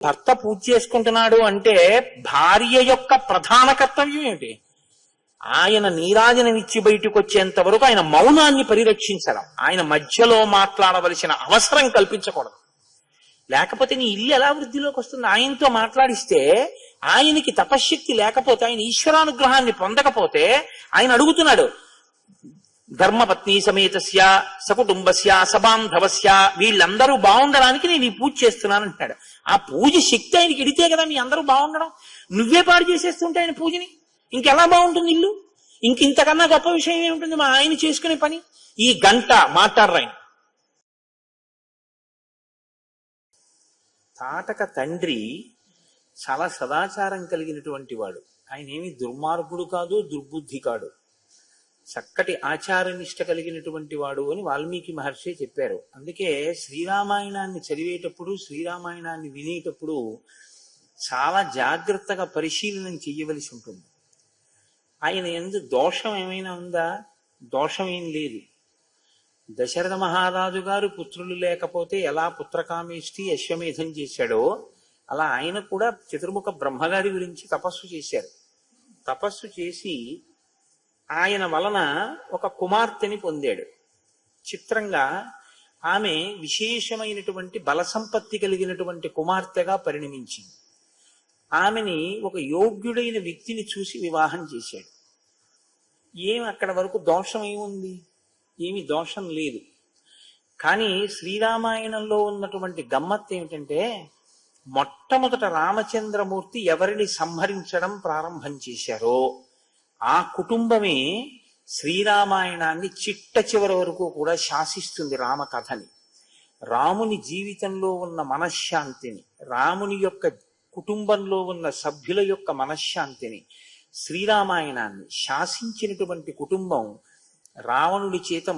భర్త పూజ చేసుకుంటున్నాడు అంటే భార్య యొక్క ప్రధాన కర్తవ్యం ఏమిటి? ఆయన నీరాజనమిచ్చి బయటకు వచ్చేంత వరకు ఆయన మౌనాన్ని పరిరక్షించడం, ఆయన మధ్యలో మాట్లాడవలసిన అవసరం కల్పించకూడదు. లేకపోతే నీ ఇల్లు ఎలా వృద్ధిలోకి వస్తుంది? ఆయనతో మాట్లాడిస్తే ఆయనకి తపశ్శక్తి లేకపోతే, ఆయన ఈశ్వరానుగ్రహాన్ని పొందకపోతే, ఆయన అడుగుతున్నాడు ధర్మపత్ని సమేతస్య సకుటుంబస్య సబాంధవస్య, వీళ్ళందరూ బాగుండడానికి నేను ఈ పూజ చేస్తున్నాను అంటాడు. ఆ పూజ శక్తి ఆయనకి ఇడితే కదా మీ అందరూ బాగుండడం. నువ్వే పాడు చేసేస్తుంటే ఆయన పూజని ఇంకెలా బాగుంటుంది ఇల్లు? ఇంతకన్నా గొప్ప విషయం ఏముంటుంది మా ఆయన చేసుకునే పని? ఈ గంట మాట్లాడరాయన. తాటక తండ్రి చాలా సదాచారం కలిగినటువంటి వాడు. ఆయన ఏమి దుర్మార్గుడు కాదు, దుర్బుద్ధి కాడు, చక్కటి ఆచారనిష్ట కలిగినటువంటి వాడు అని వాల్మీకి మహర్షి చెప్పారు. అందుకే శ్రీరామాయణాన్ని చదివేటప్పుడు, శ్రీరామాయణాన్ని వినేటప్పుడు చాలా జాగ్రత్తగా పరిశీలన చెయ్యవలసి ఉంటుంది. ఆయన యందు దోషం ఏమైనా ఉందా? దోషం ఏం లేదు. దశరథ మహారాజు గారు పుత్రులు లేకపోతే ఎలా పుత్రకామేష్టి అశ్వమేధం చేశాడో అలా ఆయన కూడా చతుర్ముఖ బ్రహ్మగారి గురించి తపస్సు చేశారు. తపస్సు చేసి ఆయన వలన ఒక కుమార్తెని పొందాడు. చిత్రంగా ఆమె విశేషమైనటువంటి బలసంపత్తి కలిగినటువంటి కుమార్తెగా పరిణమించింది. ఆమెని ఒక యోగ్యుడైన వ్యక్తిని చూసి వివాహం చేశాడు. ఏమి అక్కడ వరకు దోషం ఏముంది? ఏమి దోషం లేదు. కానీ శ్రీరామాయణంలో ఉన్నటువంటి గమ్మత్తు ఏమిటంటే, మొట్టమొదట రామచంద్రమూర్తి ఎవరిని సంహరించడం ప్రారంభం చేశారో ఆ కుటుంబమే శ్రీరామాయణాన్ని చిట్ట చివరి వరకు కూడా శాసిస్తుంది. రామకథని, రాముని జీవితంలో ఉన్న మనశ్శాంతిని, రాముని యొక్క కుటుంబంలో ఉన్న సభ్యుల యొక్క మనశ్శాంతిని, శ్రీరామాయణాన్ని శాసించినటువంటి కుటుంబం రావణుడి చేత,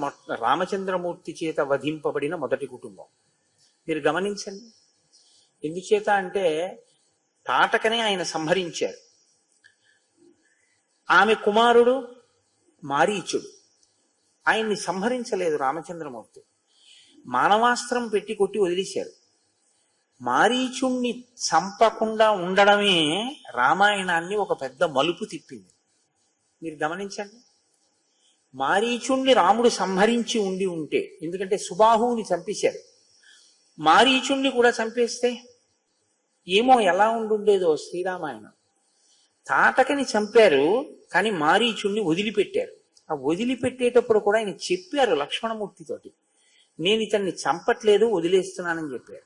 రామచంద్రమూర్తి చేత వధింపబడిన మొదటి కుటుంబం. మీరు గమనించండి. ఎందుచేత అంటే తాటకనే ఆయన సంహరించారు. ఆమె కుమారుడు మారీచుడు, ఆయన్ని సంహరించలేదు రామచంద్రమూర్తి, మానవాస్త్రం పెట్టి కొట్టి వదిలేశారు. మారీచుణ్ణి చంపకుండా ఉండడమే రామాయణాన్ని ఒక పెద్ద మలుపు తిప్పింది. మీరు గమనించండి. మారీచుణ్ణి రాముడు సంహరించి ఉంటే, ఎందుకంటే సుబాహువుని చంపేశారు, మారీచుణ్ణి కూడా చంపేస్తే ఏమో ఎలా ఉండుండేదో శ్రీరామాయణం. తాటకని చంపారు కానీ మారీచుణ్ణి వదిలిపెట్టారు. ఆ వదిలిపెట్టేటప్పుడు కూడా ఆయన చెప్పారు లక్ష్మణమూర్తితోటి, నేను ఇతన్ని చంపట్లేదు, వదిలేస్తున్నానని చెప్పారు.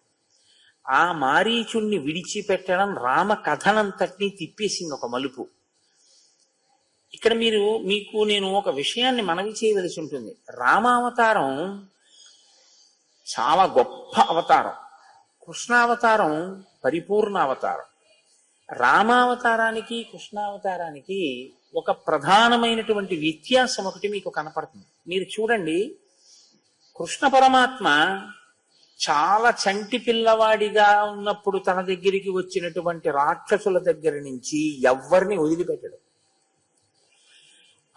ఆ మారీచుణ్ణి విడిచిపెట్టడం రామ కథనంతటినీ తిప్పేసింది ఒక మలుపు. ఇక్కడ మీకు నేను ఒక విషయాన్ని మనవి చేయవలసి ఉంటుంది. రామావతారం చాలా గొప్ప అవతారం, కృష్ణావతారం పరిపూర్ణ అవతారం. రామావతారానికి కృష్ణావతారానికి ఒక ప్రధానమైనటువంటి వ్యత్యాసం ఒకటి మీకు కనపడుతుంది. మీరు చూడండి, కృష్ణ పరమాత్మ చాలా చంటి పిల్లవాడిగా ఉన్నప్పుడు తన దగ్గరికి వచ్చినటువంటి రాక్షసుల దగ్గర నుంచి ఎవ్వరిని వదిలిపెట్టడు.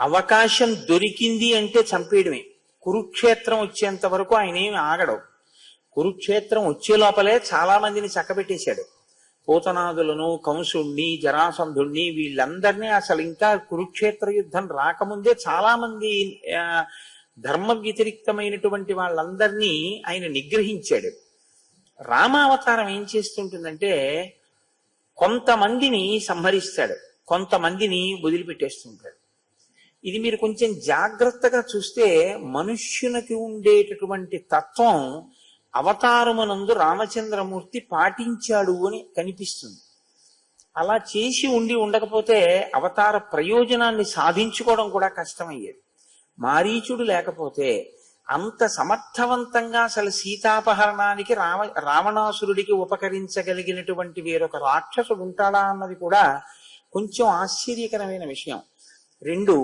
అవకాశం దొరికింది అంటే చంపేయడమే. కురుక్షేత్రం వచ్చేంత వరకు ఆయన ఏమి ఆగడు. కురుక్షేత్రం వచ్చే లోపలే చాలా మందిని చక్కబెట్టేశాడు. పోతనాదులను, కంసుణ్ణి, జరాసంధుణ్ణి, వీళ్ళందరినీ అసలు ఇంకా కురుక్షేత్ర యుద్ధం రాకముందే చాలా మంది ధర్మ వ్యతిరిక్తమైనటువంటి వాళ్ళందరినీ ఆయన నిగ్రహించాడు. రామావతారం ఏం చేస్తుంటుందంటే కొంతమందిని సంహరిస్తాడు, కొంతమందిని వదిలిపెట్టేస్తుంటాడు. ఇది మీరు కొంచెం జాగ్రత్తగా చూస్తే మనుష్యునికి ఉండేటటువంటి తత్వం అవతారమునందు రామచంద్రమూర్తి పాటించాడు అని కనిపిస్తుంది. అలా చేసి ఉండకపోతే అవతార ప్రయోజనాన్ని సాధించుకోవడం కూడా కష్టమయ్యేది. మారీచుడు లేకపోతే అంత సమర్థవంతంగా అసలు సీతాపహరణానికి రావణాసురుడికి ఉపకరించగలిగినటువంటి వేరొక రాక్షసుడు ఉంటాడా అన్నది కూడా కొంచెం ఆశ్చర్యకరమైన విషయం. రెండు,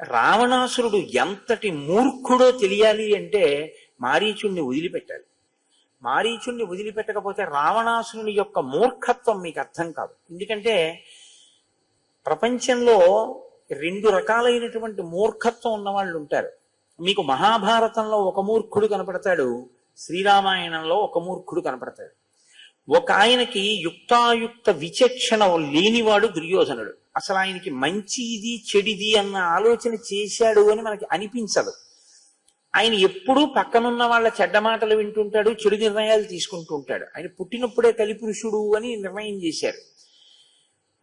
రావణాసురుడు ఎంతటి మూర్ఖుడో తెలియాలి అంటే మారీచుణ్ణి వదిలిపెట్టాలి. మారీచుణ్ణి వదిలిపెట్టకపోతే రావణాసురుని యొక్క మూర్ఖత్వం మీకు అర్థం కాదు. ఎందుకంటే ప్రపంచంలో రెండు రకాలైనటువంటి మూర్ఖత్వం ఉన్నవాళ్ళు ఉంటారు. మీకు మహాభారతంలో ఒక మూర్ఖుడు కనపడతాడు, శ్రీరామాయణంలో ఒక మూర్ఖుడు కనపడతాడు. ఒక ఆయనకి యుక్తాయుక్త విచక్షణ లేనివాడు దుర్యోధనుడు. అసలు ఆయనకి మంచి ఇది చెడిది అన్న ఆలోచన చేశాడు అని మనకి అనిపించదు. ఆయన ఎప్పుడూ పక్కనున్న వాళ్ళ చెడ్డ మాటలు వింటుంటాడు, చెడు నిర్ణయాలు తీసుకుంటూ ఉంటాడు. ఆయన పుట్టినప్పుడే కలిపురుషుడు అని నిర్ణయం చేశారు.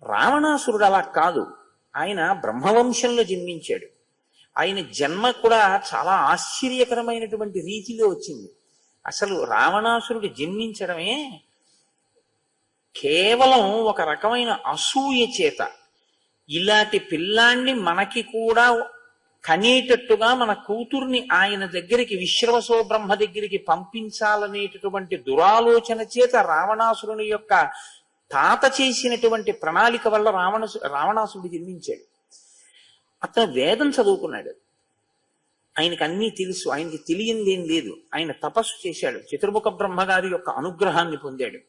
రావణాసురుడు అలా కాదు. ఆయన బ్రహ్మవంశంలో జన్మించాడు. ఆయన జన్మ కూడా చాలా ఆశ్చర్యకరమైనటువంటి రీతిలో వచ్చింది. అసలు రావణాసురుడు జన్మించడమే కేవలం ఒక రకమైన అసూయ చేత, ఇలాంటి పిల్లాన్ని మనకి కూడా కనేటట్టుగా మన కూతుర్ని ఆయన దగ్గరికి, విశ్రవసో బ్రహ్మ దగ్గరికి పంపించాలనేటటువంటి దురాలోచన చేత రావణాసురుని యొక్క తాత చేసినటువంటి ప్రణాళిక వల్ల రావణాసురుడు జన్మించాడు. అతను వేదం చదువుకున్నాడు. ఆయనకు అన్నీ తెలుసు. ఆయనకి తెలియందేం లేదు. ఆయన తపస్సు చేశాడు. చతుర్ముఖ బ్రహ్మగారి యొక్క అనుగ్రహాన్ని పొందాడు.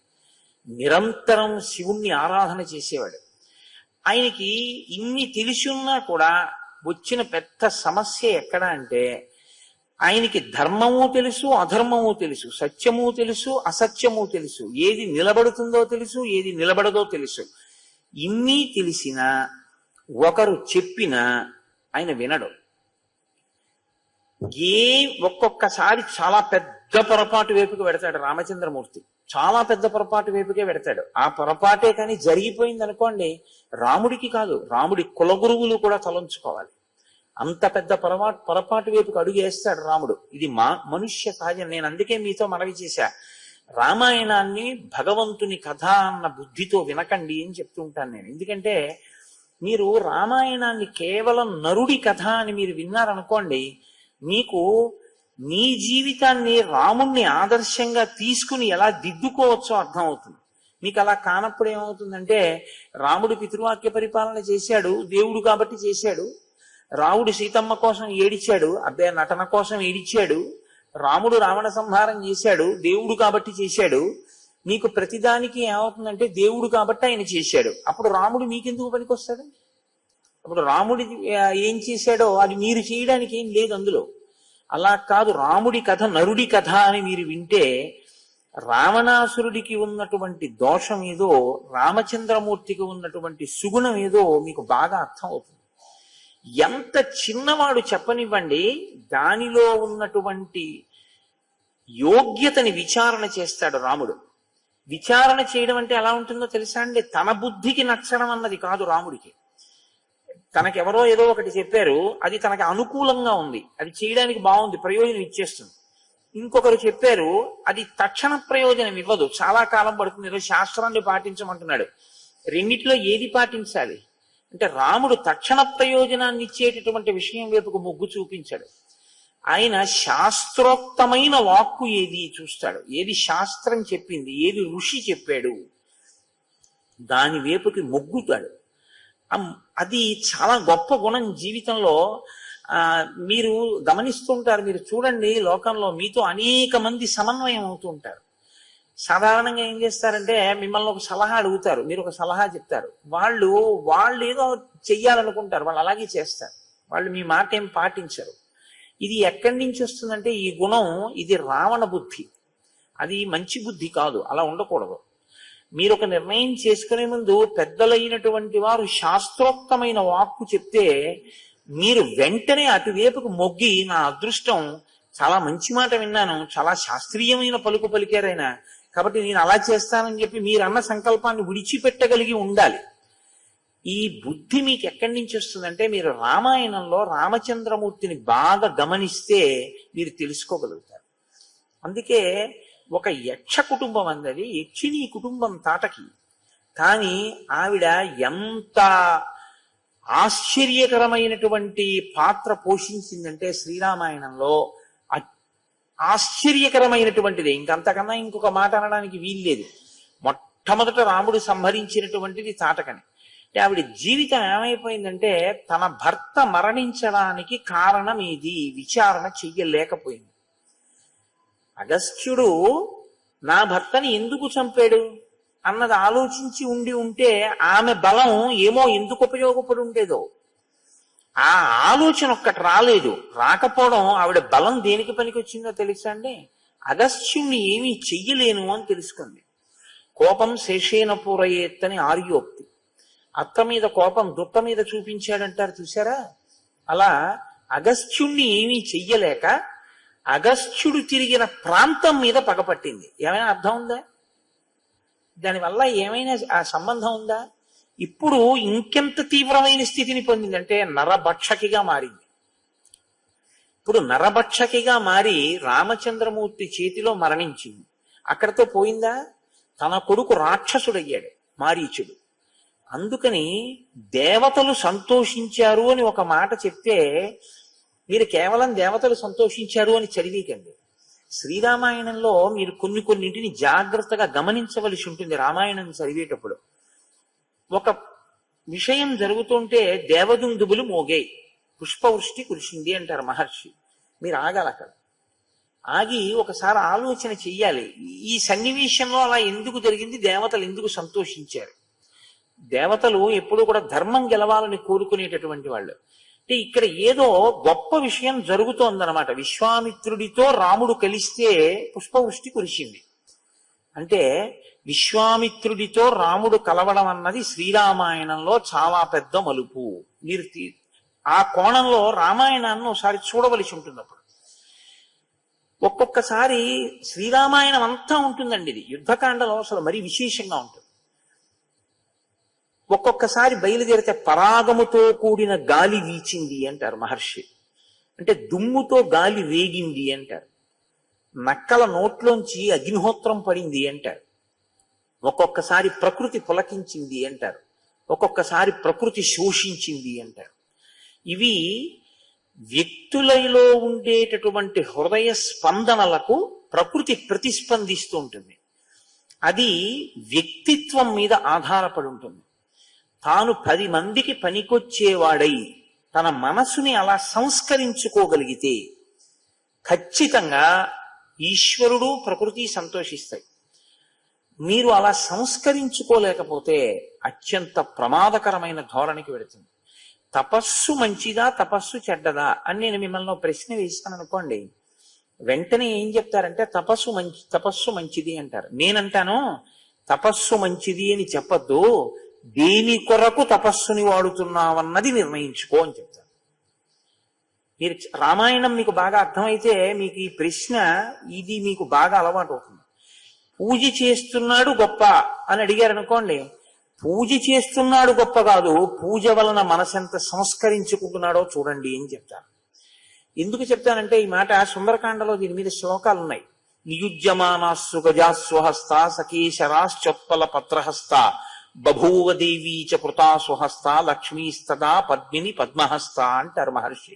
నిరంతరం శివుణ్ణి ఆరాధన చేసేవాడు. ఆయనకి ఇన్ని తెలిసి ఉన్నా కూడా వచ్చిన పెద్ద సమస్య ఎక్కడ అంటే, ఆయనకి ధర్మము తెలుసు, అధర్మము తెలుసు, సత్యము తెలుసు, అసత్యము తెలుసు, ఏది నిలబడుతుందో తెలుసు, ఏది నిలబడదో తెలుసు. ఇన్ని తెలిసినా ఒకరు చెప్పినా ఆయన వినడు. ఒక్కొక్కసారి చాలా పెద్ద పొరపాటు వైపుకి పెడతాడు రామచంద్రమూర్తి. చాలా పెద్ద పొరపాటు వైపుకే పెడతాడు. ఆ పొరపాటే కానీ జరిగిపోయింది అనుకోండి, రాముడికి కాదు, రాముడి కులగురువులు కూడా తలంచుకోవాలి. అంత పెద్ద పొరపాటు వైపుకి అడుగు వేస్తాడు రాముడు. ఇది మనుష్య సహజం. నేను అందుకే మీతో మనవి చేశా, రామాయణాన్ని భగవంతుని కథ అన్న బుద్ధితో వినకండి అని చెప్తూ ఉంటాను నేను. ఎందుకంటే మీరు రామాయణాన్ని కేవలం నరుడి కథ అని మీరు విన్నారనుకోండి, మీకు మీ జీవితాన్ని రాముణ్ణి ఆదర్శంగా తీసుకుని ఎలా దిద్దుకోవచ్చో అర్థం అవుతుంది. మీకు అలా కానప్పుడు ఏమవుతుందంటే, రాముడు పితృవాక్య పరిపాలన చేశాడు, దేవుడు కాబట్టి చేశాడు. రాముడు సీతమ్మ కోసం ఏడిచాడు, అబ్బాయి నటన కోసం ఏడిచాడు. రాముడు రావణ సంహారం చేశాడు, దేవుడు కాబట్టి చేశాడు. మీకు ప్రతిదానికి ఏమవుతుందంటే, దేవుడు కాబట్టి ఆయన చేశాడు. అప్పుడు రాముడు మీకెందుకు పనికొస్తాడు? అప్పుడు రాముడి ఏం చేశాడో అది మీరు చేయడానికి ఏం లేదు అందులో. అలా కాదు, రాముడి కథ నరుడి కథ అని మీరు వింటే రావణాసురుడికి ఉన్నటువంటి దోషం ఏదో, రామచంద్రమూర్తికి ఉన్నటువంటి సుగుణం ఏదో మీకు బాగా అర్థం అవుతుంది. ఎంత చిన్నవాడు చెప్పనివ్వండి, దానిలో ఉన్నటువంటి యోగ్యతని విచారణ చేస్తాడు రాముడు. విచారణ చేయడం అంటే ఎలా ఉంటుందో తెలుసా అండి? తన బుద్ధికి నచ్చడం అన్నది కాదు రాముడికి. తనకెవరో ఏదో ఒకటి చెప్పారు, అది తనకి అనుకూలంగా ఉంది, అది చేయడానికి బాగుంది, ప్రయోజనం ఇచ్చేస్తుంది. ఇంకొకరు చెప్పారు, అది తక్షణ ప్రయోజనం ఇవ్వదు, చాలా కాలం పడుతుంది, ఏదో శాస్త్రాన్ని పాటించమంటున్నాడు. రెండిట్లో ఏది పాటించాలి అంటే, రాముడు తక్షణ ప్రయోజనాన్ని ఇచ్చేటటువంటి విషయం వైపుకు మొగ్గు చూపించాడు. ఆయన శాస్త్రోక్తమైన వాక్కు ఏది చూస్తాడు, ఏది శాస్త్రం చెప్పింది, ఏది ఋషి చెప్పాడు, దాని వైపుకి మొగ్గుతాడు. అది చాలా గొప్ప గుణం జీవితంలో. మీరు గమనిస్తుంటారు, మీరు చూడండి, లోకంలో మీతో అనేక మంది సమన్వయం అవుతూ ఉంటారు. సాధారణంగా ఏం చేస్తారంటే, మిమ్మల్ని ఒక సలహా అడుగుతారు, మీరు ఒక సలహా చెప్తారు, వాళ్ళు ఏదో చెయ్యాలనుకుంటారు, వాళ్ళు అలాగే చేస్తారు, వాళ్ళు మీ మాట ఏం పాటించరు. ఇది ఎక్కడి నుంచి వస్తుందంటే, ఈ గుణం, ఇది రావణ బుద్ధి, అది మంచి బుద్ధి కాదు, అలా ఉండకూడదు. మీరు ఒక నిర్ణయం చేసుకునే ముందు పెద్దలైనటువంటి వారు శాస్త్రోక్తమైన వాక్కు చెప్తే మీరు వెంటనే అటువైపుకు మొగ్గి, నా అదృష్టం, చాలా మంచి మాట విన్నాను, చాలా శాస్త్రీయమైన పలుకు పలికారైనా, కాబట్టి నేను అలా చేస్తానని చెప్పి మీరన్న సంకల్పాన్ని విడిచిపెట్టగలిగి ఉండాలి. ఈ బుద్ధి మీకు ఎక్కడి నుంచి వస్తుందంటే, మీరు రామాయణంలో రామచంద్రమూర్తిని బాగా గమనిస్తే మీరు తెలుసుకోగలుగుతారు. అందుకే ఒక యక్ష కుటుంబం అందది, యక్షిణీ కుటుంబం తాటకి. కానీ ఆవిడ ఎంత ఆశ్చర్యకరమైనటువంటి పాత్ర పోషించిందంటే శ్రీరామాయణంలో, ఆశ్చర్యకరమైనటువంటిది. ఇంకంతకన్నా ఇంకొక మాట అనడానికి వీల్లేదు. మొట్టమొదట రాముడు సంహరించినటువంటిది తాటకని. అంటే ఆవిడ జీవితం ఏమైపోయిందంటే, తన భర్త మరణించడానికి కారణం ఏది విచారణ చెయ్యలేకపోయింది. అగస్త్యుడు నా భర్తని ఎందుకు చంపాడు అన్నది ఆలోచించి ఉంటే ఆమె బలం ఏమో ఎందుకు ఉపయోగపడి ఉండేదో. ఆ ఆలోచన ఒక్కటి రాలేదు. రాకపోవడం ఆవిడ బలం దేనికి పనికి వచ్చిందో తెలుసా అండి? అగస్త్యుణ్ణి ఏమీ చెయ్యలేను అని తెలుసుకుంది. కోపం శేషేన పూరయేత్తని ఆర్యోక్తి. అత్త మీద కోపం దుత్త మీద చూపించాడంటారు చూసారా? అలా అగస్త్యుణ్ణి ఏమీ చెయ్యలేక అగస్త్యుడు తిరిగిన ప్రాంతం మీద పగపట్టింది. ఏమైనా అర్థం ఉందా? దానివల్ల ఏమైనా ఆ సంబంధం ఉందా? ఇప్పుడు ఇంకెంత తీవ్రమైన స్థితిని పొందిందంటే నరభక్షకిగా మారింది. ఇప్పుడు నరభక్షకిగా మారి రామచంద్రమూర్తి చేతిలో మరణించింది. అక్కడతో పోయిందా? తన కొడుకు రాక్షసుడయ్యాడు, మారీచుడు. అందుకని దేవతలు సంతోషించారు అని ఒక మాట చెప్తే మీరు కేవలం దేవతలు సంతోషించారు అని చదివీకండి. శ్రీరామాయణంలో మీరు కొన్నింటిని జాగ్రత్తగా గమనించవలసి ఉంటుంది. రామాయణం చదివేటప్పుడు ఒక విషయం జరుగుతుంటే దేవదుందుబులు మోగాయి, పుష్పవృష్టి కురిసింది అంటారు మహర్షి. మీరు ఆగాలి అక్కడ. ఆగి ఒకసారి ఆలోచన చెయ్యాలి, ఈ సన్నివేశంలో అలా ఎందుకు జరిగింది, దేవతలు ఎందుకు సంతోషించారు. దేవతలు ఎప్పుడూ కూడా ధర్మం గెలవాలని కోరుకునేటటువంటి వాళ్ళు. అంటే ఇక్కడ ఏదో గొప్ప విషయం జరుగుతోందనమాట. విశ్వామిత్రుడితో రాముడు కలిస్తే పుష్పవృష్టి కురిసింది అంటే విశ్వామిత్రుడితో రాముడు కలవడం అన్నది శ్రీరామాయణంలో చాలా పెద్ద మలుపు. మీరు ఆ కోణంలో రామాయణాన్ని ఒకసారి చూడవలసి ఉంటుంది. అప్పుడు ఒక్కొక్కసారి శ్రీరామాయణం అంతా ఉంటుందండి. ఇది యుద్ధకాండలో అసలు మరీ విశేషంగా ఉంటుంది. ఒక్కొక్కసారి బయలుదేరితే పరాగముతో కూడిన గాలి వీచింది అంటారు మహర్షి. అంటే దుమ్ముతో గాలి రేగింది అంటారు. నక్కల నోట్లోంచి అగ్నిహోత్రం పడింది అంటారు. ఒక్కొక్కసారి ప్రకృతి పులకించింది అంటారు. ఒక్కొక్కసారి ప్రకృతి శోషించింది అంటారు. ఇవి వ్యక్తులలో ఉండేటటువంటి హృదయ స్పందనలకు ప్రకృతి ప్రతిస్పందిస్తూ ఉంటుంది. అది వ్యక్తిత్వం మీద ఆధారపడి ఉంటుంది. తాను 10 మందికి పనికొచ్చేవాడై తన మనసుని అలా సంస్కరించుకోగలిగితే ఖచ్చితంగా ఈశ్వరుడు ప్రకృతి సంతోషిస్తాయి. మీరు అలా సంస్కరించుకోలేకపోతే అత్యంత ప్రమాదకరమైన ధోరణికి వెళుతుంది. తపస్సు మంచిదా, తపస్సు చెడ్డదా అని నేను మిమ్మల్ని ప్రశ్న వేస్తాను అనుకోండి. వెంటనే ఏం చెప్తారంటే తపస్సు మంచిది అంటారు. నేనంటాను తపస్సు మంచిది అని చెప్పద్దు, దేని కొరకు తపస్సుని వాడుతున్నావన్నది నిర్ణయించుకో అని చెప్తాను. మీరు రామాయణం మీకు బాగా అర్థమైతే మీకు ఈ ప్రశ్న ఇది మీకు బాగా అలవాటు అవుతుంది. పూజ చేస్తున్నాడు గొప్ప అని అడిగారు అనుకోండి, పూజ చేస్తున్నాడు గొప్ప కాదు, పూజ వలన మనసెంత సంస్కరించుకుంటున్నాడో చూడండి అని చెప్తాను. ఎందుకు చెప్తానంటే ఈ మాట సుందరకాండలో దీని మీద శ్లోకాలు ఉన్నాయి. నియుజ్యమానాస్సు గజాస్వహస్త సకేశరాశ్చోత్పల పత్రహస్త బభూవ దేవీ చ కృతాసుహస్త లక్ష్మీస్తదా పద్మిని పద్మహస్త అంటారు మహర్షి.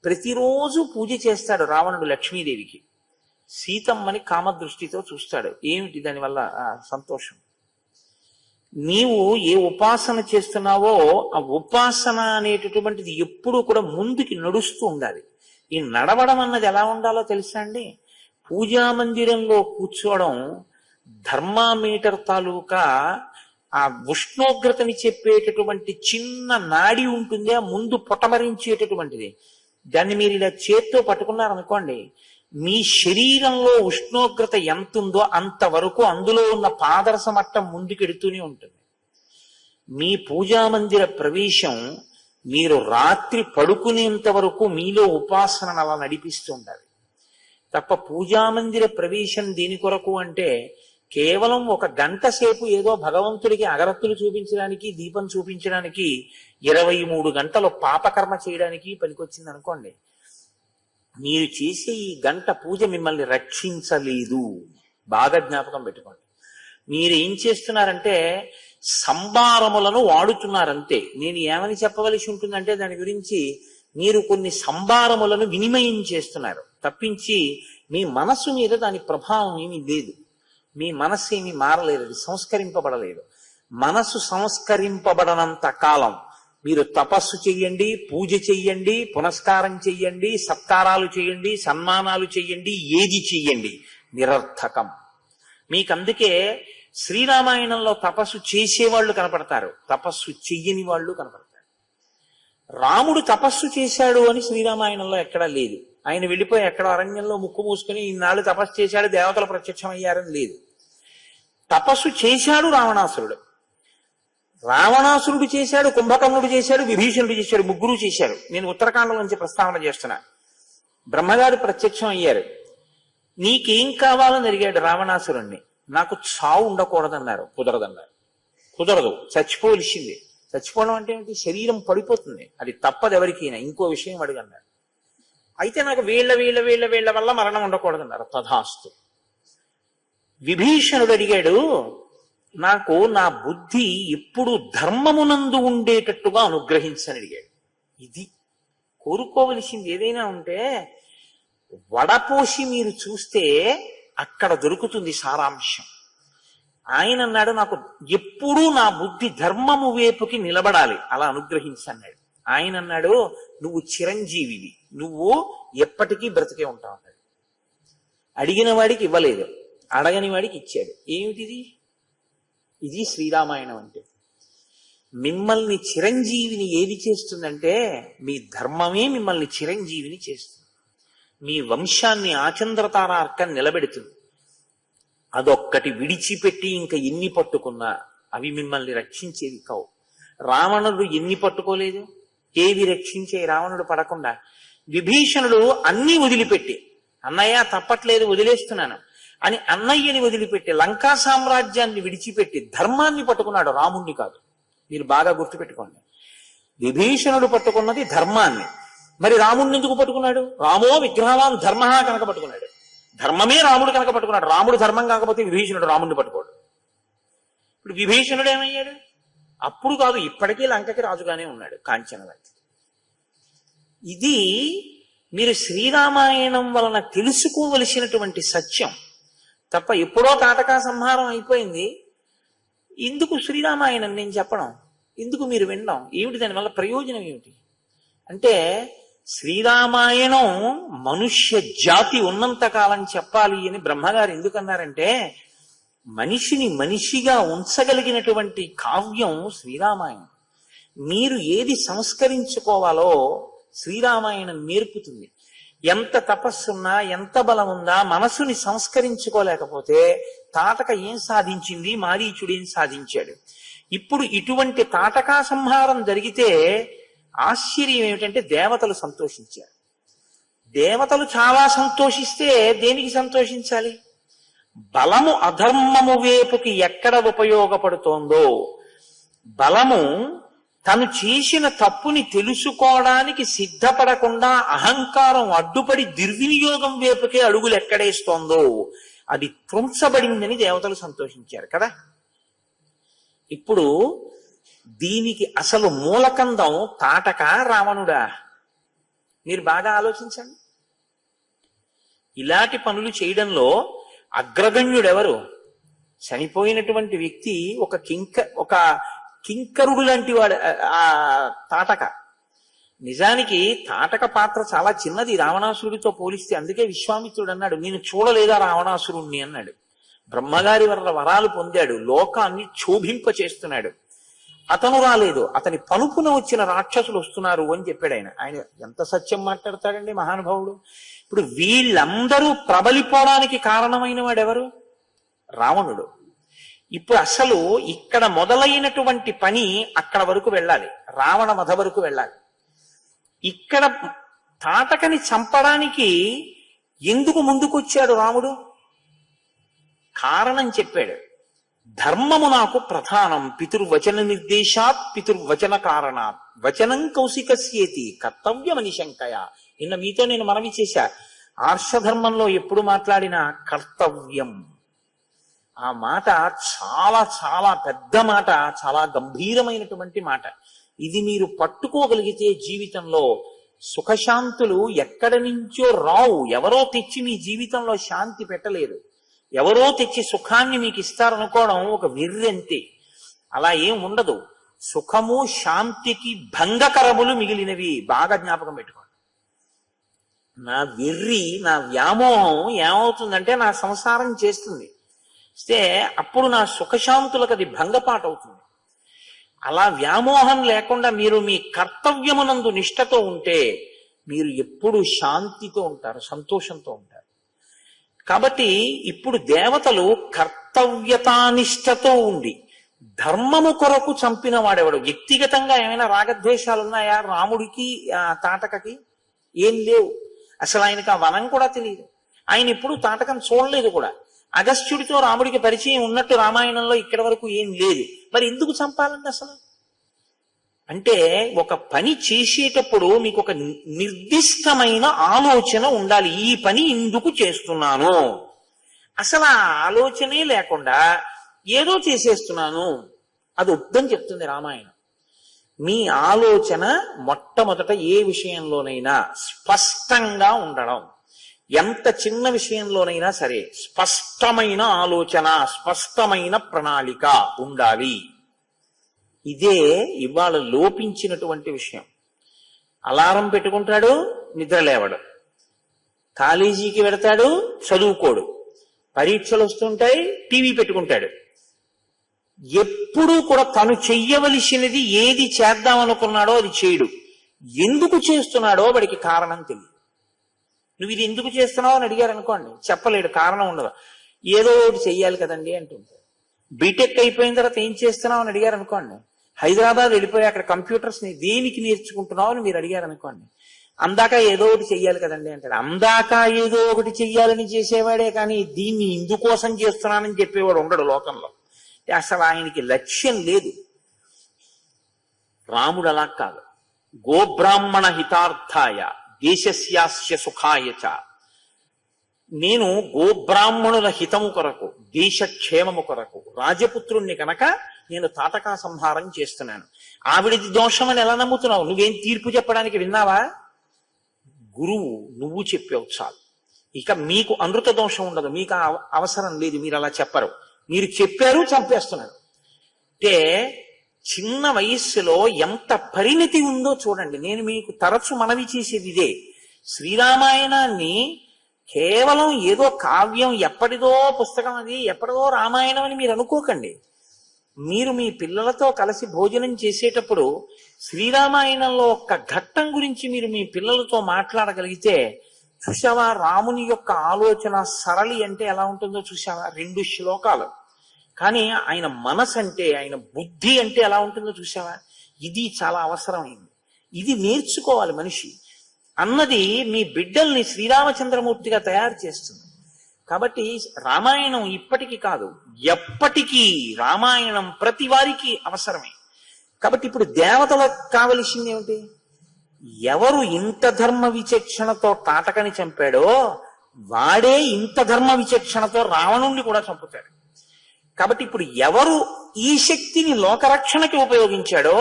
ప్రతిరోజు పూజ చేస్తాడు రావణుడు లక్ష్మీదేవికి. సీతమ్మని కామదృష్టితో చూస్తాడు. ఏమిటి దానివల్ల సంతోషం? నీవు ఏ ఉపాసన చేస్తున్నావో ఆ ఉపాసన అనేటటువంటిది ఎప్పుడూ కూడా ముందుకి నడుస్తూ ఉండాలి. ఈ నడవడం అన్నది ఎలా ఉండాలో తెలుసా అండి? పూజా మందిరంలో కూర్చోవడం థర్మామీటర్ తాలూకా ఆ ఉష్ణోగ్రతని చెప్పేటటువంటి చిన్న నాడి ఉంటుంది, ఆ ముందు పొటమరించేటటువంటిది. దాన్ని మీరు ఇలా చేత్తో పట్టుకున్నారనుకోండి, మీ శరీరంలో ఉష్ణోగ్రత ఎంత ఉందో అంతవరకు అందులో ఉన్న పాదరస మట్టం ముందుకెడుతూనే ఉంటుంది. మీ పూజా మందిర ప్రవేశం మీరు రాత్రి పడుకునేంత వరకు మీలో ఉపాసనను అలా నడిపిస్తూ ఉండాలి తప్ప పూజా మందిర ప్రవేశం దేని కొరకు అంటే కేవలం 1 గంట సేపు ఏదో భగవంతుడికి అగరత్తులు చూపించడానికి, దీపం చూపించడానికి, 23 గంటలు పాపకర్మ చేయడానికి పనికొచ్చింది అనుకోండి. మీరు చేసే ఈ గంట పూజ మిమ్మల్ని రక్షించలేదు. బాగా జ్ఞాపకం పెట్టుకోండి. మీరు ఏం చేస్తున్నారంటే సంభారములను వాడుతున్నారంతే. నేను ఏమని చెప్పవలసి ఉంటుందంటే దాని గురించి మీరు కొన్ని సంభారములను వినిమయం చేస్తున్నారు తప్పించి మీ మనస్సు మీద దాని ప్రభావం ఏమీ లేదు. మీ మనస్సు ఏమీ మారలేదు, అది సంస్కరింపబడలేదు. మనస్సు సంస్కరింపబడనంత కాలం మీరు తపస్సు చెయ్యండి, పూజ చెయ్యండి, పునస్కారం చెయ్యండి, సత్కారాలు చేయండి, సన్మానాలు చెయ్యండి, ఏది చెయ్యండి, నిరర్థకం. మీకందుకే శ్రీరామాయణంలో తపస్సు చేసేవాళ్ళు కనపడతారు, తపస్సు చెయ్యని వాళ్ళు కనపడతారు. రాముడు తపస్సు చేశాడు అని శ్రీరామాయణంలో ఎక్కడా లేదు. ఆయన వెళ్ళిపోయి ఎక్కడో అరణ్యంలో ముక్కు మూసుకుని ఇన్నాళ్ళు తపస్సు చేశాడు, దేవతలు ప్రత్యక్షమయ్యారని లేదు. తపస్సు చేశాడు రావణాసురుడు. రావణాసురుడు చేశాడు, కుంభకర్ణుడు చేశాడు, విభీషణుడు చేశాడు, ముగ్గురు చేశారు. నేను ఉత్తరాఖండం నుంచి ప్రస్తావన చేస్తున్నా. బ్రహ్మగారు ప్రత్యక్షం అయ్యారు. నీకేం కావాలని అడిగాడు రావణాసురుణ్ణి. నాకు చావు ఉండకూడదన్నారు. కుదరదన్నారు. కుదరదు, చచ్చిపోవలసింది. చచ్చిపోవడం అంటే ఏంటి? శరీరం పడిపోతుంది, అది తప్పదు ఎవరికైనా. ఇంకో విషయం అడిగన్నారు. అయితే నాకు వీళ్ళ వీళ్ళ వీళ్ళ వీళ్ళ వల్ల మరణం ఉండకూడదన్నారు. తథాస్తు. విభీషణుడు అడిగాడు, నాకు నా బుద్ధి ఎప్పుడు ధర్మమునందు ఉండేటట్టుగా అనుగ్రహించని అడిగాడు. ఇది కోరుకోవలసింది. ఏదైనా ఉంటే వడపోసి మీరు చూస్తే అక్కడ దొరుకుతుంది సారాంశం. ఆయన అన్నాడు, నాకు ఎప్పుడూ నా బుద్ధి ధర్మము వైపుకి నిలబడాలి, అలా అనుగ్రహించన్నాడు. ఆయన అన్నాడు, నువ్వు చిరంజీవివి, నువ్వు ఎప్పటికీ బ్రతికే ఉంటావు అన్నాడు. అడిగిన వాడికి ఇవ్వలేదు, అడగని వాడికి ఇచ్చాడు. ఏమిటిది? ఇది శ్రీరామాయణం అంటే. మిమ్మల్ని చిరంజీవిని ఏది చేస్తుందంటే మీ ధర్మమే మిమ్మల్ని చిరంజీవిని చేస్తుంది. మీ వంశాన్ని ఆచంద్రతారార్కం నిలబెడుతుంది. అదొక్కటి విడిచిపెట్టి ఇంకా ఎన్ని పట్టుకున్నా అవి మిమ్మల్ని రక్షించేవి కావు. రావణుడు ఎన్ని పట్టుకోలేదు, ఏవి రక్షించే రావణుడు పడకుండా. విభీషణుడు అన్ని వదిలిపెట్టి, అన్నయ్య తప్పట్లేదు వదిలేస్తున్నాను అని అన్నయ్యని వదిలిపెట్టి లంకా సామ్రాజ్యాన్ని విడిచిపెట్టి ధర్మాన్ని పట్టుకున్నాడు, రాముణ్ణి కాదు. మీరు బాగా గుర్తుపెట్టుకోండి. విభీషణుడు పట్టుకున్నది ధర్మాన్ని. మరి రాముడిని ఎందుకు పట్టుకున్నాడు? రామో విగ్రహవాన్ ధర్మ కనుక పట్టుకున్నాడు. ధర్మమే రాముడు కనుక పట్టుకున్నాడు. రాముడు ధర్మం కాకపోతే విభీషణుడు రాముడిని పట్టుకోడు. ఇప్పుడు విభీషణుడు ఏమయ్యాడు? అప్పుడు కాదు, ఇప్పటికీ లంకకి రాజుగానే ఉన్నాడు, కాంచన లంక. ఇది మీరు శ్రీరామాయణం వలన తెలుసుకోవలసినటువంటి సత్యం తప్ప. ఎప్పుడో తాటకా సంహారం అయిపోయింది, ఎందుకు శ్రీరామాయణం నేను చెప్పడం, ఎందుకు మీరు వినడం, ఏమిటి దానివల్ల ప్రయోజనం ఏమిటి అంటే, శ్రీరామాయణం మనుష్య జాతి ఉన్నంత కాలం చెప్పాలి అని బ్రహ్మగారు ఎందుకన్నారంటే, మనిషిని మనిషిగా ఉంచగలిగినటువంటి కావ్యం శ్రీరామాయణం. మీరు ఏది సంస్కరించుకోవాలో శ్రీరామాయణం నేర్పుతుంది. ఎంత తపస్సున్నా, ఎంత బలం ఉన్నా మనసుని సంస్కరించుకోలేకపోతే తాటక ఏం సాధించింది, మారీచుడు ఏం సాధించాడు. ఇప్పుడు ఇటువంటి తాటకా సంహారం జరిగితే ఆశ్చర్యం ఏమిటంటే దేవతలు సంతోషించారు. దేవతలు చాలా సంతోషిస్తే దేనికి సంతోషించాలి? బలము అధర్మము వైపుకి ఎక్కడ ఉపయోగపడుతోందో, బలము తను చేసిన తప్పుని తెలుసుకోవడానికి సిద్ధపడకుండా అహంకారం అడ్డుపడి దుర్వినియోగం వైపుకే అడుగులు ఎక్కడేస్తోందో అది త్రుంచబడిందని దేవతలు సంతోషించారు కదా. ఇప్పుడు దీనికి అసలు మూలకందం తాటక రావణుడా? మీరు బాగా ఆలోచించండి. ఇలాంటి పనులు చేయడంలో అగ్రగణ్యుడెవరు? చనిపోయినటువంటి వ్యక్తి ఒక కింకరుడు లాంటి వాడు ఆ తాటక. నిజానికి తాటక పాత్ర చాలా చిన్నది రావణాసురుడితో పోలిస్తే. అందుకే విశ్వామిత్రుడు అన్నాడు, నేను చూడలేదా రావణాసురుణ్ణి అన్నాడు. బ్రహ్మగారి వల్ల వరాలు పొందాడు, లోకాన్ని క్షోభింప చేస్తున్నాడు. అతను రాలేదు, అతని పలుపున వచ్చిన రాక్షసులు వస్తున్నారు అని చెప్పాడు ఆయన. ఆయన ఎంత సత్యం మాట్లాడతాడండి మహానుభావుడు. ఇప్పుడు వీళ్ళందరూ ప్రబలిపోవడానికి కారణమైన వాడెవరు? రావణుడు. ఇప్పుడు అసలు ఇక్కడ మొదలైనటువంటి పని అక్కడ వరకు వెళ్ళాలి, రావణ వధ వరకు వెళ్ళాలి. ఇక్కడ తాటకని చంపడానికి ఎందుకు ముందుకొచ్చాడు రాముడు? కారణం చెప్పాడు. ధర్మము నాకు ప్రధానం, పితుర్వచన నిర్దేశాత్ పితుర్వచన కారణాత్ వచనం కౌశికస్యేతి కర్తవ్యమని శంకయ. నిన్న మీతో నేను మనవి చేశా, ఆర్షధర్మంలో ఎప్పుడు మాట్లాడినా కర్తవ్యం, ఆ మాట చాలా చాలా పెద్ద మాట, చాలా గంభీరమైనటువంటి మాట. ఇది మీరు పట్టుకోగలిగితే జీవితంలో సుఖశాంతులు ఎక్కడి నుంచో రావు. ఎవరో తెచ్చి మీ జీవితంలో శాంతి పెట్టలేరు, ఎవరో తెచ్చి సుఖాన్ని మీకు ఇస్తారనుకోవడం ఒక వెర్రంతే. అలా ఏం ఉండదు. సుఖము శాంతికి భంగకరములు మిగిలినవి. బాగా జ్ఞాపకం పెట్టుకోండి. నా వెర్రి, నా వ్యామోహం ఏమవుతుందంటే నా సంసారం చేస్తుంది, అప్పుడు నా సుఖశాంతులకు అది భంగపాటు అవుతుంది. అలా వ్యామోహం లేకుండా మీరు మీ కర్తవ్యమునందు నిష్ఠతో ఉంటే మీరు ఎప్పుడు శాంతితో ఉంటారు, సంతోషంతో ఉంటారు. కాబట్టి ఇప్పుడు దేవతలు కర్తవ్యతానిష్టతో ఉండి ధర్మము కొరకు చంపిన వాడెవడు. వ్యక్తిగతంగా ఏమైనా రాగద్వేషాలు ఉన్నాయా రాముడికి తాటకకి? ఏం లేవు. అసలు ఆయనకి ఆ వనం కూడా తెలియదు. ఆయన ఇప్పుడు తాటకం చూడలేదు కూడా. అగస్త్యుడితో రాముడికి పరిచయం ఉన్నట్టు రామాయణంలో ఇక్కడి వరకు ఏం లేదు. మరి ఎందుకు చంపాలండి అసలు? అంటే ఒక పని చేసేటప్పుడు మీకు ఒక నిర్దిష్టమైన ఆలోచన ఉండాలి. ఈ పని ఎందుకు చేస్తున్నాను, అసలు ఆ ఆలోచనే లేకుండా ఏదో చేసేస్తున్నాను, అది వద్దని చెప్తుంది రామాయణం. మీ ఆలోచన మొట్టమొదట ఏ విషయంలోనైనా స్పష్టంగా ఉండడం. ఎంత చిన్న విషయంలోనైనా సరే స్పష్టమైన ఆలోచన, స్పష్టమైన ప్రణాళిక ఉండాలి. ఇదే ఇవాళ లోపించినటువంటి విషయం. అలారం పెట్టుకుంటాడు, నిద్ర లేవడు. కాలేజీకి వెడతాడు, చదువుకోడు. పరీక్షలు వస్తుంటాయి, టీవీ పెట్టుకుంటాడు. ఎప్పుడూ కూడా తను చెయ్యవలసినది ఏది చేద్దామనుకున్నాడో అది చేయడు. ఎందుకు చేస్తున్నాడో వాడికి కారణం తెలియదు. నువ్వు ఇది ఎందుకు చేస్తున్నావు అని అడిగారు అనుకోండి, చెప్పలేడు, కారణం ఉండదు. ఏదో ఒకటి చెయ్యాలి కదండి అంటుంటాడు. బీటెక్ అయిపోయిన తర్వాత ఏం చేస్తున్నావు అని అడిగారు అనుకోండి, హైదరాబాద్ వెళ్ళిపోయి అక్కడ కంప్యూటర్స్ దేనికి నేర్చుకుంటున్నావు అని మీరు అడిగారు అనుకోండి, అందాక ఏదో ఒకటి చెయ్యాలి కదండి అంటాడు. అందాక ఏదో ఒకటి చెయ్యాలని చేసేవాడే కానీ దీన్ని ఇందుకోసం చేస్తున్నానని చెప్పేవాడు ఉండడు లోకంలో. అసలు ఆయనకి లక్ష్యం లేదు. రాముడు అలా కాదు. గోబ్రాహ్మణ హితార్థాయ దేశస్యాస్య సుఖాయచ. నేను గోబ్రాహ్మణుల హితము కొరకు, దేశక్షేమము కొరకు, రాజపుత్రుణ్ణి కనుక నేను తాటకా సంహారం చేస్తున్నాను. ఆవిడది దోషం అని ఎలా నమ్ముతున్నావు? నువ్వేం తీర్పు చెప్పడానికి విన్నావా? గురువు నువ్వు చెప్పావు చాలు. ఇక మీకు అనృత దోషం ఉండదు, మీకు అవసరం లేదు, మీరు అలా చెప్పరు. మీరు చెప్పారు, చంపేస్తున్నారు. అంటే చిన్న వయస్సులో ఎంత పరిణతి ఉందో చూడండి. నేను మీకు తరచు మనవి చేసేది ఇదే. శ్రీరామాయణాన్ని కేవలం ఏదో కావ్యం, ఎప్పటిదో పుస్తకం, అది ఎప్పటిదో రామాయణం అని మీరు అనుకోకండి. మీరు మీ పిల్లలతో కలిసి భోజనం చేసేటప్పుడు శ్రీరామాయణంలో ఒక్క ఘట్టం గురించి మీరు మీ పిల్లలతో మాట్లాడగలిగితే, చూసావా రాముని యొక్క ఆలోచన సరళి అంటే ఎలా ఉంటుందో చూసావా? 2 శ్లోకాలు. కానీ ఆయన మనసు అంటే, ఆయన బుద్ధి అంటే ఎలా ఉంటుందో చూసావా? ఇది చాలా అవసరమైంది. ఇది నేర్చుకోవాలి మనిషి అన్నది మీ బిడ్డల్ని శ్రీరామచంద్రమూర్తిగా తయారు చేస్తుంది. కాబట్టి రామాయణం ఇప్పటికీ కాదు, ఎప్పటికీ రామాయణం ప్రతి వారికి అవసరమే. కాబట్టి ఇప్పుడు దేవతలకు కావలసింది ఏమిటి? ఎవరు ఇంత ధర్మ విచక్షణతో తాటకని చంపాడో వాడే ఇంత ధర్మ విచక్షణతో రావణుణ్ణి కూడా చంపుతాడు. కాబట్టి ఇప్పుడు ఎవరు ఈ శక్తిని లోకరక్షణకి ఉపయోగించాడో,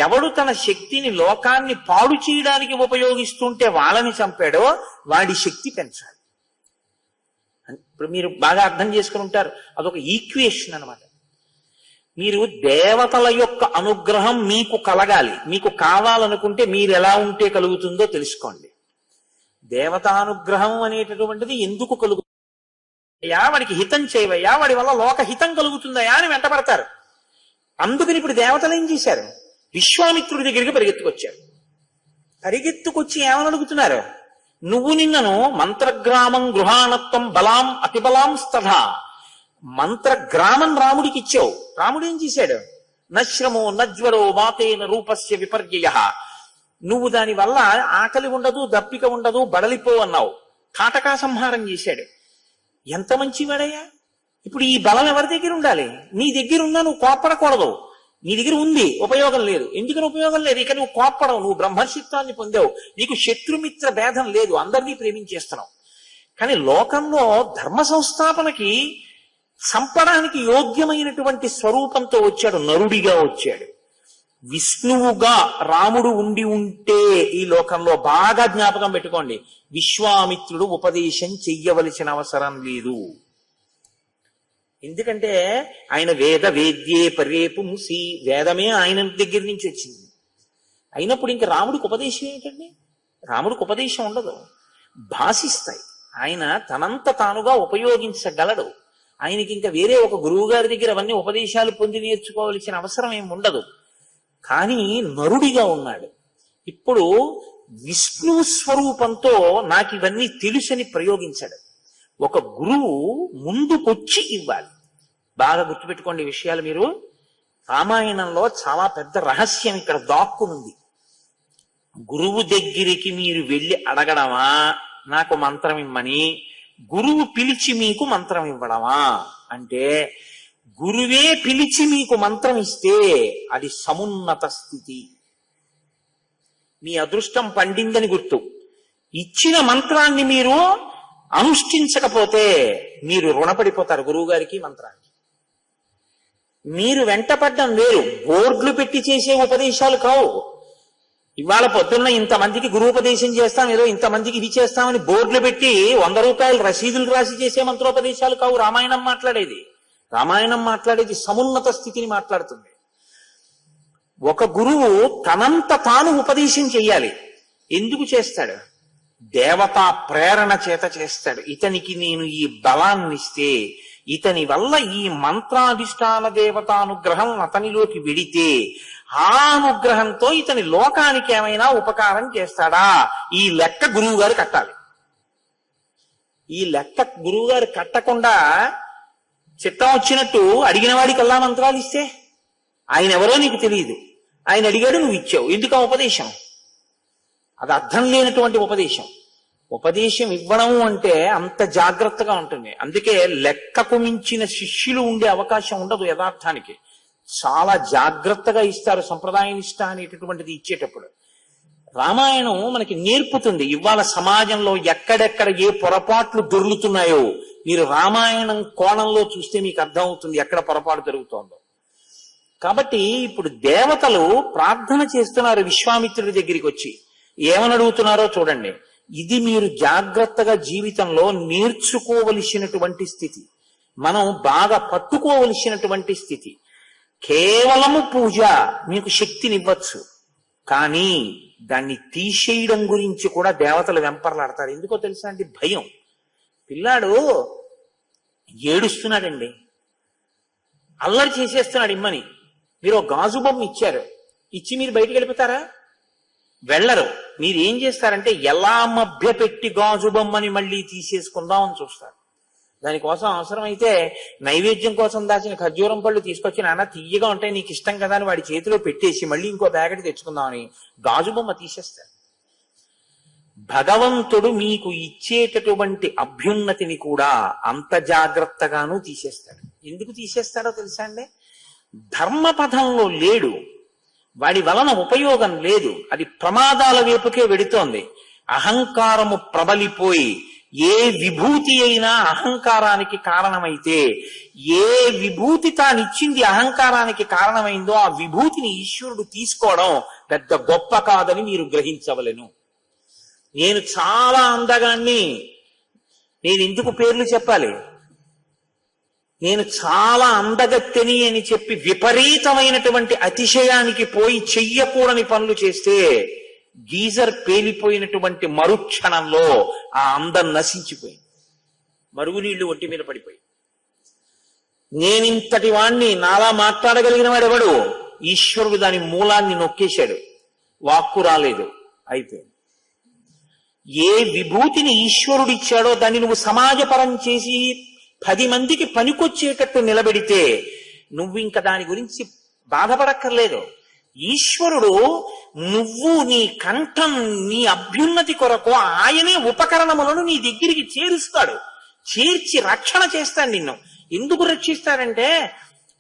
ఎవడు తన శక్తిని లోకాన్ని పాడు చేయడానికి ఉపయోగిస్తుంటే వాళ్ళని చంపాడో వాడి శక్తి పెంచాలి. ఇప్పుడు మీరు బాగా అర్థం చేసుకుని ఉంటారు, అదొక ఈక్వేషన్ అన్నమాట. మీరు దేవతల యొక్క అనుగ్రహం మీకు కలగాలి, మీకు కావాలనుకుంటే మీరు ఎలా ఉంటే కలుగుతుందో తెలుసుకోండి. దేవతానుగ్రహం అనేటటువంటిది ఎందుకు కలుగుతుందయ్యా? వాడికి హితం చేయవయ్యా, వాడి వల్ల లోక హితం కలుగుతుందయా అని వెంటబడతారు. అందుకని ఇప్పుడు దేవతలు ఏం చేశారు? విశ్వామిత్రుడి దగ్గరికి పరిగెత్తుకొచ్చారు. పరిగెత్తుకొచ్చి ఏమని అడుగుతున్నారు? నువ్వు నిన్నను మంత్రగ్రామం గృహాణత్వం బలాం అతిబలాం స్తథా, మంత్రగ్రామం రాముడికి ఇచ్చావు. రాముడు ఏం చేశాడు? నశ్రమో నజ్వరో మాతేన రూపస్య విపర్యయ. నువ్వు దాని వల్ల ఆకలి ఉండదు, దప్పిక ఉండదు, బడలిపో అన్నావు. తాటకా సంహారం చేశాడు. ఎంత మంచివాడయ్యా! ఇప్పుడు ఈ బలం ఎవరి దగ్గర ఉండాలి? నీ దగ్గర ఉన్నా నువ్వు కోప్పడకూడదు. నీ దగ్గర ఉంది, ఉపయోగం లేదు. ఎందుకని ఉపయోగం లేదు? ఇక నువ్వు కోప్పడవు, నువ్వు బ్రహ్మర్షిత్వాన్ని పొందావు, నీకు శత్రుమిత్ర భేదం లేదు, అందరినీ ప్రేమించేస్తున్నావు. కానీ లోకంలో ధర్మ సంస్థాపనకి చంపడానికి యోగ్యమైనటువంటి స్వరూపంతో వచ్చాడు, నరుడిగా వచ్చాడు. విష్ణువుగా రాముడు ఉండి ఉంటే ఈ లోకంలో బాగా జ్ఞాపకం పెట్టుకోండి, విశ్వామిత్రుడు ఉపదేశం చెయ్యవలసిన అవసరం లేదు. ఎందుకంటే ఆయన వేద వేద్యే పరే పుంసి, వేదమే ఆయన దగ్గర నుంచి వచ్చింది. అయినప్పుడు ఇంకా రాముడికి ఉపదేశం ఏంటండి? రాముడికి ఉపదేశం ఉండదు, భాషిస్తాయి. ఆయన తనంత తానుగా ఉపయోగించగలడు. ఆయనకి ఇంకా వేరే ఒక గురువు గారి దగ్గర అవన్నీ ఉపదేశాలు పొంది నేర్చుకోవాల్సిన అవసరం ఏమి ఉండదు. కానీ నరుడిగా ఉన్నాడు. ఇప్పుడు విష్ణు స్వరూపంతో నాకు ఇవన్నీ తెలుసని ప్రయోగించాడు. ఒక గురువు ముందుకొచ్చి ఇవ్వాలి. బాగా గుర్తుపెట్టుకోండి ఈ విషయాలు మీరు. రామాయణంలో చాలా పెద్ద రహస్యం ఇక్కడ దాక్కునుంది. గురువు దగ్గరికి మీరు వెళ్ళి అడగడమా నాకు మంత్రం ఇమ్మని, గురువు పిలిచి మీకు మంత్రం ఇవ్వడమా అంటే, గురువే పిలిచి మీకు మంత్రం ఇస్తే అది సమున్నత స్థితి, మీ అదృష్టం పండిందని గుర్తు. ఇచ్చిన మంత్రాన్ని మీరు అనుష్ఠించకపోతే మీరు రుణపడిపోతారు గురువు గారికి, మంత్రానికి. మీరు వెంటపడ్డం వేరు, బోర్డులు పెట్టి చేసే ఉపదేశాలు కావు. ఇవాళ పొద్దున్న ఇంతమందికి గురువుపదేశం చేస్తాం, ఏదో ఇంతమందికి ఇది చేస్తామని బోర్డులు పెట్టి 100 రూపాయలు రసీదులు రాసి చేసే మంత్రోపదేశాలు కావు రామాయణం మాట్లాడేది. రామాయణం మాట్లాడేది సమున్నత స్థితిని మాట్లాడుతుంది. ఒక గురువు తనంత తాను ఉపదేశం చెయ్యాలి. ఎందుకు చేస్తాడు? దేవతా ప్రేరణ చేత చేస్తాడు. ఇతనికి నేను ఈ బలాన్ని ఇస్తే, ఇతని వల్ల ఈ మంత్రాధిష్టాన దేవతానుగ్రహం అతనిలోకి వెడితే ఆ అనుగ్రహంతో ఇతని లోకానికి ఏమైనా ఉపకారం చేస్తాడా, ఈ లెక్క గురువు గారు కట్టాలి. ఈ లెక్క గురువు గారు కట్టకుండా చిత్తం వచ్చినట్టు అడిగిన వాడికల్లా మంత్రాలు ఇస్తే ఆయన ఎవరో నీకు తెలియదు, ఆయన అడిగాడు నువ్వు ఇచ్చావు, ఎందుకు ఉపదేశం? అది అర్థం లేనటువంటి ఉపదేశం. ఉపదేశం ఇవ్వడం అంటే అంత జాగ్రత్తగా ఉంటుంది. అందుకే లెక్కకు మించిన శిష్యులు ఉండే అవకాశం ఉండదు. యథార్థానికి చాలా జాగ్రత్తగా ఇస్తారు సంప్రదాయ నిష్ఠ అనేటటువంటిది ఇచ్చేటప్పుడు. రామాయణం మనకి నేర్పుతుంది. ఇవాళ సమాజంలో ఎక్కడెక్కడ ఏ పొరపాట్లు దొర్లుతున్నాయో మీరు రామాయణం కోణంలో చూస్తే మీకు అర్థమవుతుంది ఎక్కడ పొరపాటు జరుగుతోందో. కాబట్టి ఇప్పుడు దేవతలు ప్రార్థన చేస్తున్నారు విశ్వామిత్రుడి దగ్గరికి వచ్చి. ఏమని అడుగుతున్నారో చూడండి. ఇది మీరు జాగ్రత్తగా జీవితంలో నేర్చుకోవలసినటువంటి స్థితి, మనం బాగా పట్టుకోవలసినటువంటి స్థితి. కేవలము పూజ మీకు శక్తినివ్వచ్చు, కానీ దాన్ని తీసేయడం గురించి కూడా దేవతలు వెంపర్లాడతారు. ఎందుకో తెలుసా అండి? భయం. పిల్లాడు ఏడుస్తున్నాడండి, అల్లరి చేసేస్తున్నాడు ఇమ్మని. మీరు ఒక గాజు బొమ్మ ఇచ్చారు, ఇచ్చి మీరు బయటికి వెళ్ళిపోతారా? వెళ్ళరు. మీరు ఏం చేస్తారంటే ఎలా మభ్య పెట్టి గాజు బొమ్మని మళ్ళీ తీసేసుకుందామని చూస్తారు. దానికోసం అవసరమైతే నైవేద్యం కోసం దాచిన ఖర్జూరం పళ్ళు తీసుకొచ్చి నాన్న తీయగా ఉంటాయి నీకు ఇష్టం కదా అని వాడి చేతిలో పెట్టేసి మళ్ళీ ఇంకో ప్యాకెట్ తెచ్చుకుందామని గాజు బొమ్మ తీసేస్తారు. భగవంతుడు మీకు ఇచ్చేటటువంటి అభ్యున్నతిని కూడా అంత జాగ్రత్తగానూ తీసేస్తాడు. ఎందుకు తీసేస్తాడో తెలుసా అండి? ధర్మపథంలో లేడు, వాడి వలన ఉపయోగం లేదు, అది ప్రమాదాల వైపుకే వెడుతోంది. అహంకారము ప్రబలిపోయి ఏ విభూతి అయినా అహంకారానికి కారణమైతే, ఏ విభూతి తానిచ్చింది అహంకారానికి కారణమైందో ఆ విభూతిని ఈశ్వరుడు తీసుకోవడం పెద్ద గొప్ప కాదని మీరు గ్రహించవలెను. నేను చాలా అందగాన్ని, నేను ఎందుకు పేర్లు చెప్పాలి? నేను చాలా అందగత్తెని అని చెప్పి విపరీతమైనటువంటి అతిశయానికి పోయి చెయ్యకూడని పనులు చేస్తే గీజర్ పేలిపోయినటువంటి మరుక్షణంలో ఆ అందం నశించిపోయింది, మరుగునీళ్లు ఒంటి మీద పడిపోయి. నేనింతటి వాణ్ణి, నాలా మాట్లాడగలిగిన వాడెవడు? ఈశ్వరుడు దాని మూలాన్ని నొక్కేశాడు, వాక్కు రాలేదు, అయిపోయింది. ఏ విభూతిని ఈశ్వరుడు ఇచ్చాడో దాన్ని నువ్వు సమాజపరం చేసి 10 మందికి పనికొచ్చేటట్టు నిలబెడితే నువ్వు ఇంకా దాని గురించి బాధపడక్కర్లేదు. ఈశ్వరుడు నువ్వు నీ కంఠం, నీ అభ్యున్నతి కొరకు ఆయనే ఉపకరణములను నీ దగ్గరికి చేరుస్తాడు, చేర్చి రక్షణ చేస్తాడు నిన్ను. ఎందుకు రక్షిస్తాడంటే,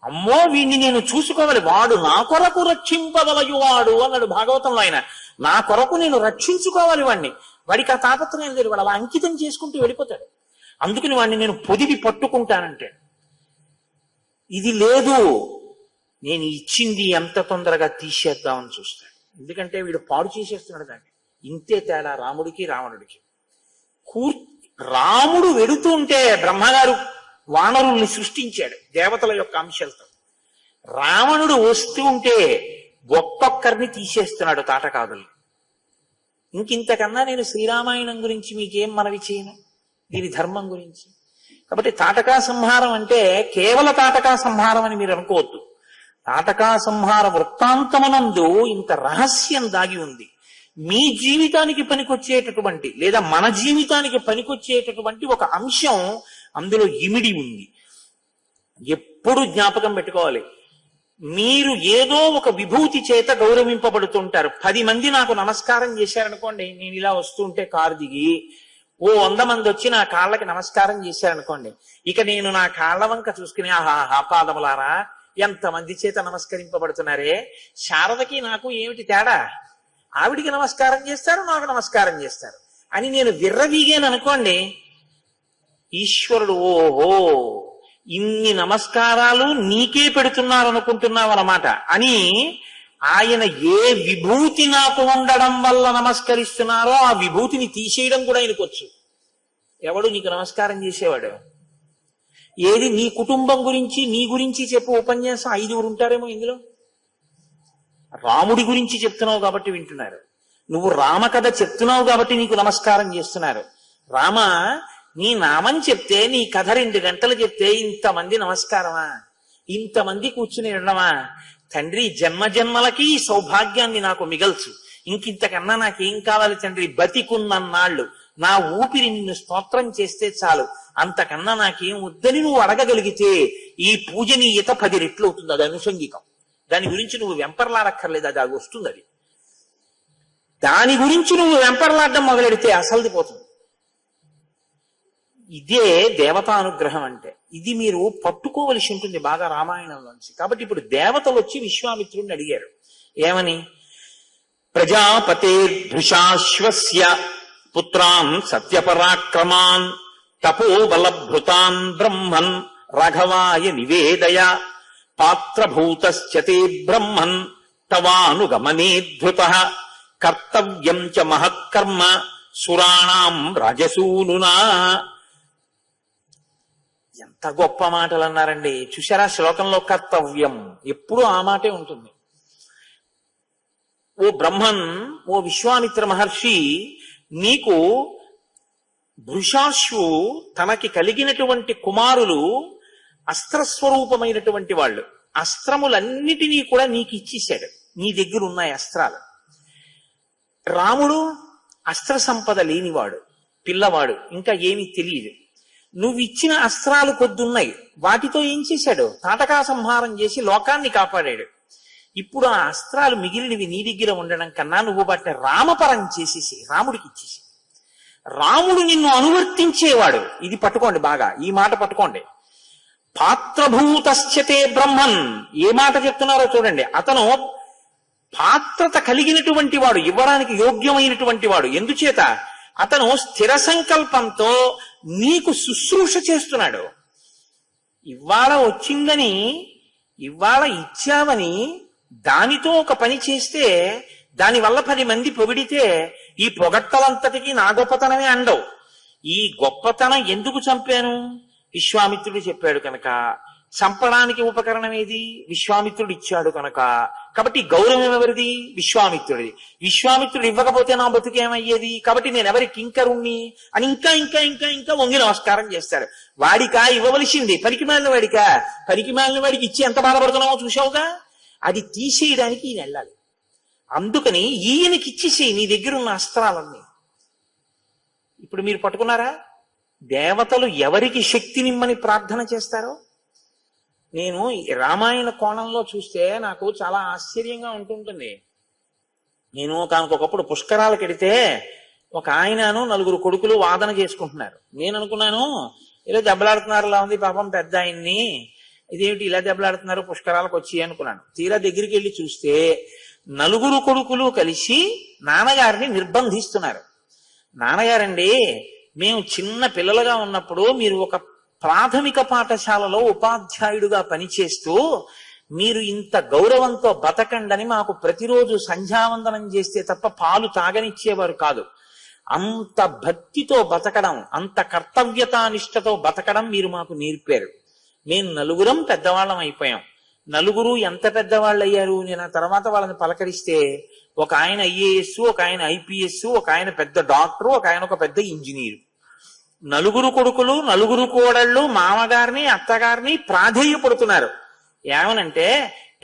అమ్మో వీడిని నేను చూసుకోవాలి, వాడు నా కొరకు రక్షింపగలయువాడు అన్నాడు భాగవతంలో ఆయన. నా కొరకు నేను రక్షించుకోవాలి వాడిని. వాడికి ఆ తాపత్రయం లేదు, వాడు అలా అంకితం చేసుకుంటూ వెళ్ళిపోతాడు. అందుకని వాడిని నేను పొదివి పట్టుకుంటానంటే, ఇది లేదు, నేను ఇచ్చింది ఎంత తొందరగా తీసేద్దామని చూస్తాడు. ఎందుకంటే వీడు పాడు చేసేస్తున్నాడు దాన్ని. ఇంతే తేడా రాముడికి రావణుడికి. రాముడు వెడుతూ ఉంటే బ్రహ్మగారు వానరుల్ని సృష్టించాడు దేవతల యొక్క అంశాలతో. రావణుడు వస్తూ ఉంటే ఒక్కొక్కరిని తీసేస్తున్నాడు తాటకాదుల్ని. ఇంకింతకన్నా నేను శ్రీరామాయణం గురించి మీకేం మనవి చేయను, దీని ధర్మం గురించి. కాబట్టి తాటకా సంహారం అంటే కేవల తాటకా సంహారం అని మీరు అనుకోవద్దు. తాటకా సంహార వృత్తాంతమునందు ఇంత రహస్యం దాగి ఉంది. మీ జీవితానికి పనికొచ్చేటటువంటి లేదా మన జీవితానికి పనికొచ్చేటటువంటి ఒక అంశం అందులో ఇమిడి ఉంది. ఎప్పుడు జ్ఞాపకం పెట్టుకోవాలి, మీరు ఏదో ఒక విభూతి చేత గౌరవింపబడుతుంటారు. 10 మంది నాకు నమస్కారం చేశారనుకోండి, నేను ఇలా వస్తుంటే కారు దిగి 100 మంది వచ్చి నా కాళ్ళకి నమస్కారం చేశారనుకోండి, ఇక నేను నా కాళ్ళ వంక చూసుకుని ఆహా పాదములారా ఎంతమంది చేత నమస్కరింపబడుతున్నారే, శారదకి నాకు ఏమిటి తేడా, ఆవిడికి నమస్కారం చేస్తారు నాకు నమస్కారం చేస్తారు అని నేను విర్రవీగాను అనుకోండి, ఈశ్వరుడు ఓహో ఇన్ని నమస్కారాలు నీకే పెడుతున్నారు అనుకుంటున్నావు అన్నమాట అని ఆయన ఏ విభూతి నాకు ఉండడం వల్ల నమస్కరిస్తున్నారో ఆ విభూతిని తీసేయడం కూడా ఆయనకొచ్చు. ఎవడు నీకు నమస్కారం చేసేవాడు? ఏది నీ కుటుంబం గురించి నీ గురించి చెప్పు ఉపన్యాసం 5 ఉంటారేమో ఇందులో. రాముడి గురించి చెప్తున్నావు కాబట్టి వింటున్నారు, నువ్వు రామకథ చెప్తున్నావు కాబట్టి నీకు నమస్కారం చేస్తున్నారు. రామ నీ నామం చెప్తే నీ కథ 2 గంటలు చెప్తే ఇంతమంది నమస్కారమా, ఇంతమంది కూర్చుని ఉండమా? తండ్రి జన్మజన్మలకి ఈ సౌభాగ్యాన్ని నాకు మిగల్చు, ఇంకింతకన్నా నాకేం కావాలి తండ్రి, బతికున్నన్నాళ్ళు నా ఊపిరి నిన్ను స్తోత్రం చేస్తే చాలు, అంతకన్నా నాకేం వద్దని నువ్వు అడగగలిగితే ఈ పూజ నీ ఈత 10 రెట్లు అవుతుంది. అది అనుషంగికం. దాని గురించి నువ్వు వెంపర్లాడక్కర్లేదు, అది వస్తుంది. అది దాని గురించి నువ్వు వెంపర్లాడడం మొదలెడితే అసలుది పోతుంది. ఇదే దేవతానుగ్రహం అంటే. ఇది మీరు పట్టుకోవలసి ఉంటుంది బాగా రామాయణంలోంచి. కాబట్టి ఇప్పుడు దేవతలు వచ్చి విశ్వామిత్రుడిని అడిగారు ఏమని, ప్రజాపతేర్భృశాశ్వస్య పుత్రాన్ సత్యపరాక్రమాన్ తపోబలభృతాన్ బ్రహ్మన్ రాఘవాయ నివేదయ పాత్రభూతశ్చతే బ్రహ్మన్ తవానుగమనేధృతః కర్తవ్యం చ మహత్కర్మ సురాణాం రాజసూనునా. ఎంత గొప్ప మాటలు అన్నారండి. చూసారా శ్లోకంలో కర్తవ్యం ఎప్పుడూ ఆ మాటే ఉంటుంది. ఓ బ్రహ్మన్, ఓ విశ్వామిత్ర మహర్షి, నీకు భృశాశ్వు తనకి కలిగినటువంటి కుమారులు అస్త్రస్వరూపమైనటువంటి వాళ్ళు, అస్త్రములన్నిటినీ కూడా నీకు ఇచ్చేశాడు, నీ దగ్గర ఉన్నాయి అస్త్రాలు. రాముడు అస్త్ర సంపద లేనివాడు, పిల్లవాడు, ఇంకా ఏమీ తెలియదు. నువ్వు ఇచ్చిన అస్త్రాలు కొద్దున్నాయి, వాటితో ఏం చేశాడు, తాటకా సంహారం చేసి లోకాన్ని కాపాడాడు. ఇప్పుడు ఆ అస్త్రాలు మిగిలినవి నీ దగ్గర ఉండడం కన్నా నువ్వు వాటిని రామపరం చేసేసి రాముడికి ఇచ్చేసి, రాముడు నిన్ను అనువర్తించేవాడు. ఇది పట్టుకోండి బాగా, ఈ మాట పట్టుకోండి. పాత్రభూతశ్చతే బ్రహ్మన్, ఏ మాట చెప్తున్నారో చూడండి. అతను పాత్రత కలిగినటువంటి వాడు, ఇవ్వడానికి యోగ్యమైనటువంటి వాడు. ఎందుచేత అతను స్థిర సంకల్పంతో నీకు శుశ్రూష చేస్తున్నాడు. ఇవాళ వచ్చిందని, ఇవాళ ఇచ్చావని దానితో ఒక పని చేస్తే దానివల్ల 10 మంది పొగిడితే ఈ పొగట్టలంతటికీ నా గొప్పతనమే అండవు. ఈ గొప్పతనం ఎందుకు చంపాను, విశ్వామిత్రుడు చెప్పాడు కనుక. చంపడానికి ఉపకరణం ఏది, విశ్వామిత్రుడు ఇచ్చాడు కనుక. కాబట్టి గౌరవం ఎవరిది, విశ్వామిత్రుడిది. విశ్వామిత్రుడు ఇవ్వకపోతే నా బతుకేమయ్యేది, కాబట్టి నేను ఎవరి కింకరుణ్ణి అని ఇంకా ఇంకా ఇంకా ఇంకా వంగి నమస్కారం చేస్తాడు. వాడికా ఇవ్వవలసింది, పనికి మాలిన వాడికా, పనికి మాలిన వాడికి ఇచ్చి ఎంత బాధపడుతున్నామో చూసావుగా. అది తీసేయడానికి ఈయన వెళ్ళాలి. అందుకని ఈయనకి ఇచ్చేసి నీ దగ్గర ఉన్న అస్త్రాలన్నీ. ఇప్పుడు మీరు పట్టుకున్నారా, దేవతలు ఎవరికి శక్తి నిమ్మని ప్రార్థన చేస్తారో. నేను రామాయణ కోణంలో చూస్తే నాకు చాలా ఆశ్చర్యంగా ఉంటుంటుంది. నేను ఒకనకొకప్పుడు పుష్కరాలకు వెడితే ఒక ఆయనను 4 కొడుకులు వాదన చేసుకుంటున్నారు. నేను అనుకున్నాను ఇలా దెబ్బలాడుతున్నారులా ఉంది పాపం పెద్ద ఆయన్ని, ఇదేమిటి ఇలా దెబ్బలాడుతున్నారు పుష్కరాలకు వచ్చి అనుకున్నాను. తీరా దగ్గరికి వెళ్ళి చూస్తే 4 కొడుకులు కలిసి నాన్నగారిని నిర్బంధిస్తున్నారు. నాన్నగారండి, మేము చిన్న పిల్లలుగా ఉన్నప్పుడు మీరు ఒక ప్రాథమిక పాఠశాలలో ఉపాధ్యాయుడుగా పనిచేస్తూ మీరు ఇంత గౌరవంతో బతకండని మాకు ప్రతిరోజు సంధ్యావందనం చేస్తే తప్ప పాలు తాగనిచ్చేవారు కాదు. అంత భక్తితో బతకడం, అంత కర్తవ్యతానిష్టతో బతకడం మీరు మాకు నేర్పారు. మేము 4 పెద్దవాళ్ళం అయిపోయాం. 4 ఎంత పెద్దవాళ్ళు అయ్యారు. నేను ఆ తర్వాత వాళ్ళని పలకరిస్తే ఒక ఆయన ఐఏఎస్, ఒక ఆయన ఐపీఎస్, ఒక ఆయన పెద్ద డాక్టరు, ఒక ఆయన ఒక పెద్ద ఇంజనీరు. 4 కొడుకులు, 4 కోడళ్ళు మామగారిని అత్తగారిని ప్రాధేయపడుతున్నారు. ఏమనంటే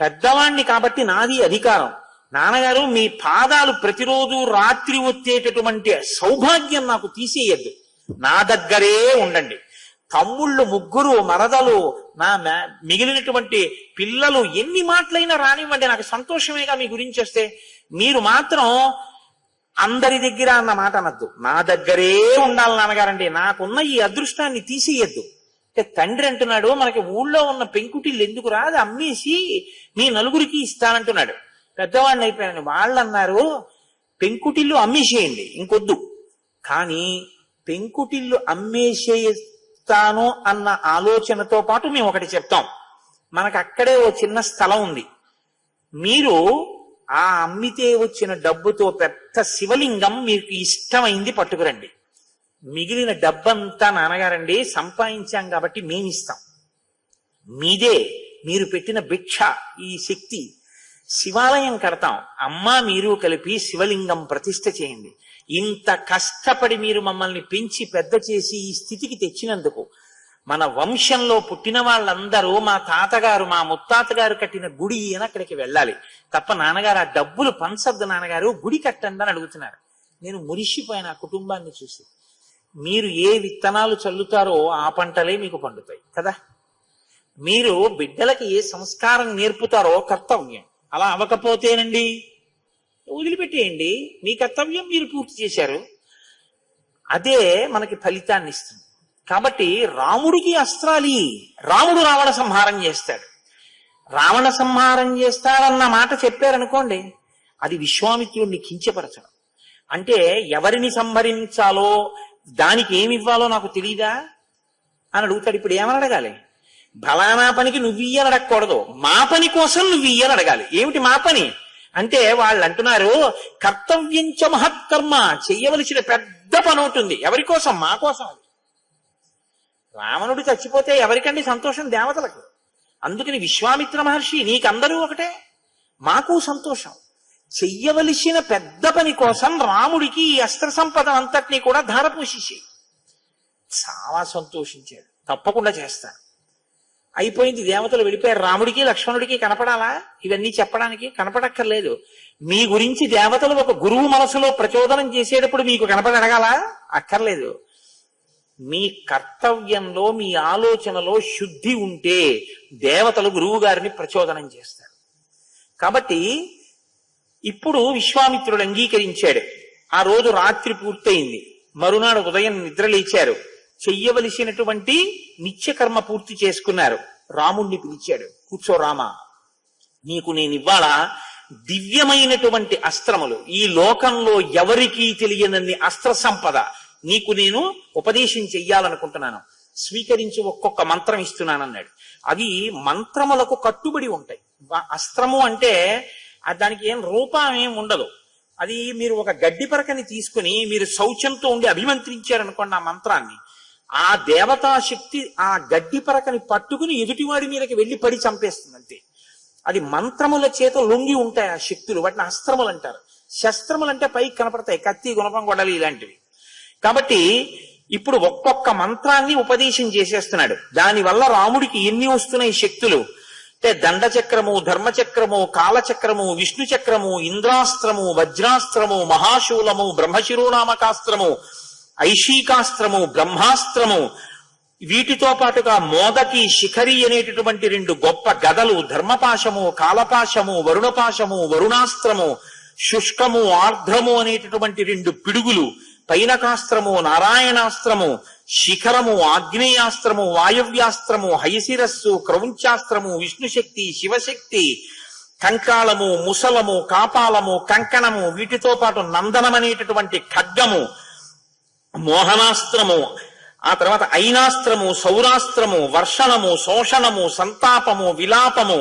పెద్దవాణ్ణి కాబట్టి నాది అధికారం, నాన్నగారు మీ పాదాలు ప్రతిరోజు రాత్రి వచ్చేటటువంటి సౌభాగ్యం నాకు తీసేయద్దు, నా దగ్గరే ఉండండి. తమ్ముళ్ళు ముగ్గురు, మరదలు, మిగిలినటువంటి పిల్లలు ఎన్ని మాటలైనా రానివ్వండి, నాకు సంతోషమేగా మీ గురించి వస్తే. మీరు మాత్రం అందరి దగ్గర అన్న మాట అనద్దు, నా దగ్గరే ఉండాలి నాన్నగారండి, నాకున్న ఈ అదృష్టాన్ని తీసేయద్దు. అంటే తండ్రి అంటున్నాడు, మనకి ఊళ్ళో ఉన్న పెంకుటిల్లు ఎందుకు రాదు, అమ్మేసి మీ నలుగురికి ఇస్తానంటున్నాడు. పెద్దవాడిని అయిపోయాను. వాళ్ళు అన్నారు, పెంకుటిల్లు అమ్మేసేయండి, ఇంకొద్దు. కానీ పెంకుటిల్లు అమ్మేసేస్తాను అన్న ఆలోచనతో పాటు మేము ఒకటి చెప్తాం. మనకు అక్కడే ఓ చిన్న స్థలం ఉంది, మీరు ఆ అమ్మితే వచ్చిన డబ్బుతో పెద్ద శివలింగం మీకు ఇష్టమైంది పట్టుకురండి. మిగిలిన డబ్బంతా నాన్నగారండి సంపాదించాం కాబట్టి మేమిస్తాం, మీదే, మీరు పెట్టిన భిక్ష, ఈ శక్తి. శివాలయం కడతాం, అమ్మా మీరు కలిపి శివలింగం ప్రతిష్ఠ చేయండి. ఇంత కష్టపడి మీరు మమ్మల్ని పెంచి పెద్ద చేసి ఈ స్థితికి తెచ్చినందుకు మన వంశంలో పుట్టిన వాళ్ళందరూ మా తాతగారు, మా ముత్తాతగారు కట్టిన గుడి అని అక్కడికి వెళ్ళాలి తప్ప నాన్నగారు ఆ డబ్బులు పంచద్దు నాన్నగారు, గుడి కట్టండి అని అడుగుతున్నారు. నేను మురిసిపోయిన ఆ కుటుంబాన్ని చూసి. మీరు ఏ విత్తనాలు చల్లుతారో ఆ పంటలే మీకు పండుతాయి కదా. మీరు బిడ్డలకి ఏ సంస్కారం నేర్పుతారో కర్తవ్యం. అలా అవ్వకపోతేనండి వదిలిపెట్టేయండి, మీ కర్తవ్యం మీరు పూర్తి చేశారు, అదే మనకి ఫలితాన్ని ఇస్తుంది. కాబట్టి రాముడికి అస్త్రాలి, రాముడు రావణ సంహారం చేస్తాడు. రావణ సంహారం చేస్తాడన్న మాట చెప్పారనుకోండి, అది విశ్వామిత్రుడిని కించపరచడం. అంటే ఎవరిని సంహరించాలో దానికి ఏమి ఇవ్వాలో నాకు తెలియదా అని అడుగుతాడు. ఇప్పుడు ఏమని అడగాలి? ఫలానా పనికి నువ్వు ఇయ్యని అడగకూడదు, మా పని కోసం నువ్వు ఇయ్యని అడగాలి. ఏమిటి మా పని అంటే వాళ్ళు అంటున్నారు, కర్తవ్యంచ మహత్కర్మ, చెయ్యవలసిన పెద్ద పని ఉంటుంది. ఎవరి కోసం? మా కోసం. అది రావణుడు చచ్చిపోతే ఎవరికండి సంతోషం? దేవతలకు. అందుకని విశ్వామిత్ర మహర్షి, నీకందరూ ఒకటే, మాకు సంతోషం. చెయ్యవలసిన పెద్ద పని కోసం రాముడికి ఈ అస్త్ర సంపద అంతటినీ కూడా ధారపోసేసి చాలా సంతోషించాడు. తప్పకుండా చేస్తాను. అయిపోయింది, దేవతలు వెళ్ళిపోయారు. రాముడికి లక్ష్మణుడికి కనపడాలా ఇవన్నీ చెప్పడానికి? కనపడక్కర్లేదు. మీ గురించి దేవతలు ఒక గురువు మనసులో ప్రచోదనం చేసేటప్పుడు మీకు కనపడగల అక్కర్లేదు. మీ కర్తవ్యంలో, మీ ఆలోచనలో శుద్ధి ఉంటే దేవతలు గురువు గారిని ప్రచోదనం చేస్తారు. కాబట్టి ఇప్పుడు విశ్వామిత్రుడు అంగీకరించాడు. ఆ రోజు రాత్రి పూర్తయింది. మరునాడు ఉదయం నిద్రలేచారు. చెయ్యవలసినటువంటి నిత్యకర్మ పూర్తి చేసుకున్నారు. రాముణ్ణి పిలిచాడు, కూర్చో రామా, నీకు నేను ఇవాళ దివ్యమైనటువంటి అస్త్రములు, ఈ లోకంలో ఎవరికీ తెలియనన్ని అస్త్ర సంపద నీకు నేను ఉపదేశం చెయ్యాలనుకుంటున్నాను, స్వీకరించి ఒక్కొక్క మంత్రం ఇస్తున్నానన్నాడు. అవి మంత్రములకు కట్టుబడి ఉంటాయి. అస్త్రము అంటే దానికి ఏం రూపం ఏం ఉండదు. అది మీరు ఒక గడ్డి పరకని తీసుకుని మీరు శౌచంతో ఉండి అభిమంత్రించారనుకోండి ఆ మంత్రాన్ని, ఆ దేవతా శక్తి ఆ గడ్డి పరకని పట్టుకుని ఎదుటివాడి మీదకి వెళ్ళి పడి చంపేస్తుంది అంతే. అది మంత్రముల చేత లొంగి ఉంటాయి ఆ శక్తులు, వాటిని అస్త్రములు అంటారు. శస్త్రములు అంటే పైకి కనపడతాయి, కత్తి, గుణపం, గొడవలు ఇలాంటివి. కాబట్టి ఇప్పుడు ఒక్కొక్క మంత్రాన్ని ఉపదేశం చేసేస్తున్నాడు. దానివల్ల రాముడికి ఎన్ని వస్తున్నాయి శక్తులు అంటే దండచక్రము, ధర్మచక్రము, కాలచక్రము, విష్ణు చక్రము, ఇంద్రాస్త్రము, వజ్రాస్త్రము, మహాశూలము, బ్రహ్మశిరోనామకాస్త్రము, ఐషీకాస్త్రము, బ్రహ్మాస్త్రము, వీటితో పాటుగా మోదకి, శిఖరి అనేటటువంటి 2 గొప్ప గదలు, ధర్మపాశము, కాలపాశము, వరుణపాశము, వరుణాస్త్రము, శుష్కము, ఆర్ద్రము అనేటటువంటి 2 పిడుగులు, పైనకాస్త్రము, నారాయణాస్త్రము, శిఖరము, ఆగ్నేయాస్త్రము, వాయవ్యాస్త్రము, హయశిరస్సు, క్రౌంచాస్త్రము, విష్ణుశక్తి, శివశక్తి, కంకాళము, ముసలము, కాపాలము, కంకణము, వీటితో పాటు నందనం అనేటటువంటి ఖడ్గము, మోహనాస్త్రము, ఆ తర్వాత ఐనాస్త్రము, సౌరాస్త్రము, వర్షణము, శోషణము, సంతాపము, విలాపము,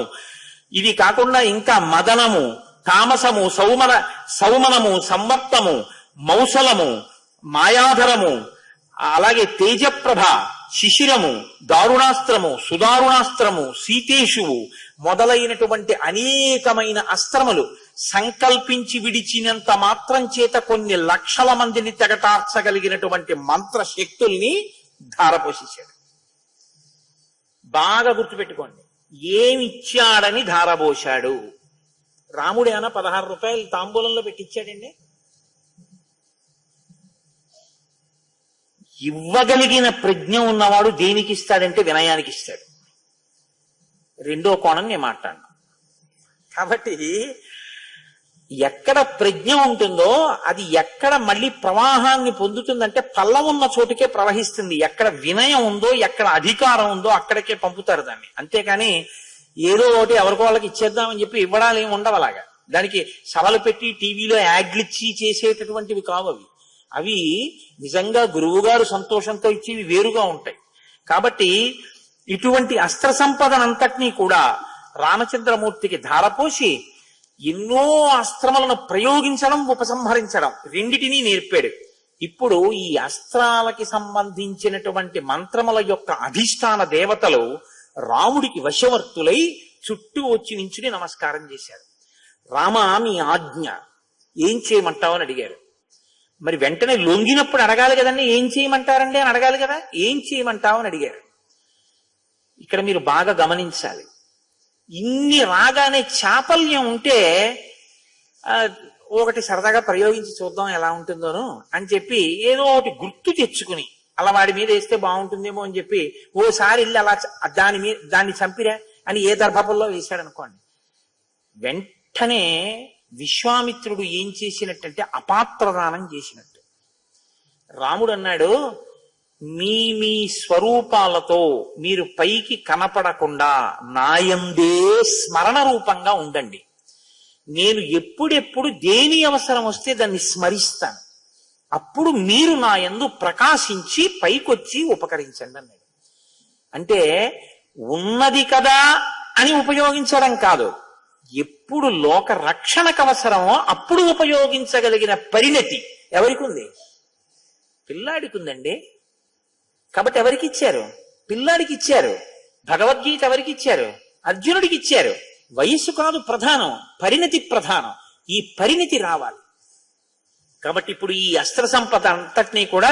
ఇది కాకుండా ఇంకా మదనము, తామసము, సౌమనము, సంవర్తము, మౌసలము, మాయాధరము, అలాగే తేజప్రభ, శిశిరము, దారుణాస్త్రము, సుదారుణాస్త్రము, సీతేషువు మొదలైనటువంటి అనేకమైన అస్త్రములు సంకల్పించి విడిచినంత మాత్రం చేత కొన్ని లక్షల మందిని తెగటార్చగలిగినటువంటి మంత్ర శక్తుల్ని ధారపోసేశాడు. బాగా గుర్తుపెట్టుకోండి, ఏమిచ్చాడని ధారపోశాడు. రాముడు ఏమైనా 16 రూపాయలు తాంబూలంలో పెట్టించాడండి? ఇవ్వగలిగిన ప్రజ్ఞ ఉన్నవాడు దేనికి ఇస్తాడంటే వినయానికి ఇస్తాడు. రెండో కోణం నేను మాట్లాడను. కాబట్టి ఎక్కడ ప్రజ్ఞ ఉంటుందో అది ఎక్కడ మళ్ళీ ప్రవాహాన్ని పొందుతుందంటే పల్లం ఉన్న చోటుకే ప్రవహిస్తుంది. ఎక్కడ వినయం ఉందో, ఎక్కడ అధికారం ఉందో అక్కడికే పంపుతారు దాన్ని. అంతేకాని ఏదో ఒకటి ఎవరికో వాళ్ళకి ఇచ్చేద్దామని చెప్పి ఇవ్వడాలు ఏమి ఉండవు. అలాగా దానికి సభలు పెట్టి టీవీలో యాడ్లు ఇచ్చి చేసేటటువంటివి కావు అవి. అవి నిజంగా గురువు గారు సంతోషంతో ఇచ్చేవి వేరుగా ఉంటాయి. కాబట్టి ఇటువంటి అస్త్ర సంపదనంతటినీ కూడా రామచంద్రమూర్తికి ధారపోసి ఎన్నో అస్త్రములను ప్రయోగించడం, ఉపసంహరించడం రెండిటినీ నేర్పాడు. ఇప్పుడు ఈ అస్త్రాలకి సంబంధించినటువంటి మంత్రముల యొక్క అధిష్టాన దేవతలు రాముడికి వశవర్తులై చుట్టూ వచ్చి నించుని నమస్కారం చేశారు. రామ, మీ ఆజ్ఞ, ఏం చేయమంటావు అని అడిగారు. మరి వెంటనే లొంగినప్పుడు అడగాలి కదండి, ఏం చేయమంటారండి అని అడగాలి కదా. ఏం చేయమంటావు అని అడిగారు. ఇక్కడ మీరు బాగా గమనించాలి. ఇన్ని రాగానే చాపల్యం ఉంటే ఒకటి సరదాగా ప్రయోగించి చూద్దాం ఎలా ఉంటుందోను అని చెప్పి ఏదో ఒకటి గుర్తు తెచ్చుకుని అలా వాడి మీద వేస్తే బాగుంటుందేమో అని చెప్పి ఓసారి వెళ్ళి అలా దాన్ని చంపిరా అని ఏ దర్భపుల్లో వేశాడు అనుకోండి. వెంటనే విశ్వామిత్రుడు ఏం చేసినట్టంటే అపాత్రదానం చేసినట్టు. రాముడు అన్నాడు, మీ మీ స్వరూపాలతో మీరు పైకి కనపడకుండా నాయందే స్మరణ రూపంగా ఉండండి. నేను ఎప్పుడెప్పుడు దేని అవసరం వస్తే దాన్ని స్మరిస్తాను. అప్పుడు మీరు నా యందు ప్రకాశించి పైకొచ్చి ఉపకరించండి అన్నాడు. అంటే ఉన్నది కదా అని ఉపయోగించడం కాదు, ఎప్పుడు లోక రక్షణకు అవసరమో అప్పుడు ఉపయోగించగలిగిన పరిణతి ఎవరికి ఉంది? పిల్లాడికి ఉందండి. కాబట్టి ఎవరికి ఇచ్చారు? పిల్లాడికి ఇచ్చారు. భగవద్గీత ఎవరికి ఇచ్చారు? అర్జునుడికి ఇచ్చారు. వయస్సు కాదు ప్రధానం, పరిణతి ప్రధానం. ఈ పరిణతి రావాలి. కాబట్టి ఇప్పుడు ఈ అస్త్ర సంపద అంతటినీ కూడా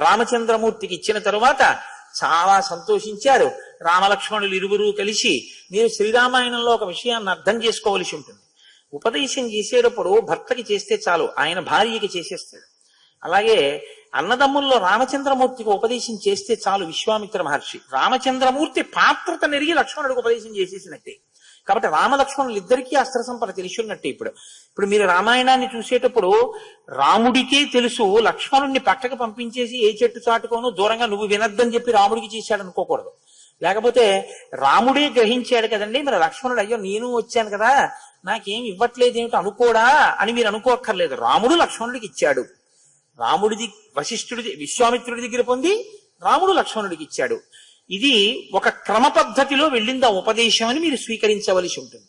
రామచంద్రమూర్తికి ఇచ్చిన తరువాత చాలా సంతోషించారు. రామలక్ష్మణులు ఇరువురు కలిసి, మీరు శ్రీరామాయణంలో ఒక విషయాన్ని అర్థం చేసుకోవలసి ఉంటుంది. ఉపదేశం చేసేటప్పుడు భర్తకి చేస్తే చాలు, ఆయన భార్యకి చేసేస్తాడు. అలాగే అన్నదమ్ముల్లో రామచంద్రమూర్తికి ఉపదేశం చేస్తే చాలు విశ్వామిత్ర మహర్షి. రామచంద్రమూర్తి పాత్రత నెరిగి లక్ష్మణుడికి ఉపదేశం చేసేసినట్టే. కాబట్టి రామలక్ష్మణులు ఇద్దరికీ అస్త్ర సంపద తెలిసి ఉన్నట్టే. ఇప్పుడు మీరు రామాయణాన్ని చూసేటప్పుడు రాముడికే తెలుసు, లక్ష్మణుడిని పక్కకు పంపించేసి ఏ చెట్టు చాటుకోను దూరంగా నువ్వు వినద్దని చెప్పి రాముడికి చేశాడు అనుకోకూడదు. లేకపోతే రాముడే గ్రహించాడు కదండి, మరి లక్ష్మణుడు అయ్యో నేను వచ్చాను కదా నాకేం ఇవ్వట్లేదు ఏమిటి అనుకోడా అని మీరు అనుకోక్కర్లేదు. రాముడు లక్ష్మణుడికి ఇచ్చాడు. రాముడిది విశ్వామిత్రుడి దగ్గర పొంది రాముడు లక్ష్మణుడికి ఇచ్చాడు. ఇది ఒక క్రమ పద్ధతిలో వెళ్ళింది ఆ ఉపదేశం అని మీరు స్వీకరించవలసి ఉంటుంది.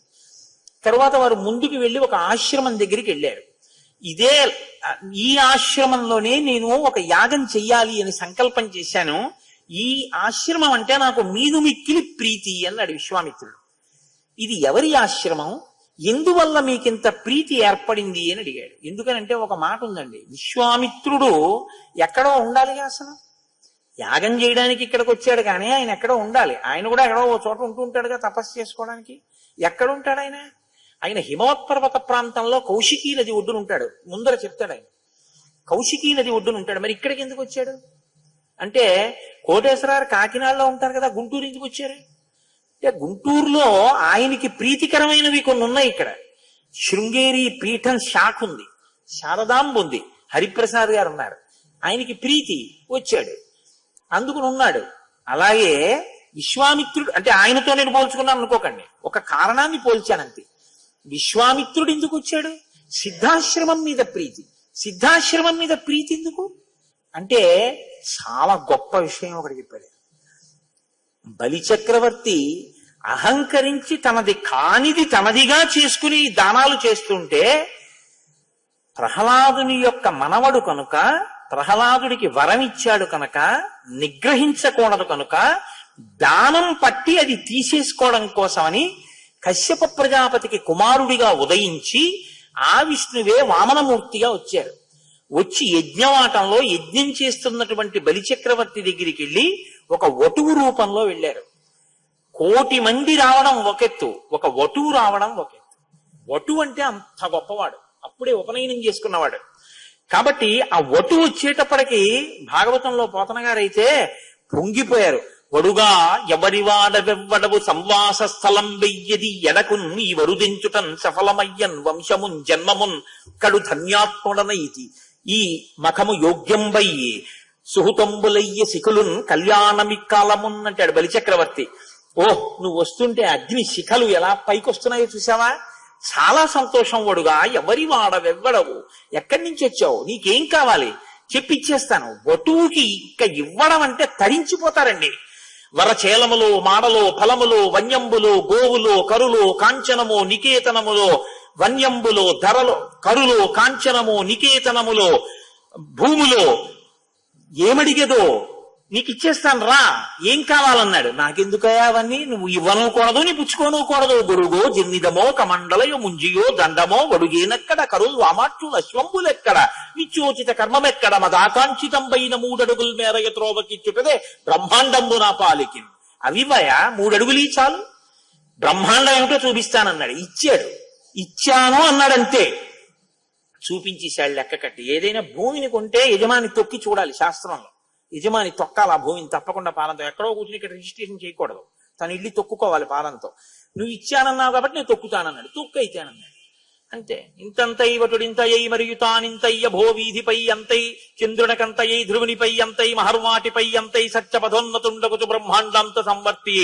తరువాత వారు ముందుకు వెళ్ళి ఒక ఆశ్రమం దగ్గరికి వెళ్ళారు. ఈ ఆశ్రమంలోనే నేను ఒక యాగం చెయ్యాలి అని సంకల్పం చేశాను. ఈ ఆశ్రమం అంటే నాకు మీదు మిక్కిలి ప్రీతి అన్నాడు విశ్వామిత్రుడు. ఇది ఎవరి ఆశ్రమం, ఎందువల్ల మీకింత ప్రీతి ఏర్పడింది అని అడిగాడు. ఎందుకనంటే ఒక మాట ఉందండి, విశ్వామిత్రుడు ఎక్కడో ఉండాలి అసలు. యాగం చేయడానికి ఇక్కడికి వచ్చాడు కానీ ఆయన ఎక్కడో ఉండాలి. ఆయన కూడా ఎక్కడో ఓ చోట ఉంటూ ఉంటాడుగా తపస్సు చేసుకోవడానికి. ఎక్కడ ఉంటాడు ఆయన? ఆయన హిమవత్పర్వత ప్రాంతంలో కౌశికీ నది ఒడ్డున ఉంటాడు. ముందర చెప్తాడు ఆయన కౌశికీ నది ఒడ్డున ఉంటాడు. మరి ఇక్కడికి ఎందుకు వచ్చాడు అంటే, కోటేశ్వరారు కాకినాడలో ఉంటారు కదా, గుంటూరు ఎందుకు వచ్చారు అంటే, గుంటూరులో ఆయనకి ప్రీతికరమైనవి కొన్ని ఉన్నాయి. ఇక్కడ శృంగేరి పీఠం శాఖ ఉంది, శారదాంబ ఉంది, హరిప్రసాద్ గారు ఉన్నారు. ఆయనకి ప్రీతి వచ్చాడు, అందుకుని ఉన్నాడు. అలాగే విశ్వామిత్రుడు అంటే ఆయనతో నేను పోల్చుకున్నాను అనుకోకండి, ఒక కారణాన్ని పోల్చానంతే. విశ్వామిత్రుడు ఎందుకు వచ్చాడు? సిద్ధాశ్రమం మీద ప్రీతి. సిద్ధాశ్రమం మీద ప్రీతి ఎందుకు అంటే చాలా గొప్ప విషయం ఒకటి చెప్పాడు. బలిచక్రవర్తి అహంకరించి తనది కానిది తనదిగా చేసుకుని దానాలు చేస్తుంటే, ప్రహ్లాదుని యొక్క మనవడు కనుక, ప్రహ్లాదుడికి వరం ఇచ్చాడు కనుక, నిగ్రహించకూడదు కనుక దానం పట్టి అది తీసేసుకోవడం కోసమని కశ్యప ప్రజాపతికి కుమారుడిగా ఉదయించి ఆ విష్ణువే వామనమూర్తిగా వచ్చారు. వచ్చి యజ్ఞవాటంలో యజ్ఞం చేస్తున్నటువంటి బలిచక్రవర్తి దగ్గరికి వెళ్ళి ఒక వటువు రూపంలో వెళ్ళారు. 1,000,000 మంది రావడం ఒకెత్తు, ఒక వటువు రావడం ఒకెత్తు. వటు అంటే అంత గొప్పవాడు, అప్పుడే ఉపనయనం చేసుకున్నవాడు. కాబట్టి ఆ వటు వచ్చేటప్పటికి భాగవతంలో పోతన గారైతే పొంగిపోయారు. వడుగా ఎవరివాడవెవ్వడవు సంవాస స్థలం వెయ్యది ఎడకున్ ఈ వరుదించుటన్ సఫలమయ్యన్ వంశమున్ జన్మమున్ కడు ధన్యాత్ముడనైతి ఈ మఖము యోగ్యంబయ్యి సుహుతంబులయ్య శిఖులున్ కళ్యాణమిక్కాలమున్ అంటాడు బలిచక్రవర్తి. ఓహ్, నువ్వు వస్తుంటే అగ్ని శిఖలు ఎలా పైకొస్తున్నాయో చూసావా? చాలా సంతోషం. వడుగా ఎవరి వాడవెవ్వడవు, ఎక్కడి నుంచి వచ్చావు, నీకేం కావాలి చెప్పిచ్చేస్తాను. వటువుకి ఇక ఇవ్వడం అంటే తరించిపోతారండి. వరచేలములో మాడలో ఫలములో వన్యంబులో గోవులో కరులో కాంచనమో నికేతనములో వన్యంబులో ధరలో కరులో కాంచనమో నికేతనములో భూములో ఏమడిగేదో నీకు ఇచ్చేస్తాను రా, ఏం కావాలన్నాడు. నాకెందుకయా అవన్నీ, నువ్వు ఇవ్వనుకూడదు నీ పుచ్చుకోనుకూడదు. గొడుగో జిన్నిదమో కమండలయో ముంజియో దండమో వడుగేనెక్కడ కరులు వామాట్లు అశ్వంబులెక్కడ నిత్యోచిత కర్మమెక్కడ మదాకాంక్షితంబైన 3 అడుగుల మేరయ త్రోవకిచ్చుటదే బ్రహ్మాండంబు నా పాలికి. అవివయా 3 అడుగులు చాలు, బ్రహ్మాండం ఏమిటో చూపిస్తానన్నాడు. ఇచ్చాడు. ఇచ్చాను అన్నాడంతే, చూపించేశాడు లెక్క కట్టి. ఏదైనా భూమిని కొంటే యజమాని తొక్కి చూడాలి శాస్త్రంలో. యజమాని తొక్కాలి ఆ భూమిని తప్పకుండా పాలంతో. ఎక్కడో కూర్చుని ఇక్కడ రిజిస్ట్రేషన్ చేయకూడదు, తను ఇల్లు తొక్కుకోవాలి పాలంతో. నువ్వు ఇచ్చానన్నావు కాబట్టి నేను తొక్కుతానన్నాడు, తొక్కు అయితేనన్నాడు అంతే. ఇంతంతై వటుడింతయ్యి మరియు తానింతయ్య భో వీధిపై అంతై చంద్రునకంతయ్యి ధ్రువునిపై అంతై మహర్వాటిపై అంతై సత్యపథోన్నతుండకుచు బ్రహ్మాండంత సంవర్తి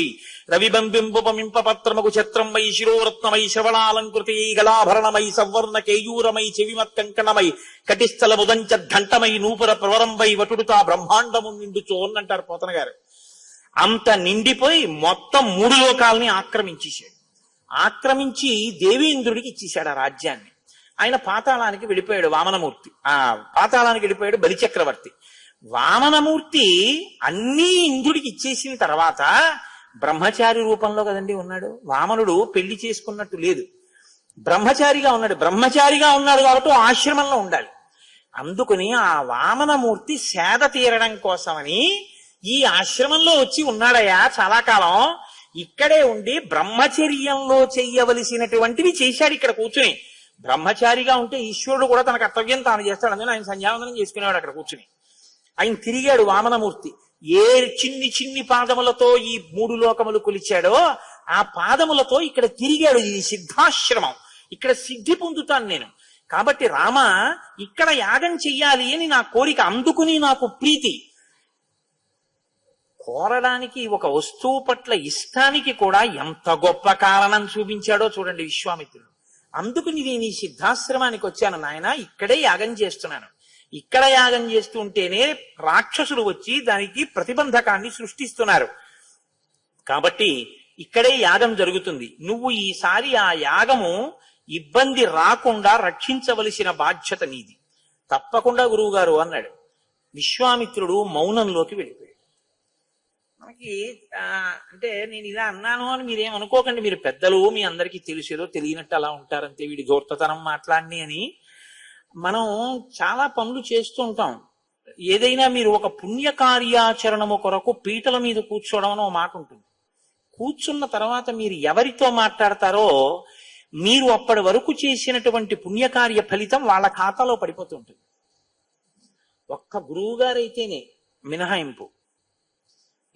రవిబంబింబుపమింప పత్రమకు ఛత్రమై శిరోరత్నమై శ్రవణాలంకృతి గలాభరణమై సవర్ణ కేయూరమై చెవిమత్ కంకణమై కటిస్థల ముదంచ ఘంటమై నూపుర ప్రవరంపై వటుడుతా బ్రహ్మాండము నిండుచో అంటారు పోతన గారు. అంత నిండిపోయి మొత్తం 3 లోకాలని ఆక్రమించేశాడు. ఆక్రమించి దేవేంద్రుడికి ఇచ్చేశాడు ఆ రాజ్యాన్ని. ఆయన పాతాళానికి వెళ్ళిపోయాడు వామనమూర్తి. పాతాళానికి వెళ్ళిపోయాడు బలిచక్రవర్తి. వామనమూర్తి అన్నీ ఇంద్రుడికి ఇచ్చేసిన తర్వాత బ్రహ్మచారి రూపంలో కదండి ఉన్నాడు. వామనుడు పెళ్లి చేసుకున్నట్టు లేదు, బ్రహ్మచారిగా ఉన్నాడు. బ్రహ్మచారిగా ఉన్నాడు కాబట్టి ఆశ్రమంలో ఉండాలి. అందుకని ఆ వామనమూర్తి సేద తీరడం కోసమని ఈ ఆశ్రమంలో వచ్చి ఉన్నాడయా చాలా కాలం. ఇక్కడే ఉండి బ్రహ్మచర్యంలో చెయ్యవలసినటువంటివి చేశాడు ఇక్కడ కూర్చుని. బ్రహ్మచారిగా ఉంటే ఈశ్వరుడు కూడా తన కర్తవ్యం తాను చేస్తాడు. అందుకని ఆయన సంధ్యావందనం చేసుకునేవాడు అక్కడ కూర్చుని. ఆయన తిరిగాడు వామనమూర్తి. ఏ చిన్ని చిన్ని పాదములతో ఈ 3 లోకములు కొలిచాడో ఆ పాదములతో ఇక్కడ తిరిగాడు. ఇది సిద్ధాశ్రమం, ఇక్కడ సిద్ధి పొందుతాను నేను. కాబట్టి రామ ఇక్కడ యాగం చెయ్యాలి అని నా కోరిక, అందుకుని నాకు ప్రీతి. కోరడానికి ఒక వస్తువు పట్ల ఇష్టానికి కూడా ఎంత గొప్ప కారణం చూపించాడో చూడండి విశ్వామిత్రుడు. అందుకని నేను ఈ సిద్ధాశ్రమానికి వచ్చాను నాయన, ఇక్కడే యాగం చేస్తున్నాను. ఇక్కడ యాగం చేస్తూ ఉంటేనే రాక్షసులు వచ్చి దానికి ప్రతిబంధకాన్ని సృష్టిస్తున్నారు. కాబట్టి ఇక్కడే యాగం జరుగుతుంది. నువ్వు ఈసారి ఆ యాగము ఇబ్బంది రాకుండా రక్షించవలసిన బాధ్యత నీది. తప్పకుండా గురువుగారు అన్నాడు. విశ్వామిత్రుడు మౌనంలోకి వెళ్ళిపోయాడు. మనకి అంటే నేను ఇలా అన్నాను అని మీరేమనుకోకండి, మీరు పెద్దలు, మీ అందరికీ తెలిసేదో తెలియనట్టు అలా ఉంటారంతే, వీడి దూర్తతనం మాట్లాడిని అని. మనం చాలా పనులు చేస్తూ ఉంటాం. ఏదైనా మీరు ఒక పుణ్య కార్యాచరణము కొరకు పీటల మీద కూర్చోవడం అని ఒక మాట ఉంటుంది. కూర్చున్న తర్వాత మీరు ఎవరితో మాట్లాడతారో మీరు అప్పటి వరకు చేసినటువంటి పుణ్యకార్య ఫలితం వాళ్ళ ఖాతాలో పడిపోతుంటుంది. ఒక్క గురువు గారైతేనే మినహాయింపు,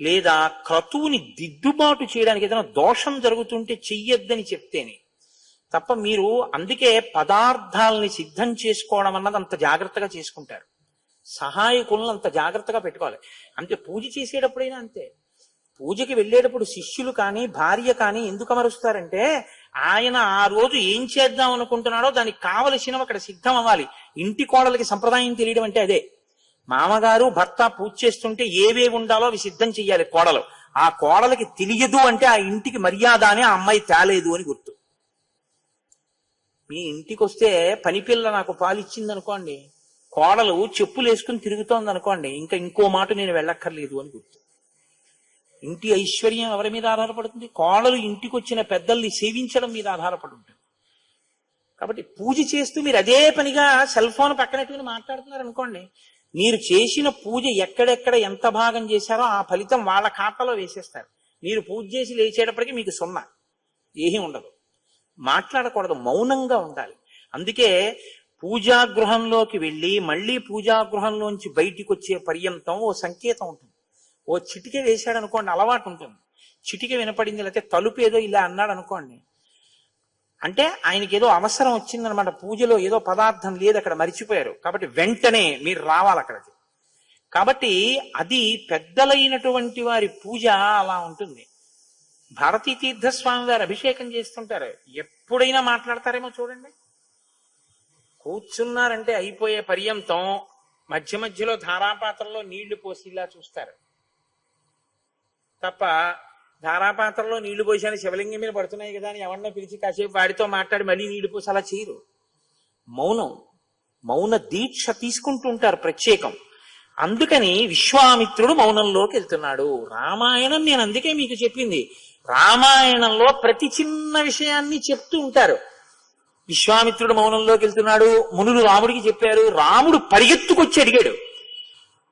లేదా క్రతువుని దిద్దుబాటు చేయడానికి ఏదైనా దోషం జరుగుతుంటే చెయ్యొద్దని చెప్తేనే తప్ప. మీరు అందుకే పదార్థాలని సిద్ధం చేసుకోవడం అన్నది అంత జాగ్రత్తగా చేసుకుంటారు. సహాయకులను అంత జాగ్రత్తగా పెట్టుకోవాలి. అంతే పూజ చేసేటప్పుడైనా అంతే. పూజకి వెళ్ళేటప్పుడు శిష్యులు కానీ భార్య కానీ ఎందుకు అమరుస్తారంటే ఆయన ఆ రోజు ఏం చేద్దాం అనుకుంటున్నాడో దానికి కావలసినవి అక్కడ సిద్ధం అవ్వాలి. ఇంటి కోడలకి సంప్రదాయం తెలియడం అంటే అదే. మామగారు భర్త పూజ చేస్తుంటే ఏవేవి ఉండాలో అవి సిద్ధం చెయ్యాలి కోడలు. ఆ కోడలకి తెలియదు అంటే ఆ ఇంటికి మర్యాద అని ఆ అమ్మాయి తేలేదు అని గుర్తు. మీ ఇంటికి వస్తే పనిపిల్ల నాకు పాలిచ్చింది అనుకోండి, కోడలు చెప్పులు వేసుకుని తిరుగుతోంది అనుకోండి, ఇంకా ఇంకో మాట నేను వెళ్ళక్కర్లేదు అని గుర్తు. ఇంటి ఐశ్వర్యం ఎవరి మీద ఆధారపడుతుంది? కోడలు ఇంటికి వచ్చిన పెద్దల్ని సేవించడం మీద ఆధారపడి ఉంటుంది. కాబట్టి పూజ చేస్తూ మీరు అదే పనిగా సెల్ ఫోన్ పక్కనట్టుకుని మాట్లాడుతున్నారు అనుకోండి, మీరు చేసిన పూజ ఎక్కడెక్కడ ఎంత భాగం చేశారో ఆ ఫలితం వాళ్ళ ఖాతాలో వేసేస్తారు. మీరు పూజ చేసి లేచేటప్పటికి మీకు 0, ఏమీ ఉండదు. మాట్లాడకూడదు, మౌనంగా ఉండాలి. అందుకే పూజాగృహంలోకి వెళ్ళి మళ్ళీ పూజాగృహంలోంచి బయటికి వచ్చే పర్యంతం ఓ సంకేతం ఉంటుంది. ఓ చిటిక వేశాడు అనుకోండి, అలవాటు ఉంటుంది. చిటిక వినపడింది, లేకపోతే తలుపు ఏదో ఇలా అన్నాడు అనుకోండి, అంటే ఆయనకి ఏదో అవసరం వచ్చిందనమాట. పూజలో ఏదో పదార్థం లేదు, అక్కడ మరిచిపోయారు, కాబట్టి వెంటనే మీరు రావాలి అక్కడికి. కాబట్టి అది పెద్దలైనటువంటి వారి పూజ అలా ఉంటుంది. భారతీ తీర్థస్వామి వారు అభిషేకం చేస్తుంటారు, ఎప్పుడైనా మాట్లాడతారేమో చూడండి. కూర్చున్నారంటే అయిపోయే పర్యంతం మధ్య మధ్యలో ధారాపాత్రలో నీళ్లు పోసి ఇలా చూస్తారు తప్ప, ధారాపాత్రలో నీళ్లు పోసాను శివలింగం మీద పడుతున్నాయి కదా అని ఎవరినో పిలిచి కాసేపు వాడితో మాట్లాడి మళ్ళీ నీళ్లు పోసి అలా చేయరు. మౌన దీక్ష తీసుకుంటుంటారు ప్రత్యేకం. అందుకని విశ్వామిత్రుడు మౌనంలోకి వెళ్తున్నాడు. రామాయణం నేను అందుకే మీకు చెప్పింది, రామాయణంలో ప్రతి చిన్న విషయాన్ని చెప్తూ ఉంటారు. విశ్వామిత్రుడు మౌనంలోకి వెళ్తున్నాడు, మునులు రాముడికి చెప్పారు. రాముడు పరిగెత్తుకొచ్చి అడిగాడు,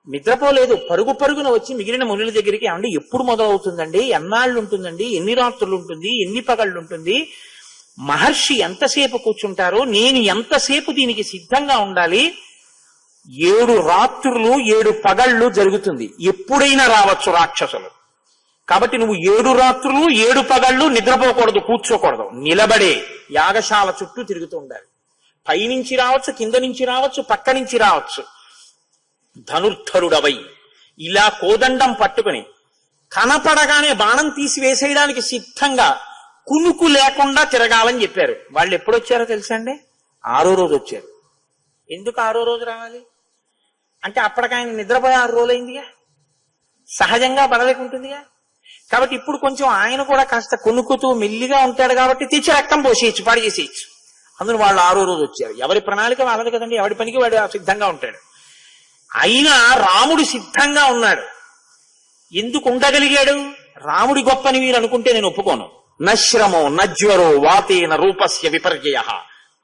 నిద్రపోలేదు, పరుగు పరుగున వచ్చి మిగిలిన మునుల దగ్గరికి, ఏమండి ఎప్పుడు మొదలవుతుందండి, ఎన్నాళ్ళు ఉంటుందండి, ఎన్ని రాత్రులు ఉంటుంది, ఎన్ని పగళ్ళు ఉంటుంది, మహర్షి ఎంతసేపు కూర్చుంటారు, నేను ఎంతసేపు దీనికి సిద్ధంగా ఉండాలి, 7 రాత్రులు 7 పగళ్ళు జరుగుతుంది, ఎప్పుడైనా రావచ్చు రాక్షసులు, కాబట్టి నువ్వు 7 రాత్రులు 7 పగళ్ళు నిద్రపోకూడదు, కూర్చోకూడదు, నిలబడే యాగశాల చుట్టూ తిరుగుతూ ఉండాలి. పైనుంచి రావచ్చు, కింద నుంచి రావచ్చు, పక్క నుంచి రావచ్చు. ధనుర్ధరుడవై ఇలా కోదండం పట్టుకుని కనపడగానే బాణం తీసి వేసేయడానికి సిద్ధంగా కునుకు లేకుండా తిరగాలని చెప్పారు. వాళ్ళు ఎప్పుడు వచ్చారో తెలుసా అండి? 6వ రోజు వచ్చారు. ఎందుకు 6వ రోజు రావాలి అంటే, అప్పటికి ఆయన నిద్రపోయి 6 రోజులైందిగా, సహజంగా బడలేకుంటుందిగా. కాబట్టి ఇప్పుడు కొంచెం ఆయన కూడా కాస్త కొనుక్కుతూ మెల్లిగా ఉంటాడు కాబట్టి తెచ్చి రక్తం పోసేయచ్చు, పాడు చేసేయచ్చు. అందులో వాళ్ళు 6వ రోజు వచ్చారు. ఎవరి ప్రణాళిక వాళ్ళది కదండి, ఎవరి పనికి వాడు సిద్ధంగా ఉంటాడు. అయినా రాముడు సిద్ధంగా ఉన్నాడు. ఎందుకు ఉండగలిగాడు? రాముడి గొప్పని మీరు అనుకుంటే నేను ఒప్పుకోను. నశ్రమో నజ్వరో వాతేన రూపస్య విపర్యయ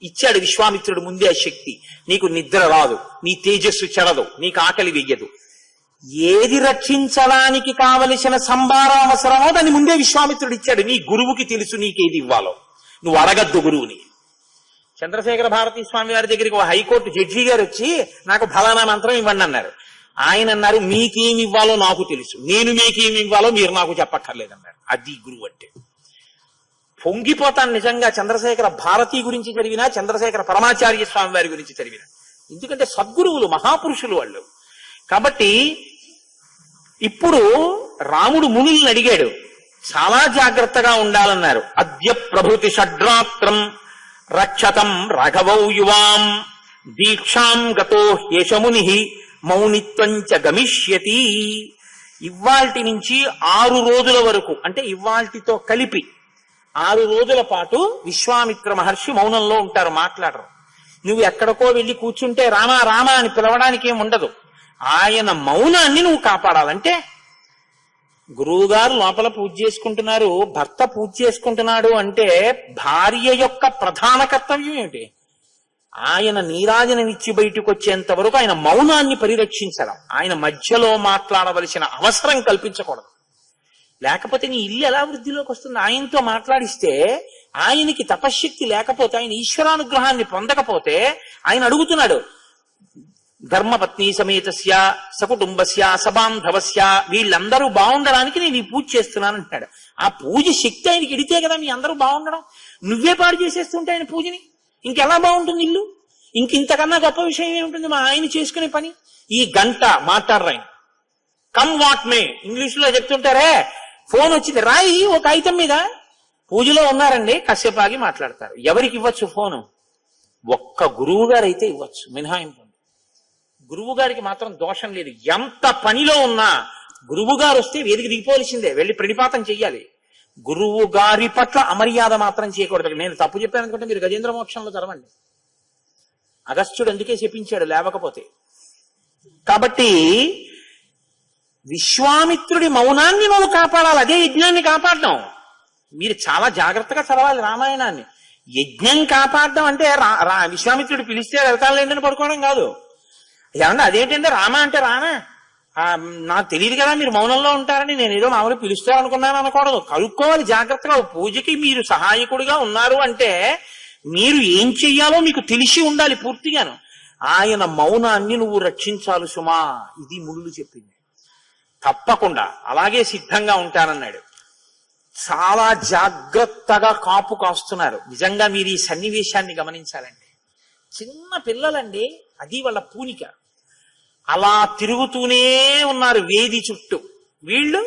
ఇచ్చాడు విశ్వామిత్రుడు ముందే ఆ శక్తి. నీకు నిద్ర రాదు, నీ తేజస్సు చెడదు, నీకు ఆకలి వెయ్యదు. ఏది రక్షించడానికి కావలసిన సంభారం అవసరమో దాన్ని ముందే విశ్వామిత్రుడు ఇచ్చాడు. నీ గురువుకి తెలుసు నీకేది ఇవ్వాలో, నువ్వు అడగద్దు గురువుని. చంద్రశేఖర భారతీ స్వామి వారి దగ్గరికి ఒక హైకోర్టు జడ్జి గారు వచ్చి నాకు ఫలానా మంత్రం ఇవ్వండి అన్నారు. ఆయన అన్నారు, మీకేమి ఇవ్వాలో నాకు తెలుసు, నేను మీకేమి ఇవ్వాలో మీరు నాకు చెప్పక్కర్లేదన్నారు. అది గురువు అంటే. పొంగిపోతాను నిజంగా చంద్రశేఖర భారతీ గురించి చదివినా, చంద్రశేఖర పరమాచార్య స్వామి వారి గురించి చదివినా. ఎందుకంటే సద్గురువులు, మహాపురుషులు వాళ్ళు. కాబట్టి ఇప్పుడు రాముడు మునుల్ని అడిగాడు, చాలా జాగ్రత్తగా ఉండాలన్నారు. అద్య ప్రభృతి షడ్రాత్రం రక్షతం రాఘవౌ యువాం దీక్షాం గతో హేషముని మౌనిత్వంచ గమిష్యతి. ఇవాల్టి నుంచి 6 రోజుల వరకు, అంటే ఇవాల్టితో కలిపి 6 రోజుల పాటు విశ్వామిత్ర మహర్షి మౌనంలో ఉంటారు, మాట్లాడరు. నువ్వు ఎక్కడికో వెళ్ళి కూర్చుంటే రామా రామా అని పిలవడానికి ఏం ఉండదు. ఆయన మౌనాన్ని నువ్వు కాపాడాలంటే, గురువుగారు లోపల పూజ చేసుకుంటున్నారు, భర్త పూజ చేసుకుంటున్నాడు అంటే భార్య యొక్క ప్రధాన కర్తవ్యం ఏమిటి? ఆయన నీరాజనమిచ్చి బయటకు వచ్చేంత వరకు ఆయన మౌనాన్ని పరిరక్షించడం, ఆయన మధ్యలో మాట్లాడవలసిన అవసరం కల్పించకూడదు. లేకపోతే నీ ఇల్లు ఎలా వృద్ధిలోకి వస్తుంది? ఆయనతో మాట్లాడిస్తే, ఆయనకి తపశ్శక్తి లేకపోతే, ఆయన ఈశ్వరానుగ్రహాన్ని పొందకపోతే, ఆయన అడుగుతున్నాడు, ధర్మపత్ని సమేతస్య సకుటుంబస్య సబాంధవస్య, వీళ్ళందరూ బాగుండడానికి నేను ఈ పూజ చేస్తున్నాను అంటాడు. ఆ పూజ శక్తి ఆయనకి ఇడితే కదా మీ అందరూ బాగుండడం. నువ్వే పాడు చేసేస్తుంటే ఆయన పూజని ఇంకెలా బాగుంటుంది ఇల్లు? ఇంతకన్నా గొప్ప విషయం ఏముంటుంది మా ఆయన చేసుకునే పని? ఈ గంట మాట్లాడరు ఆయన. కమ్ వాట్ మే ఇంగ్లీష్ లో చెప్తుంటారే, ఫోన్ వచ్చింది రాయి ఒక ఐటమ్ మీద, పూజలో ఉన్నారండి కాసేపు ఆగి మాట్లాడతారు. ఎవరికి ఇవ్వచ్చు ఫోను? ఒక్క గురువు గారు అయితే ఇవ్వచ్చు, మినహాయింపు. గురువు గారికి మాత్రం దోషం లేదు. ఎంత పనిలో ఉన్నా గురువు గారు వస్తే వేదిక దిగిపోవలసిందే, వెళ్ళి ప్రణిపాతం చెయ్యాలి. గురువు గారి పట్ల అమర్యాద మాత్రం చేయకూడదు. నేను తప్పు చెప్పాను అనుకుంటే మీరు గజేంద్ర మోక్షంలో చదవండి. అగస్త్యుడు అందుకే చెప్పించాడు లేవకపోతే. కాబట్టి విశ్వామిత్రుడి మౌనాన్ని నువ్వు కాపాడాలి, అదే యజ్ఞాన్ని కాపాడడం. మీరు చాలా జాగ్రత్తగా చదవాలి రామాయణాన్ని. యజ్ఞం కాపాడడం అంటే విశ్వామిత్రుడు పిలిస్తే వెళ్తాను లేండి పడుకోవడం కాదు. ఏమన్నా అదేంటంటే రామ అంటే రానా, నాకు తెలియదు కదా మీరు మౌనంలో ఉంటారని, నేను ఏదో మామూలు పిలుస్తారనుకున్నాను అనకూడదు. కలుక్కోవాలి జాగ్రత్తగా. పూజకి మీరు సహాయకుడిగా ఉన్నారు అంటే మీరు ఏం చెయ్యాలో మీకు తెలిసి ఉండాలి పూర్తిగాను. ఆయన మౌనాన్ని నువ్వు రక్షించాలి సుమా, ఇది మునులు చెప్పింది. తప్పకుండా అలాగే సిద్ధంగా ఉంటానన్నాడు. చాలా జాగ్రత్తగా కాపు కాస్తున్నారు. నిజంగా మీరు ఈ సన్నివేశాన్ని గమనించాలండి. చిన్న పిల్లలండి, అది వాళ్ళ పూనిక. అలా తిరుగుతూనే ఉన్నారు వేది చుట్టూ. వీళ్ళు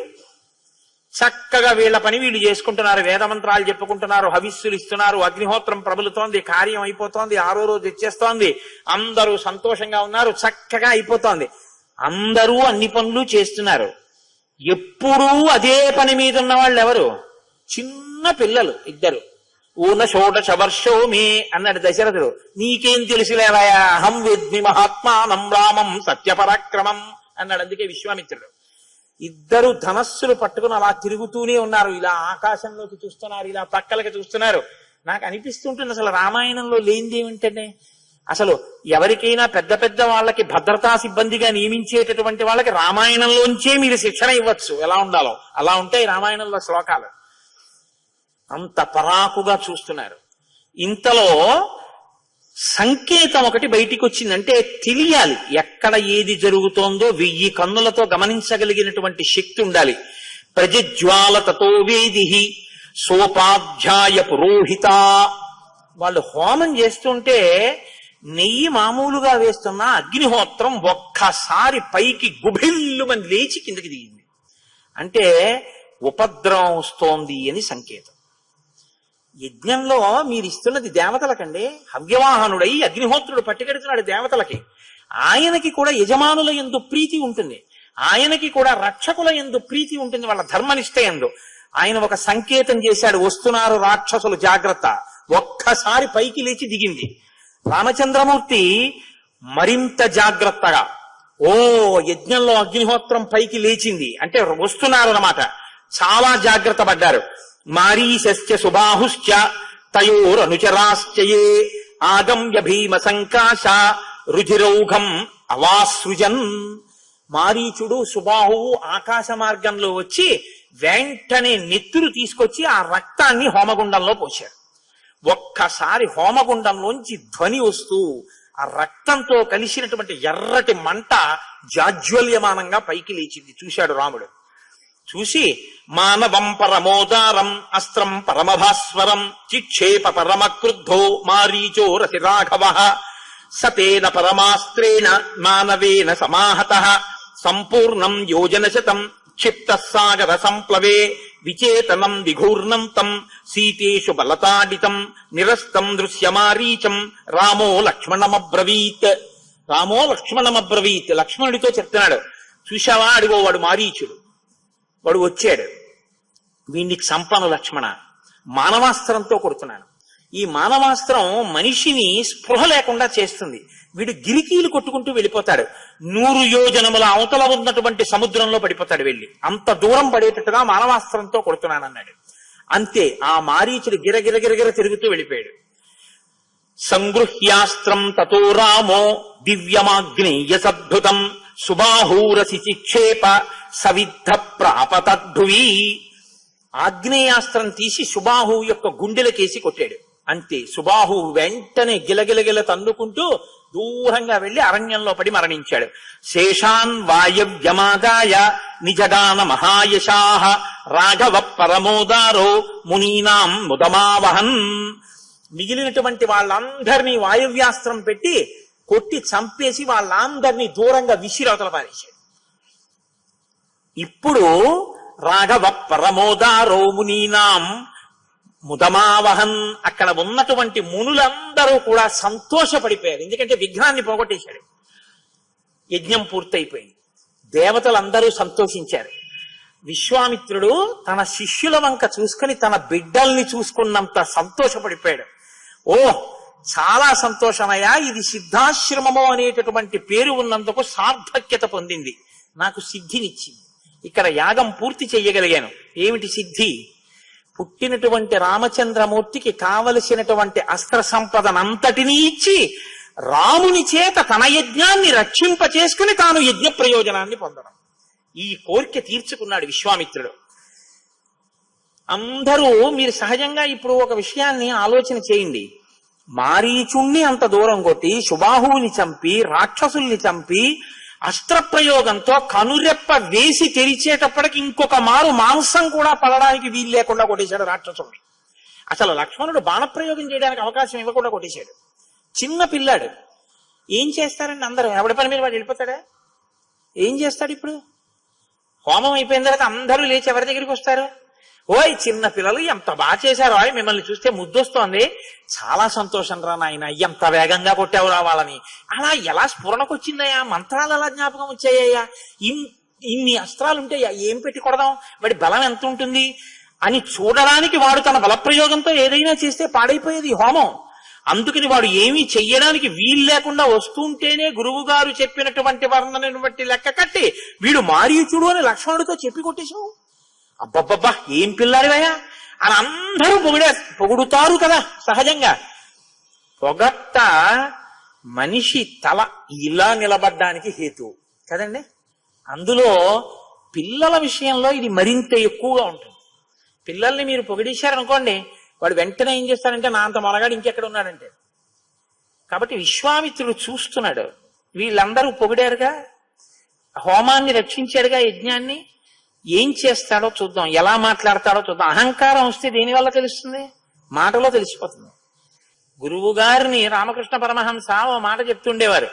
చక్కగా వీళ్ళ పని వీళ్ళు చేసుకుంటున్నారు, వేదమంత్రాలు చెప్పుకుంటున్నారు, హవిస్సులు ఇస్తున్నారు, అగ్నిహోత్రం ప్రబలుతోంది, కార్యం అయిపోతోంది, 6వ రోజు వచ్చేస్తోంది, అందరూ సంతోషంగా ఉన్నారు, చక్కగా అయిపోతోంది. అందరూ అన్ని పనులు చేస్తున్నారు. ఎప్పుడూ అదే పని మీద ఉన్న వాళ్ళు ఎవరు? చిన్న పిల్లలు ఇద్దరు. ఊన షోడశ వర్షో మే అన్నాడు దశరథుడు. నీకేం తెలిసిలేవయా, అహం విద్మి మహాత్మానం రామం సత్యపరాక్రమం అన్నాడు. అందుకే విశ్వామిత్రుడు. ఇద్దరు ధనస్సులు పట్టుకుని అలా తిరుగుతూనే ఉన్నారు. ఇలా ఆకాశంలోకి చూస్తున్నారు, ఇలా పక్కలకి చూస్తున్నారు. నాకు అనిపిస్తుంటుంది అసలు రామాయణంలో లేనిది ఏమిటంటే, అసలు ఎవరికైనా పెద్ద పెద్ద వాళ్ళకి భద్రతా సిబ్బందిగా నియమించేటటువంటి వాళ్ళకి రామాయణంలోంచే మీరు శిక్షణ ఇవ్వచ్చు ఎలా ఉండాలో. అలా ఉంటాయి రామాయణంలో శ్లోకాలు. అంత పరాకుగా చూస్తున్నారు. ఇంతలో సంకేతం ఒకటి బయటికి వచ్చిందంటే తెలియాలి ఎక్కడ ఏది జరుగుతోందో 1000 కన్నులతో గమనించగలిగినటువంటి శక్తి ఉండాలి. ప్రజ్వాల తతో వేది సోపాధ్యాయ పురోహిత. వాళ్ళు హోమం చేస్తుంటే నెయ్యి మామూలుగా వేస్తున్న అగ్నిహోత్రం ఒక్కసారి పైకి గుభిల్లుమని లేచి కిందకి దిగింది. అంటే ఉపద్రవం వస్తోంది అని సంకేతం. యజ్ఞంలో మీరు ఇస్తున్నది దేవతలకండి. హవ్యవాహనుడై అగ్నిహోత్రుడు పట్టుకెడుతున్నాడు దేవతలకి. ఆయనకి కూడా యజమానుల యందు ప్రీతి ఉంటుంది, ఆయనకి కూడా రక్షకుల యందు ప్రీతి ఉంటుంది, వాళ్ళ ధర్మనిష్ట యందు. ఆయన ఒక సంకేతం చేశాడు, వస్తున్నారు రాక్షసులు జాగ్రత్త. ఒక్కసారి పైకి లేచి దిగింది. రామచంద్రమూర్తి మరింత జాగ్రత్తగా, ఓ యజ్ఞంలో అగ్నిహోత్రం పైకి లేచింది అంటే వస్తున్నారు అన్నమాట. చాలా జాగ్రత్త పడ్డారు. మారీశ్చ సుబాహుశ్చ తయోరనుచరాశ్చయే ఆగమ్య భీమ సంకాశ రుధిరౌఘం అవాసృజన్. మారీచుడు సుబాహువు ఆకాశ మార్గంలో వచ్చి వెంటనే నెత్తురు తీసుకొచ్చి ఆ రక్తాన్ని హోమగుండంలో పోశారు. ఒక్కసారి హోమగుండంలోంచి ధ్వని వస్తూ ఆ రక్తంతో కలిసినటువంటి ఎర్రటి మంట జాజ్వల్యమానంగా పైకి లేచింది. చూశాడు రాముడు. చూసి మానవం పరమోదారం అస్త్రం పరమభాస్వరం చిక్షేప పరమ క్రుద్ధో మారీచో రసి రాఘవ సతేన పరమాస్త్రేణ మానవేన సమాహత సంపూర్ణం యోజనశతం క్షిప్త సాగర సంప్లవే విచేతనం విఘూర్ణం తం సీతేషు బలతాడితం నిరస్తం దృశ్యమారీచం రామో లక్ష్మణమబ్రవీత్. రామో లక్ష్మణమబ్రవీత్. లక్ష్మణుడితో చెప్తున్నాడు, చూశావా అడిగో వాడు మారీచుడు, వాడు వచ్చాడు, వీడిని చంపను లక్ష్మణ, మానవాస్త్రంతో కొడుతున్నాను. ఈ మానవాస్త్రం మనిషిని స్పృహ లేకుండా చేస్తుంది. వీడు గిరికీలు కొట్టుకుంటూ వెళ్ళిపోతాడు. 100 యోజనముల అవతల ఉన్నటువంటి సముద్రంలో పడిపోతాడు వెళ్ళి. అంత దూరం పడేటట్టుగా మానవాస్త్రంతో కొడుతున్నానన్నాడు. అంతే, ఆ మారీచుడు గిరగిరగిరగిర తిరుగుతూ వెళ్ళిపోయాడు. సంగృహ్యాస్త్రం తతో రామో దివ్యమాగ్నేయ సద్భుతం సుబాహూరసి చిక్షేప సవిద్ధ ప్రాపతద్భువి. ఆగ్నేయాస్త్రం తీసి సుబాహు యొక్క గుండెలకేసి కొట్టాడు. అంతే, సుబాహు వెంటనే గిలగిలగిల తన్నుకుంటూ దూరంగా వెళ్లి అరణ్యంలో పడి మరణించాడు. శేషాన్ వాయవ్యమాదాయ నిజగాన మహాయశాః రాఘవ పరమోదారో మునీనాం ముదమావహన్. మిగిలినటువంటి వాళ్ళందరినీ వాయవ్యాస్త్రం పెట్టి కొట్టి చంపేసి వాళ్ళందరినీ దూరంగా విసిరవతల పారేశాడు. ఇప్పుడు రాఘవ పరమోదారో మునీనాం ముదమావహన్. అక్కడ ఉన్నటువంటి మునులందరూ కూడా సంతోషపడిపోయారు. ఎందుకంటే విఘ్నాన్ని పోగొట్టేశాడు. యజ్ఞం పూర్తయిపోయింది. దేవతలందరూ సంతోషించారు. విశ్వామిత్రుడు తన శిష్యుల వంక చూసుకుని తన బిడ్డల్ని చూసుకున్నంత సంతోషపడిపోయాడు. ఓ చాలా సంతోషమయ్యా, ఇది సిద్ధాశ్రమము అనేటటువంటి పేరు ఉన్నందుకు సార్థక్యత పొందింది, నాకు సిద్ధినిచ్చింది. ఇక్కడ యాగం పూర్తి చెయ్యగలిగాను. ఏమిటి సిద్ధి? పుట్టినటువంటి రామచంద్రమూర్తికి కావలసినటువంటి అస్త్ర సంపదనంతటినీ ఇచ్చి రాముని చేత తన యజ్ఞాన్ని రక్షింప చేసుకుని తాను యజ్ఞ ప్రయోజనాన్ని పొందడం. ఈ కోరిక తీర్చుకున్నాడు విశ్వామిత్రుడు. అందరూ మీరు సహజంగా ఇప్పుడు ఒక విషయాన్ని ఆలోచన చేయండి. మారీచుణ్ణి అంత దూరం కొట్టి, శుబాహువుని చంపి, రాక్షసుల్ని చంపి, అస్త్రప్రయోగంతో కనురెప్ప వేసి తెరిచేటప్పటికి ఇంకొక మారు మాంసం కూడా పడడానికి వీలు లేకుండా కొట్టేశాడు రాక్షసుల్ని. అసలు లక్ష్మణుడు బాణప్రయోగం చేయడానికి అవకాశం ఇవ్వకుండా కొట్టేశాడు. చిన్న పిల్లాడు. ఏం చేస్తారండి అందరూ? ఎవడి పని మీద వాడు వెళ్ళిపోతాడా? ఏం చేస్తాడు? ఇప్పుడు హోమం అయిపోయిన తర్వాత అందరూ లేచి ఎవరి దగ్గరికి వస్తారు? ఓయ్ చిన్న పిల్లలు ఎంత బాగా చేశారో, మిమ్మల్ని చూస్తే ముద్దొస్తోంది, చాలా సంతోషం రా నాయన, ఎంత వేగంగా కొట్టావురా వాళ్ళని. అలా ఎలా స్ఫురణకు వచ్చిందయ్యా? మంత్రాలు ఎలా జ్ఞాపకం వచ్చాయ్యా? ఇన్ని అస్త్రాలుంటే ఏం పెట్టి కొడదాం, వాడి బలం ఎంత ఉంటుంది అని చూడడానికి వాడు తన బలప్రయోగంతో ఏదైనా చేస్తే పాడైపోయేది హోమం. అందుకని వాడు ఏమీ చెయ్యడానికి వీలు లేకుండా వస్తుంటేనే గురువు గారు చెప్పినటువంటి వర్ణనను బట్టి లెక్క కట్టి వీడు మారీచుడు అని లక్ష్మణుడితో చెప్పి కొట్టేశావు. అబ్బబ్బబ్బా ఏం పిల్లాడివయ్యా అని అందరూ పొగుడుతారు కదా సహజంగా. పొగట్ట మనిషి తల ఇలా నిలబడ్డానికి హేతు కదండి. అందులో పిల్లల విషయంలో ఇది మరింత ఎక్కువగా ఉంటుంది. పిల్లల్ని మీరు పొగిడేశారనుకోండి, వాడు వెంటనే ఏం చేస్తాడంటే, నా అంత మొనగాడు ఇంకెక్కడ ఉన్నాడంటే. కాబట్టి విశ్వామిత్రుడు చూస్తున్నాడు, వీళ్ళందరూ పొగిడారుగా, హోమాన్ని రక్షించాడుగా, యజ్ఞాన్ని, ఏం చేస్తాడో చూద్దాం, ఎలా మాట్లాడతాడో చూద్దాం. అహంకారం వస్తే దేనివల్ల తెలుస్తుంది? మాటలో తెలిసిపోతుంది. గురువు గారిని రామకృష్ణ పరమహంస ఓ మాట చెప్తుండేవారు.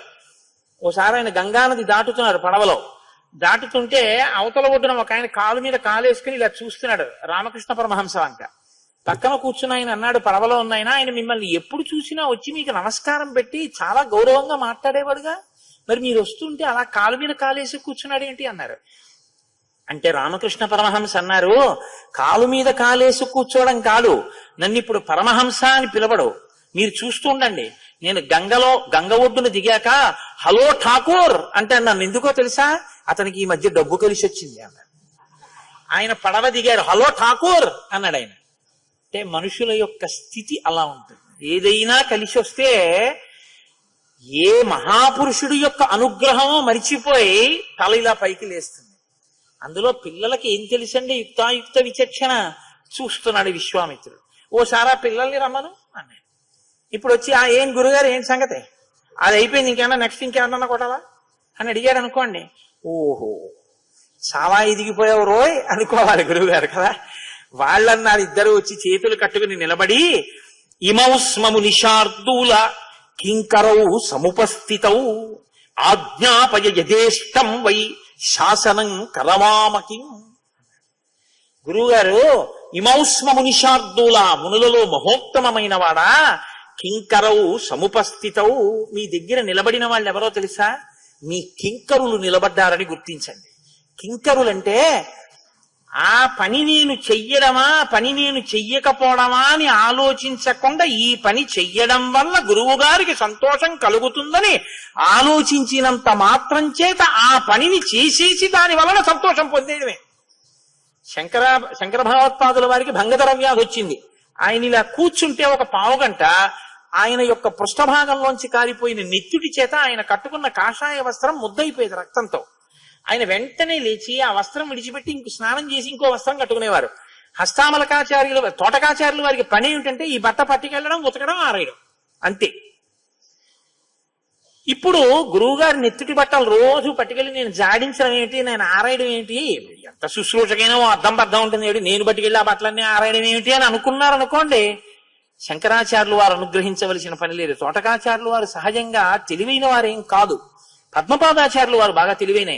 ఓసారి ఆయన గంగానది దాటుతున్నారు పడవలో. దాటుతుంటే అవతల ఒడ్డున ఒక ఆయన కాలు మీద కాలేసుకుని ఇలా చూస్తున్నాడు రామకృష్ణ పరమహంస వంక. పక్కన కూర్చుని ఆయన అన్నాడు, పడవలో ఉన్నాయన, ఆయన మిమ్మల్ని ఎప్పుడు చూసినా వచ్చి మీకు నమస్కారం పెట్టి చాలా గౌరవంగా మాట్లాడేవాడుగా, మరి మీరు వస్తుంటే అలా కాలు మీద కాలేసి కూర్చున్నాడు ఏంటి అన్నారు. అంటే రామకృష్ణ పరమహంస అన్నారు, కాలు మీద కాలేసి కూర్చోవడం కాదు, నన్ను ఇప్పుడు పరమహంస అని పిలవడు, మీరు చూస్తూ ఉండండి. నేను గంగ ఒడ్డును దిగాక హలో ఠాకూర్ అంటే నన్ను ఎందుకో తెలుసా, అతనికి ఈ మధ్య డబ్బు కలిసి వచ్చింది అన్నాడు. ఆయన పడవ దిగారు, హలో ఠాకూర్ అన్నాడు ఆయన. అంటే మనుషుల యొక్క స్థితి అలా ఉంటుంది. ఏదైనా కలిసి వస్తే ఏ మహాపురుషుడి యొక్క అనుగ్రహమో మరిచిపోయి తల ఇలా పైకి లేస్తుంది. అందులో పిల్లలకి ఏం తెలుసండి? యుక్తాయుక్త విచక్షణ. చూస్తున్నాడు విశ్వామిత్రుడు. ఓసారి పిల్లల్ని రమ్మను అన్నాడు. ఇప్పుడు వచ్చి ఏం గురుగారు ఏం సంగతి, అది అయిపోయింది, ఇంకేమన్నా నెక్స్ట్ ఇంకేమన్నా కొట్టాలా అని అడిగాడు అనుకోండి, ఓహో చాలా ఎదిగిపోయావు రోయ్ అనుకోవాలి గురువుగారు కదా. వాళ్ళన్నారు, ఇద్దరు వచ్చి చేతులు కట్టుకుని నిలబడి, ఇమౌస్మము నిషార్దూల కింకరౌ సముపస్థితౌ ఆజ్ఞాపయ యథేష్టం వై శాసనం కరవామకిం. గురువుగారు, ఇమౌస్మము నిషార్దూల, మునులలో మహోత్తమైన వాడా, కింకరౌ సముపస్థితౌ, మీ దగ్గర నిలబడిన వాళ్ళు ఎవరో తెలుసా? మీ కింకరులు నిలబడ్డారని గుర్తించండి. కింకరులంటే ఆ పని నేను చెయ్యడమా, పని నేను చెయ్యకపోవడమా అని ఆలోచించకుండా ఈ పని చెయ్యడం వల్ల గురువు గారికి సంతోషం కలుగుతుందని ఆలోచించినంత మాత్రం చేత ఆ పనిని చేసేసి దాని వలన సంతోషం పొందేయడమే. శంకర భగవత్పాదుల వారికి భంగధర వ్యాధి వచ్చింది. ఆయన ఇలా కూర్చుంటే ఒక పావుగంట ఆయన యొక్క పృష్ఠభాగంలోంచి కారిపోయిన నెత్తుడి చేత ఆయన కట్టుకున్న కాషాయ వస్త్రం ముద్దయిపోయేది రక్తంతో. ఆయన వెంటనే లేచి ఆ వస్త్రం విడిచిపెట్టి ఇంకో స్నానం చేసి ఇంకో వస్త్రం కట్టుకునేవారు. హస్తామలకాచార్యులు, తోటకాచార్యులు వారికి పని ఏమిటంటే ఈ బట్ట పట్టుకెళ్ళడం, ఉతకడం, ఆరేయడం, అంతే. ఇప్పుడు గురువుగారి నెత్తుటి బట్టలు రోజు పట్టుకెళ్ళి నేను జాడించడం ఏమిటి, నేను ఆరాయడం ఏమిటి, ఎంత శుశ్రూషకైనా అర్థం పర్థం ఉంటుంది ఏమిటి, నేను పట్టుకెళ్ళి ఆ బట్టలన్నీ ఆరాయడం ఏమిటి అని అనుకున్నారనుకోండి, శంకరాచార్యులు వారు అనుగ్రహించవలసిన పని లేదు. తోటకాచార్యులు వారు సహజంగా తెలివైన వారేం కాదు. పద్మపాదాచార్యులు వారు బాగా తెలివైన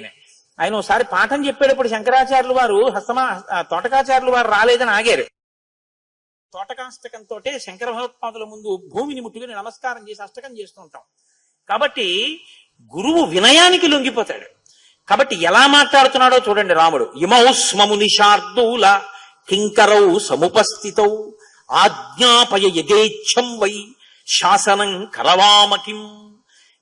ఆయన ఒకసారి పాఠం చెప్పేటప్పుడు శంకరాచార్యులు వారు తోటకాచార్యులు వారు రాలేదని ఆగారు. తోటకాష్టకంతో శంకర భగవత్పాదుల ముందు భూమిని ముట్టుకుని నమస్కారం చేసి అష్టకం చేస్తూ ఉంటాం. కాబట్టి గురువు వినయానికి లొంగిపోతాడు. కాబట్టి ఎలా మాట్లాడుతున్నాడో చూడండి రాముడు. ఇమౌస్మము నిషార్దూల కింకరౌ సముపస్థితౌ ఆజ్ఞాపయ యథేచ్ఛం వై శాసనం కరవామకిం.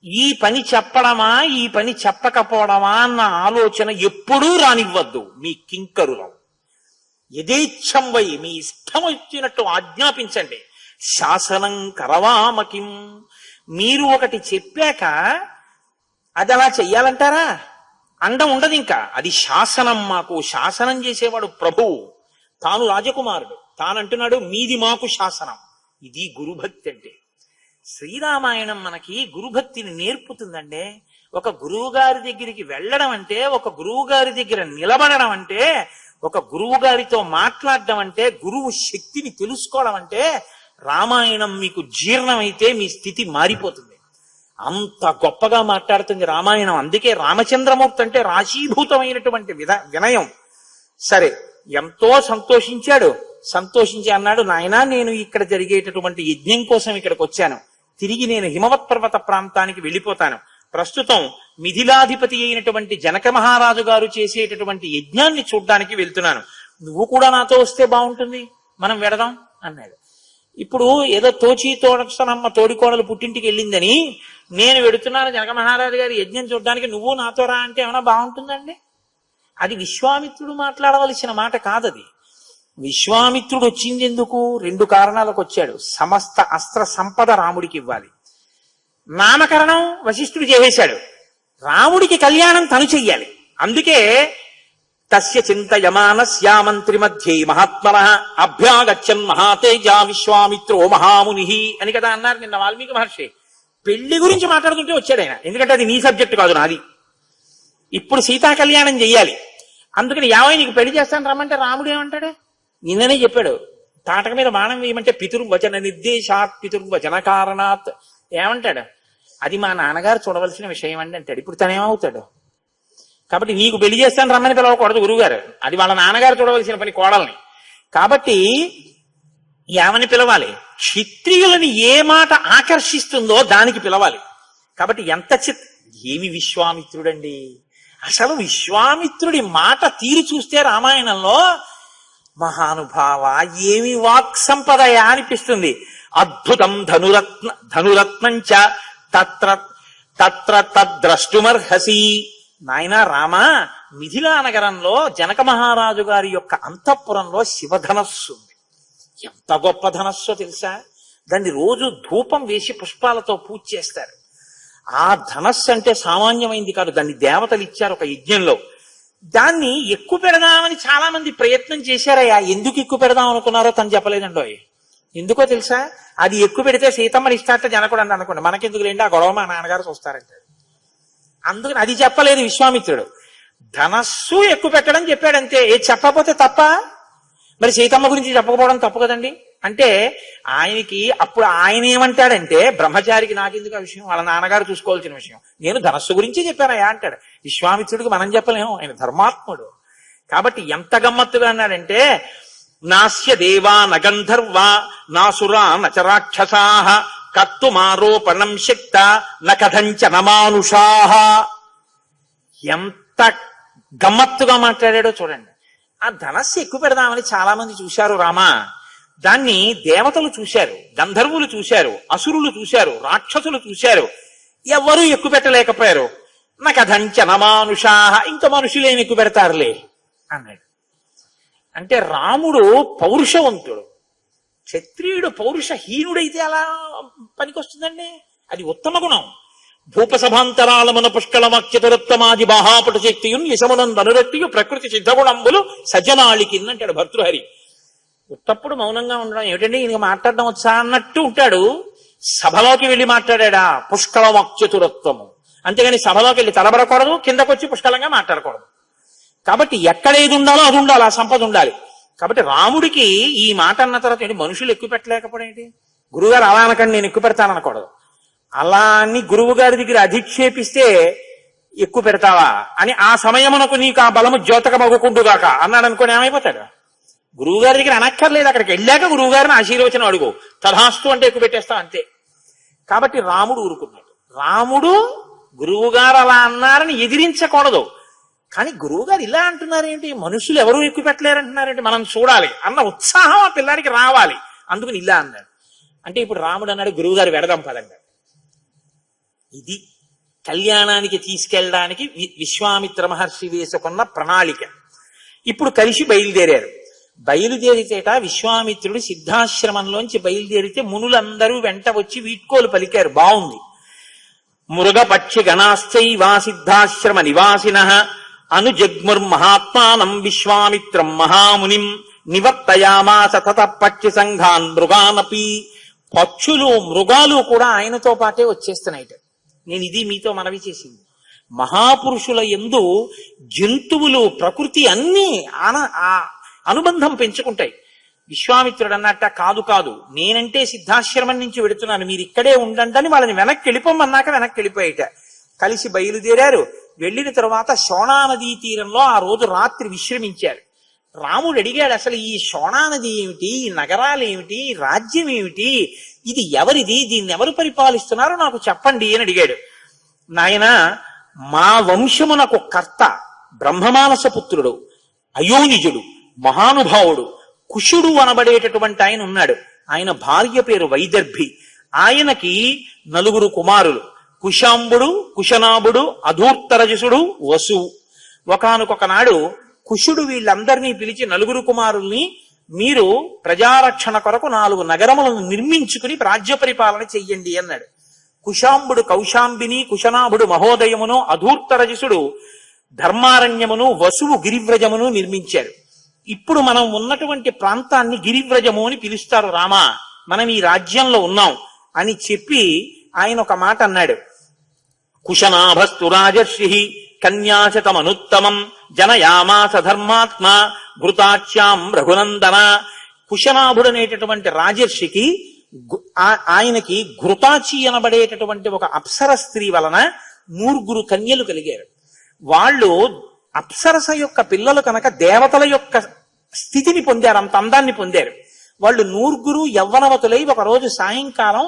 ఈ పని చెప్పడమా, ఈ పని చెప్పకపోవడమా అన్న ఆలోచన ఎప్పుడూ రానివ్వద్దు మీ కింకరులం. యథేచ్ఛం వై, మీ ఇష్టం వచ్చినట్టు ఆజ్ఞాపించండి. శాసనం కరవామకిం, మీరు ఒకటి చెప్పాక అది అలా చెయ్యాలంటారా అండం ఉండదు ఇంకా. అది శాసనం, మాకు శాసనం చేసేవాడు ప్రభువు, తాను రాజకుమారుడు, తానంటున్నాడు మీది మాకు శాసనం. ఇది గురుభక్తి అంటే. శ్రీరామాయణం మనకి గురుభక్తిని నేర్పుతుందండి. ఒక గురువు గారి దగ్గరికి వెళ్ళడం అంటే, ఒక గురువు గారి దగ్గర నిలబడడం అంటే, ఒక గురువు గారితో మాట్లాడడం అంటే, గురువు శక్తిని తెలుసుకోవడం అంటే, రామాయణం మీకు జీర్ణమైతే మీ స్థితి మారిపోతుంది. అంత గొప్పగా మాట్లాడుతుంది రామాయణం. అందుకే రామచంద్రమూర్తి అంటే రాశీభూతమైనటువంటి వినయం. సరే, ఎంతో సంతోషించాడు. సంతోషించి అన్నాడు, నాయనా నేను ఇక్కడ జరిగేటటువంటి యజ్ఞం కోసం ఇక్కడికి వచ్చాను, తిరిగి నేను హిమవత్ పర్వత ప్రాంతానికి వెళ్ళిపోతాను. ప్రస్తుతం మిథిలాధిపతి అయినటువంటి జనక మహారాజు గారు చేసేటటువంటి యజ్ఞాన్ని చూడ్డానికి వెళ్తున్నాను, నువ్వు కూడా నాతో వస్తే బాగుంటుంది, మనం వెడదాం అన్నాడు. ఇప్పుడు ఏదో తోచి తోడనమ్మ తోడికోడలు పుట్టింటికి వెళ్ళిందని నేను వెడుతున్నాను జనక మహారాజు గారి యజ్ఞం చూడడానికి, నువ్వు నాతో రా అంటే ఏమైనా బాగుంటుందండి? అది విశ్వామిత్రుడు మాట్లాడవలసిన మాట కాదది. విశ్వామిత్రుడు వచ్చింది ఎందుకు? 2 కారణాలకు వచ్చాడు. సమస్త అస్త్ర సంపద రాముడికి ఇవ్వాలి. నామకరణం వశిష్ఠుడు చేసేశాడు. రాముడికి కళ్యాణం తను చెయ్యాలి. అందుకే తస్య చింతయమానస్యా మంత్రి మధ్యే మహాత్మన అభ్యాగచ్చన్ మహాతేజ విశ్వామిత్రో మహాముని అని కదా అన్నారు నిన్న వాల్మీకి మహర్షి. పెళ్లి గురించి మాట్లాడుతుంటే వచ్చాడు ఆయన, ఎందుకంటే అది నీ సబ్జెక్టు కాదు, నాది. ఇప్పుడు సీతా కళ్యాణం చెయ్యాలి. అందుకని యావై నీకు పెళ్లి చేస్తాను రమ్మంటే రాముడు ఏమంటాడు? నిన్ననే చెప్పాడు, తాటక మీద బాణం వేయమంటే పితుర్వచన నిర్దేశాత్ పితుర్వచన కారణాత్ ఏమంటాడు? అది మా నాన్నగారు చూడవలసిన విషయం అండి అంటాడు. ఇప్పుడు తనేమవుతాడు? కాబట్టి నీకు పెళ్లి చేస్తాను రమ్మని పిలవకూడదు గురువుగారు, అది వాళ్ళ నాన్నగారు చూడవలసిన పని కోడల్ని. కాబట్టి ఏమని పిలవాలి? క్షత్రియులని ఏ మాట ఆకర్షిస్తుందో దానికి పిలవాలి. కాబట్టి ఏమి విశ్వామిత్రుడండి! అసలు విశ్వామిత్రుడి మాట తీరు చూస్తే రామాయణంలో మహానుభావ ఏమి వాక్ సంపదయ అనిపిస్తుంది. అద్భుతం ధనురత్నంచ తత్ర తత్ర తద్ద్రష్టుమర్హసి. నాయన రామ, మిథిలా నగరంలో జనక మహారాజు గారి యొక్క అంతఃపురంలో శివధనస్సు ఉంది. ఎంత గొప్ప ధనస్సో తెలుసా? దాన్ని రోజు ధూపం వేసి పుష్పాలతో పూజ చేస్తారు. ఆ ధనస్సు అంటే సామాన్యమైంది కాదు, దాన్ని దేవతలు ఇచ్చారు ఒక యజ్ఞంలో. దాన్ని ఎక్కువ పెడదామని చాలా మంది ప్రయత్నం చేశారయ్యా. ఎందుకు ఎక్కువ పెడదాం అనుకున్నారో తను చెప్పలేదండో. ఎందుకో తెలుసా? అది ఎక్కువ పెడితే సీతమ్మని ఇష్టాట జనకుడు అని అనుకోండి, మనకెందుకు లేండి, ఆ గొడవ మా నాన్నగారు చూస్తారంటాడు. అందుకని అది చెప్పలేదు విశ్వామిత్రుడు. ధనస్సు ఎక్కువ పెట్టడం చెప్పాడంతే. చెప్పకపోతే తప్ప? మరి సీతమ్మ గురించి చెప్పకపోవడం తప్పు కదండి. అంటే ఆయనకి అప్పుడు ఆయన ఏమంటాడంటే, బ్రహ్మచారికి నాకెందుకు ఆ విషయం, వాళ్ళ నాన్నగారు చూసుకోవాల్సిన విషయం, నేను ధనస్సు గురించే చెప్పానయ్యా అంటాడు. విశ్వామిత్రుడికి మనం చెప్పలేము, ఆయన ధర్మాత్ముడు. కాబట్టి ఎంత గమ్మత్తుగా అన్నాడంటే, నాస్య దేవా నగంధర్వా నాసురా నచరాక్షసా కర్తుమారోపణం శక్త నకథంచ నమానుషాహ. ఎంత గమ్మత్తుగా మాట్లాడాడో చూడండి. ఆ ధనస్సు ఎక్కువ పెడదామని చాలా మంది చూశారు రామా. దాన్ని దేవతలు చూశారు, గంధర్వులు చూశారు, అసురులు చూశారు, రాక్షసులు చూశారు, ఎవరూ ఎక్కువ పెట్టలేకపోయారు. నకథంచ నమానుషాహ, ఇంకా మనుషులేమి ఎక్కువ పెడతారులే అన్నాడు. అంటే రాముడు పౌరుషవంతుడు. క్షత్రియుడు పౌరుషహీనుడైతే అలా పనికొస్తుందండి. అది ఉత్తమ గుణం. భూపసభాంతరాలమన పుష్కళమాఖ్యతరుత్తమాది బాహాపట శక్తియున్ యశమునందనురక్తియు ప్రకృతి సిద్ధగుణంబులు సజ్జనాళికి అంటాడు భర్తృహరి. ఉత్తప్పుడు మౌనంగా ఉండడం ఏమిటండి, ఈయనకి మాట్లాడడం వచ్చా అన్నట్టు ఉంటాడు. సభలోకి వెళ్ళి మాట్లాడా పుష్కళమాఖ్యతురత్వము. అంతేగాని సభలోకి వెళ్ళి తలబడకూడదు, కిందకొచ్చి పుష్కలంగా మాట్లాడకూడదు. కాబట్టి ఎక్కడ ఏది ఉండాలో అది ఉండాలి, ఆ సంపద ఉండాలి. కాబట్టి రాముడికి ఈ మాట అన్న తర్వాత ఏంటి, మనుషులు ఎక్కువ పెట్టలేకపోవడం ఏంటి? గురువుగారు అలా అనకండి, నేను ఎక్కువ పెడతాననకూడదు. అలా అని గురువు గారి దగ్గర అధిక్షేపిస్తే ఎక్కువ పెడతావా అని, ఆ సమయమునకు నీకు ఆ బలము ద్యోతకమగుకుండుగాక అన్నాడు అనుకోని ఏమైపోతాడు? గురువు గారి దగ్గర అనక్కర్లేదు, అక్కడికి వెళ్ళాక గురువు గారిని ఆశీర్వచనం అడుగు, తథాస్తు అంటే ఎక్కువ పెట్టేస్తావు అంతే. కాబట్టి రాముడు ఊరుకున్నాడు. రాముడు గురువు గారు అలా అన్నారని ఎదిరించకూడదు. కానీ గురువు గారు ఇలా అంటున్నారేంటి, మనుషులు ఎవరూ ఎక్కువ పెట్టలేరంటున్నారేంటి, మనం చూడాలి అన్న ఉత్సాహం ఆ పిల్లాడికి రావాలి. అందుకని ఇలా అన్నాడు. అంటే ఇప్పుడు రాముడు అన్నాడు, గురువు గారు వెడదాం పదండి. ఇది కళ్యాణానికి తీసుకెళ్ళడానికి విశ్వామిత్ర మహర్షి వేసుకున్న ప్రణాళిక. ఇప్పుడు కలిసి బయలుదేరారు. బయలుదేరితేట విశ్వామిత్రుడు సిద్ధాశ్రమంలోంచి బయలుదేరితే మునులందరూ వెంట వచ్చి వీడ్కోలు పలికారు. బాగుంది. మృగపక్షి గణాశ్చైవా సిద్ధాశ్రమ నివాసినః అనుజగ్ముర్మహాత్మానం విశ్వామిత్రం మహామునిం నివర్తయామాస తత పక్షి సంఘాన్ మృగానపి. పక్షులు మృగాలు కూడా ఆయనతో పాటే వచ్చేస్తున్నాయిట. నేను ఇది మీతో మనవి చేసింది. మహాపురుషుల యందు జంతువులు ప్రకృతి అన్నీ అనుబంధం పెంచుకుంటాయి. విశ్వామిత్రుడు అన్నట్ట, కాదు కాదు, నేనంటే సిద్ధాశ్రమం నుంచి వెడుతున్నాను, మీరు ఇక్కడే ఉండండి అని వాళ్ళని వెనక్కి వెళ్ళిపోమన్నాక వెనక్కి వెళ్ళిపోయాట. కలిసి బయలుదేరారు. వెళ్ళిన తర్వాత శోణా నదీ తీరంలో ఆ రోజు రాత్రి విశ్రమించారు. రాముడు అడిగాడు, అసలు ఈ శోణా నది ఏమిటి, ఈ నగరాలు ఏమిటి, ఈ రాజ్యం ఏమిటి, ఇది ఎవరిది, దీన్ని ఎవరు పరిపాలిస్తున్నారో నాకు చెప్పండి అని అడిగాడు. నాయన, మా వంశమునకు కర్త బ్రహ్మమానస పుత్రుడు, అయోనిజుడు, మహానుభావుడు కుశుడు అనబడేటటువంటి ఆయన ఉన్నాడు. ఆయన భార్య పేరు వైదర్భి. ఆయనకి 4 కుమారులు, కుశాంబుడు, కుశనాభుడు, అధూర్తరజసుడు, వసువు. ఒకానొక నాడు కుశుడు వీళ్ళందరినీ పిలిచి 4 కుమారుల్ని, మీరు ప్రజారక్షణ కొరకు 4 నగరములను నిర్మించుకుని రాజ్య పరిపాలన చెయ్యండి అన్నాడు. కుశాంబుడు కౌశాంబిని, కుశనాభుడు మహోదయమును, అధూర్తరజసుడు ధర్మారణ్యమును, వసువు గిరివ్రజమును నిర్మించారు. ఇప్పుడు మనం ఉన్నటువంటి ప్రాంతాన్ని గిరివ్రజము అని పిలుస్తారు. రామా, మనం ఈ రాజ్యంలో ఉన్నాం అని చెప్పి ఆయన ఒక మాట అన్నాడు. కుశనాభస్తు రాజర్షి కన్యాశతమనుత్తమం జనయామాస ధర్మాత్మ ఘృతాచ్యాం రఘునందన. కుశనాభుడు అనేటటువంటి రాజర్షికి ఆయనకి ఘృతాచి అనబడేటటువంటి ఒక అప్సర స్త్రీ వలన 3 కన్యలు కలిగారు. వాళ్ళు అప్సరస యొక్క పిల్లలు కనుక దేవతల యొక్క స్థితిని పొందారు, అంత అందాన్ని పొందారు. వాళ్ళు 4 యవ్వనవతులై ఒకరోజు సాయంకాలం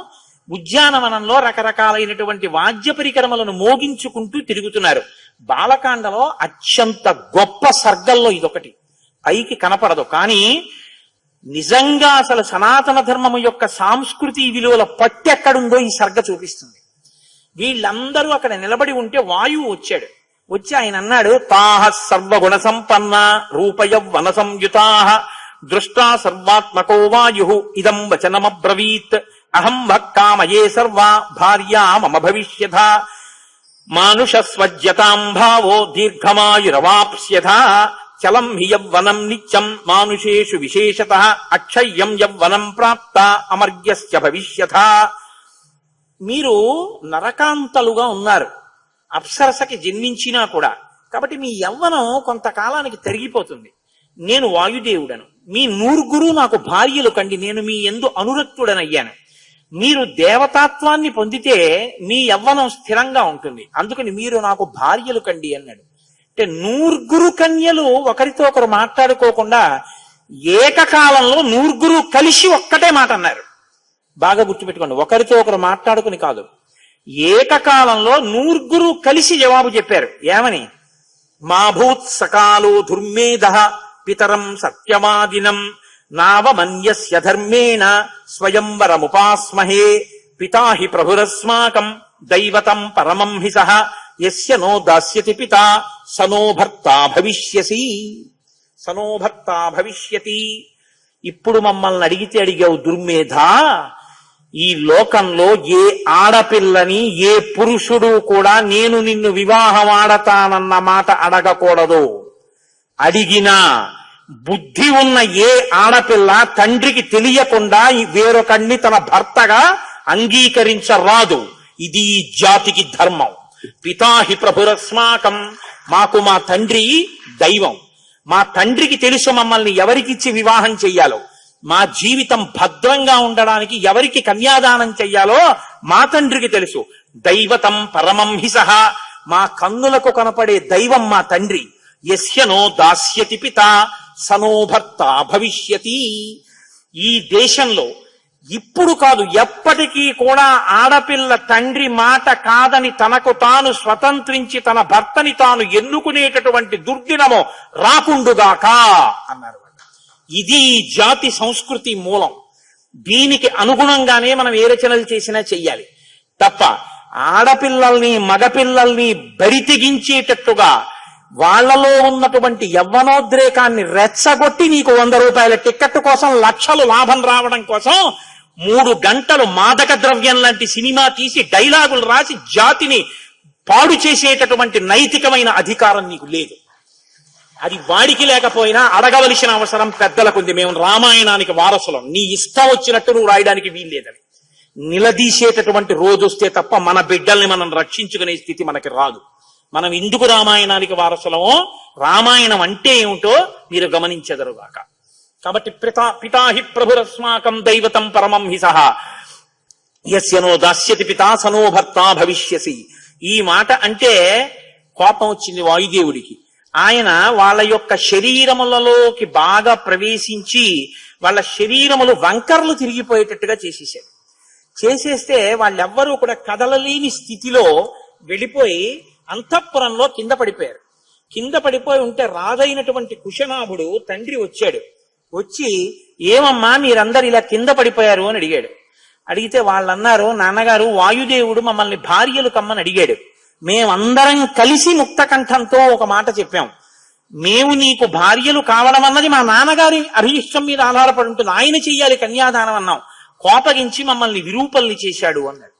ఉద్యానవనంలో రకరకాలైనటువంటి వాద్య పరికరములను మోగించుకుంటూ తిరుగుతున్నారు. బాలకాండలో అత్యంత గొప్ప సర్గల్లో ఇదొకటి. పైకి కనపడదు, కానీ నిజంగా అసలు సనాతన ధర్మము యొక్క సాంస్కృతి విలువల పట్టు ఎక్కడుందో ఈ సర్గ చూపిస్తుంది. వీళ్ళందరూ అక్కడ నిలబడి ఉంటే వాయువు వచ్చాడు. వచ్చి ఆయన అన్నాడు, తాహ సర్వగుణ సంపన్న రూపయవ్వన సంయుతాః దృష్టా సర్వాత్మకో వాయు ఇదం వచనమబ్రవీత్ అహం వక్కామయే సర్వా భార్యా మమ భవిష్యథ మానుషస్వజ్యతాం భావో దీర్ఘమాయురవాప్స్యథ చలం హి యవ్వనం నిత్యం మానుషేషు విశేషతః అక్షయ్యం యవ్వనం ప్రాప్త అమర్యస్య భవిష్యథ. మీరు నరకాంతలుగా ఉన్నారు, అప్సరసకి జన్మించినా కూడా, కాబట్టి మీ యవ్వనం కొంతకాలానికి తరిగిపోతుంది. నేను వాయుదేవుడను, మీ 4 నాకు భార్యలు కండి, నేను మీ యందు అనురక్తుడనయ్యాను. మీరు దేవతాత్వాన్ని పొందితే మీ యవ్వనం స్థిరంగా ఉంటుంది, అందుకని మీరు నాకు భార్యలు కండి అన్నాడు. అంటే 4 కన్యలు ఒకరితో ఒకరు మాట్లాడుకోకుండా ఏకకాలంలో 4 కలిసి ఒక్కటే మాట అన్నారు. బాగా గుర్తుపెట్టుకోండి, ఒకరితో ఒకరు మాట్లాడుకుని కాదు, ఏకకాలంలో 4 కలిసి జవాబు చెప్పారు. ఏమని? మా భూత్ సకాలో దుర్మేధ పితరం సత్యవాదినం నావమన్యస్య ధర్మేణ స్వయంవరముపాస్మహే పితాహి ప్రభురస్మాకం దైవతం పరమం హి సహ యస్య నో దాస్యతి పితా సనో భర్తా భవిష్యసి. సనో భర్తా భవిష్యతి. ఇప్పుడు మమ్మల్ని అడిగావు దుర్మేధ, ఈ లోకంలో ఏ ఆడపిల్లని ఏ పురుషుడు కూడా నేను నిన్ను వివాహం ఆడతానన్న మాట అడగకూడదు. అడిగినా బుద్ధి ఉన్న ఏ ఆడపిల్ల తండ్రికి తెలియకుండా వేరొకడిని తన భర్తగా అంగీకరించరాదు. ఇది ఈ జాతికి ధర్మం. పితాహి ప్రభురస్మాకం, మాకు మా తండ్రి దైవం. మా తండ్రికి తెలుసు మమ్మల్ని ఎవరికిచ్చి వివాహం చెయ్యాలో, మా జీవితం భద్రంగా ఉండడానికి ఎవరికి కన్యాదానం చెయ్యాలో మా తండ్రికి తెలుసు. దైవతం పరమం హి సహ, మా కన్నులకు కనపడే దైవం మా తండ్రి. యస్యనో దాస్యతి పిత సనో భర్త భవిష్యతి. ఈ దేశంలో ఇప్పుడు కాదు ఎప్పటికీ కూడా ఆడపిల్ల తండ్రి మాట కాదని తనకు తాను స్వతంత్రించి తన భర్తని తాను ఎన్నుకునేటటువంటి దుర్దినము రాకుండుగాక అన్నారు. ఇది జాతి సంస్కృతి మూలం. దీనికి అనుగుణంగానే మనం ఏ రచనలు చేసినా చెయ్యాలి తప్ప ఆడపిల్లల్ని మగపిల్లల్ని బరితెగించేటట్టుగా వాళ్లలో ఉన్నటువంటి యవ్వనోద్రేకాన్ని రెచ్చగొట్టి నీకు 100 రూపాయల టిక్కెట్ కోసం లక్షలు లాభం రావడం కోసం 3 గంటలు మాదక ద్రవ్యం లాంటి సినిమా తీసి డైలాగులు రాసి జాతిని పాడు చేసేటటువంటి నైతికమైన అధికారం నీకు లేదు. అది వాడికి లేకపోయినా అడగవలసిన అవసరం పెద్దలకుంది. మేము రామాయణానికి వారసులం, నీ ఇష్టం వచ్చినట్టు నువ్వు రాయడానికి వీల్లేదని నిలదీసేటటువంటి రోజు వస్తే తప్ప మన బిడ్డల్ని మనం రక్షించుకునే స్థితి మనకి రాదు. మనం ఎందుకు రామాయణానికి వారసులమో, రామాయణం అంటే ఏమిటో మీరు గమనించెదరుగాక. కాబట్టి పితాహి ప్రభురస్మాకం దైవతం పరమం హిసః యస్యనో దాస్యతి పితా సనో భర్త భవిష్యసి. ఈ మాట అంటే కోపం వచ్చింది వాయుదేవుడికి. ఆయన వాళ్ళ యొక్క శరీరములలోకి బాగా ప్రవేశించి వాళ్ళ శరీరములు వంకర్లు తిరిగిపోయేటట్టుగా చేసేస్తే వాళ్ళెవ్వరూ కూడా కదలలేని స్థితిలో వెళ్ళిపోయి అంతఃపురంలో కింద పడిపోయారు. కింద పడిపోయి ఉంటే రాజైనటువంటి కుశనాభుడు తండ్రి వచ్చాడు. వచ్చి ఏమమ్మా మీరందరు ఇలా కింద పడిపోయారు అని అడిగాడు. అడిగితే వాళ్ళన్నారు, నాన్నగారు వాయుదేవుడు మమ్మల్ని భార్యలు కమ్మని అడిగాడు. మేమందరం కలిసి ముక్తకంఠంతో ఒక మాట చెప్పాం, మేము నీకు భార్యలు కావడం అన్నది మా నాన్నగారి అభిష్టం మీద ఆధారపడి ఉంటుంది, ఆయన చెయ్యాలి కన్యాదానం అన్నాం. కోపగించి మమ్మల్ని విరూపల్ని చేశాడు అన్నాడు.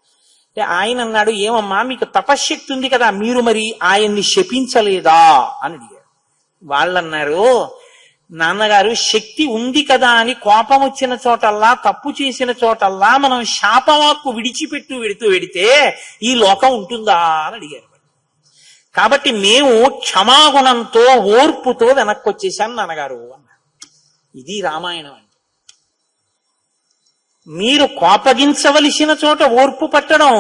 అంటే ఆయన అన్నాడు, ఏమమ్మా మీకు తపశ్శక్తి ఉంది కదా, మీరు మరి ఆయన్ని శపించలేదా అని అడిగారు. వాళ్ళన్నారు, నాన్నగారు శక్తి ఉంది కదా అని కోపం వచ్చిన చోటల్లా, తప్పు చేసిన చోటల్లా మనం శాపవాక్కు వెడితే ఈ లోకం ఉంటుందా అని అడిగారు. కాబట్టి మేము క్షమాగుణంతో ఓర్పుతో వెనక్కి వచ్చేసాం నాన్నగారు అన్నారు. ఇది రామాయణం అంటే. మీరు కోపగించవలసిన చోట ఓర్పు పట్టడం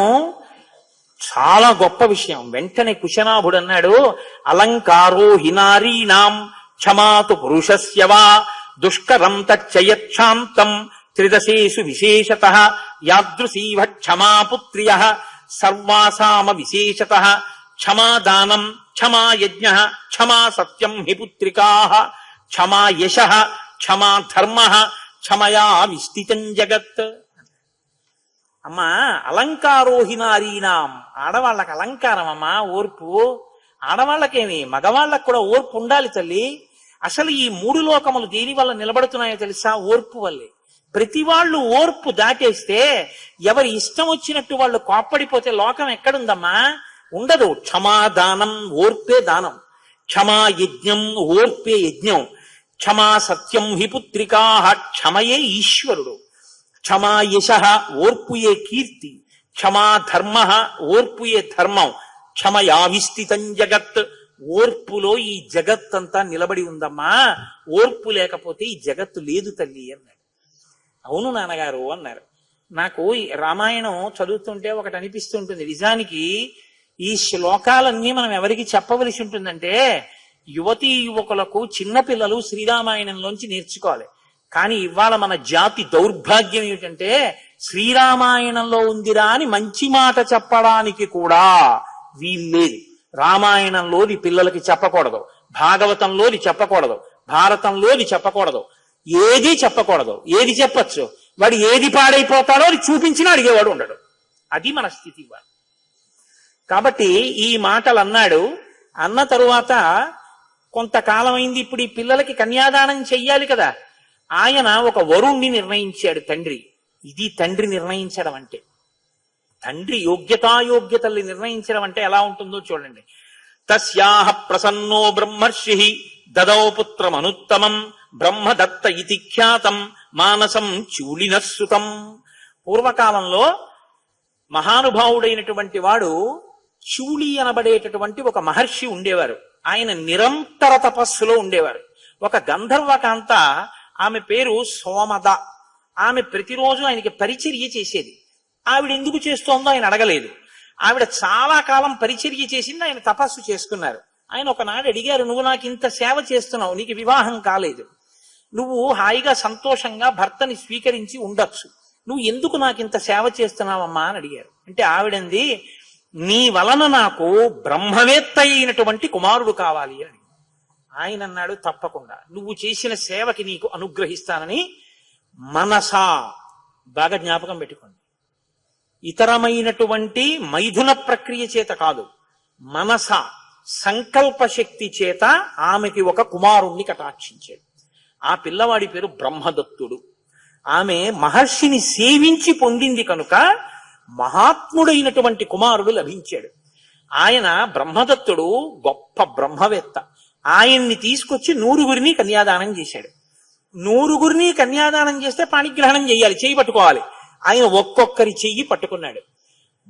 చాలా గొప్ప విషయం. వెంటనే కుశనాభుడు అన్నాడు, అలంకారో హినారీణాం క్షమాతు పురుషస్య వా దుష్కరం తచ్చయక్షాంతం త్రిదశేషు విశేషతః యాదృశీవ క్షమాపుత్ర్యః సర్వాసామ విశేషతః క్షమాదానం క్షమా యజ్ఞః క్షమా సత్యం హి పుత్రికాః క్షమా యశః క్షమా ధర్మః క్షమయా విస్థితం జగత్. అమ్మా అలంకారోహినారీనాం, ఆడవాళ్ళకి అలంకారం అమ్మా ఓర్పు. ఆడవాళ్ళకేమి, మగవాళ్ళకు కూడా ఓర్పు ఉండాలి తల్లి. అసలు ఈ మూడు లోకములు దేని వల్ల నిలబడుతున్నాయో తెలుసా? ఓర్పు వల్లే. ప్రతి వాళ్ళు ఓర్పు దాటేస్తే, ఎవరి ఇష్టం వచ్చినట్టు వాళ్ళు కోప్పడిపోతే లోకం ఎక్కడుందమ్మా? ఉండదు. క్షమాదానం, ఓర్పే దానం. క్షమా యజ్ఞం, ఓర్పే యజ్ఞం. క్షమా సత్యం హి పుత్రికాః, క్షమయే ఈశ్వరుడు. క్షమా యశః, ఓర్పుయే కీర్తి. క్షమా ధర్మః, ఓర్పుయే ధర్మం. క్షమయా విస్థితం జగత్, ఓర్పులో ఈ జగత్తంతా నిలబడి ఉందమ్మా. ఓర్పు లేకపోతే ఈ జగత్తు లేదు తల్లి అన్నాడు. అవును నాన్నగారు అన్నారు. నాకు రామాయణం చదువుతుంటే ఒకటి అనిపిస్తుంటుంది, నిజానికి ఈ శ్లోకాలన్నీ మనం ఎవరికి చెప్పవలసి ఉంటుందంటే యువతీ యువకులకు, చిన్నపిల్లలు శ్రీరామాయణంలోంచి నేర్చుకోవాలి. కానీ ఇవాళ మన జాతి దౌర్భాగ్యం ఏమిటంటే శ్రీరామాయణంలో ఉందిరా అని మంచి మాట చెప్పడానికి కూడా వీల్లేదు. రామాయణంలోది పిల్లలకి చెప్పకూడదు, భాగవతంలోది చెప్పకూడదు, భారతంలోది చెప్పకూడదు, ఏది చెప్పకూడదు. ఏది చెప్పచ్చు? వాడు ఏది పాడైపోతాడో అది చూపించినా అడిగేవాడు ఉండడు. అది మన స్థితి ఇవాళ. కాబట్టి ఈ మాటలు అన్నాడు. అన్న తరువాత కొంతకాలం అయింది. ఇప్పుడు ఈ పిల్లలకి కన్యాదానం చెయ్యాలి కదా. ఆయన ఒక వరుణ్ణి నిర్ణయించాడు తండ్రి. ఇది తండ్రి నిర్ణయించడం అంటే. తండ్రి యోగ్యతాయోగ్యతల్ని నిర్ణయించడం అంటే ఎలా ఉంటుందో చూడండి. తస్యాహ ప్రసన్నో బ్రహ్మర్షి దదౌ పుత్రమనుత్తమం బ్రహ్మదత్త ఇతి ఖ్యాతం మానసం చూలినస్సుతం. పూర్వకాలంలో మహానుభావుడైనటువంటి వాడు చూలి అనబడేటటువంటి ఒక మహర్షి ఉండేవారు. ఆయన నిరంతర తపస్సులో ఉండేవారు. ఒక గంధర్వకాంత, ఆమె పేరు సోమద. ఆమె ప్రతిరోజు ఆయనకి పరిచర్య చేసేది. ఆవిడ ఎందుకు చేస్తోందో ఆయన అడగలేదు. ఆవిడ చాలా కాలం పరిచర్య చేసింది, ఆయన తపస్సు చేసుకున్నారు. ఆయన ఒకనాడు అడిగారు, నువ్వు నాకు ఇంత సేవ చేస్తున్నావు, నీకు వివాహం కాలేదు, నువ్వు హాయిగా సంతోషంగా భర్తని స్వీకరించి ఉండొచ్చు, నువ్వు ఎందుకు నాకు ఇంత సేవ చేస్తున్నావమ్మా అని అడిగారు. అంటే ఆవిడంది, నీ వలన నాకు బ్రహ్మవేత్త అయినటువంటి కుమారుడు కావాలి అని. ఆయన అన్నాడు, తప్పకుండా నువ్వు చేసిన సేవకి నీకు అనుగ్రహిస్తానని. మనసా, బాగా జ్ఞాపకం పెట్టుకోండి, ఇతరమైనటువంటి మైథున ప్రక్రియ చేత కాదు, మనస సంకల్ప శక్తి చేత ఆమెకి ఒక కుమారుణ్ణి కటాక్షించాడు. ఆ పిల్లవాడి పేరు బ్రహ్మదత్తుడు. ఆమె మహర్షిని సేవించి పొందింది కనుక మహాత్ముడైనటువంటి కుమారుడు లభించాడు. ఆయన బ్రహ్మదత్తుడు గొప్ప బ్రహ్మవేత్త. ఆయన్ని తీసుకొచ్చి 100 కన్యాదానం చేశాడు. 100 కన్యాదానం చేస్తే పాణిగ్రహణం చేయాలి, చెయ్యి పట్టుకోవాలి. ఆయన ఒక్కొక్కరి చెయ్యి పట్టుకున్నాడు.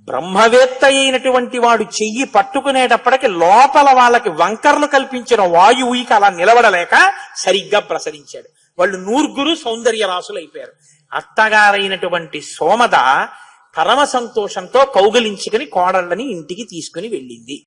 బ్రహ్మవేత్త అయినటువంటి వాడు చెయ్యి పట్టుకునేటప్పటికి లోపల వాళ్ళకి వంకర్లు కల్పించిన వాయువుకి అలా నిలబడలేక సరిగ్గా ప్రసరించాడు. వాళ్ళు 100 సౌందర్య రాసులైపోయారు. అత్తగారైనటువంటి సోమద పరమ సంతోషంతో కౌగలించుకుని కోడళ్ళని ఇంటికి తీసుకుని వెళ్ళింది.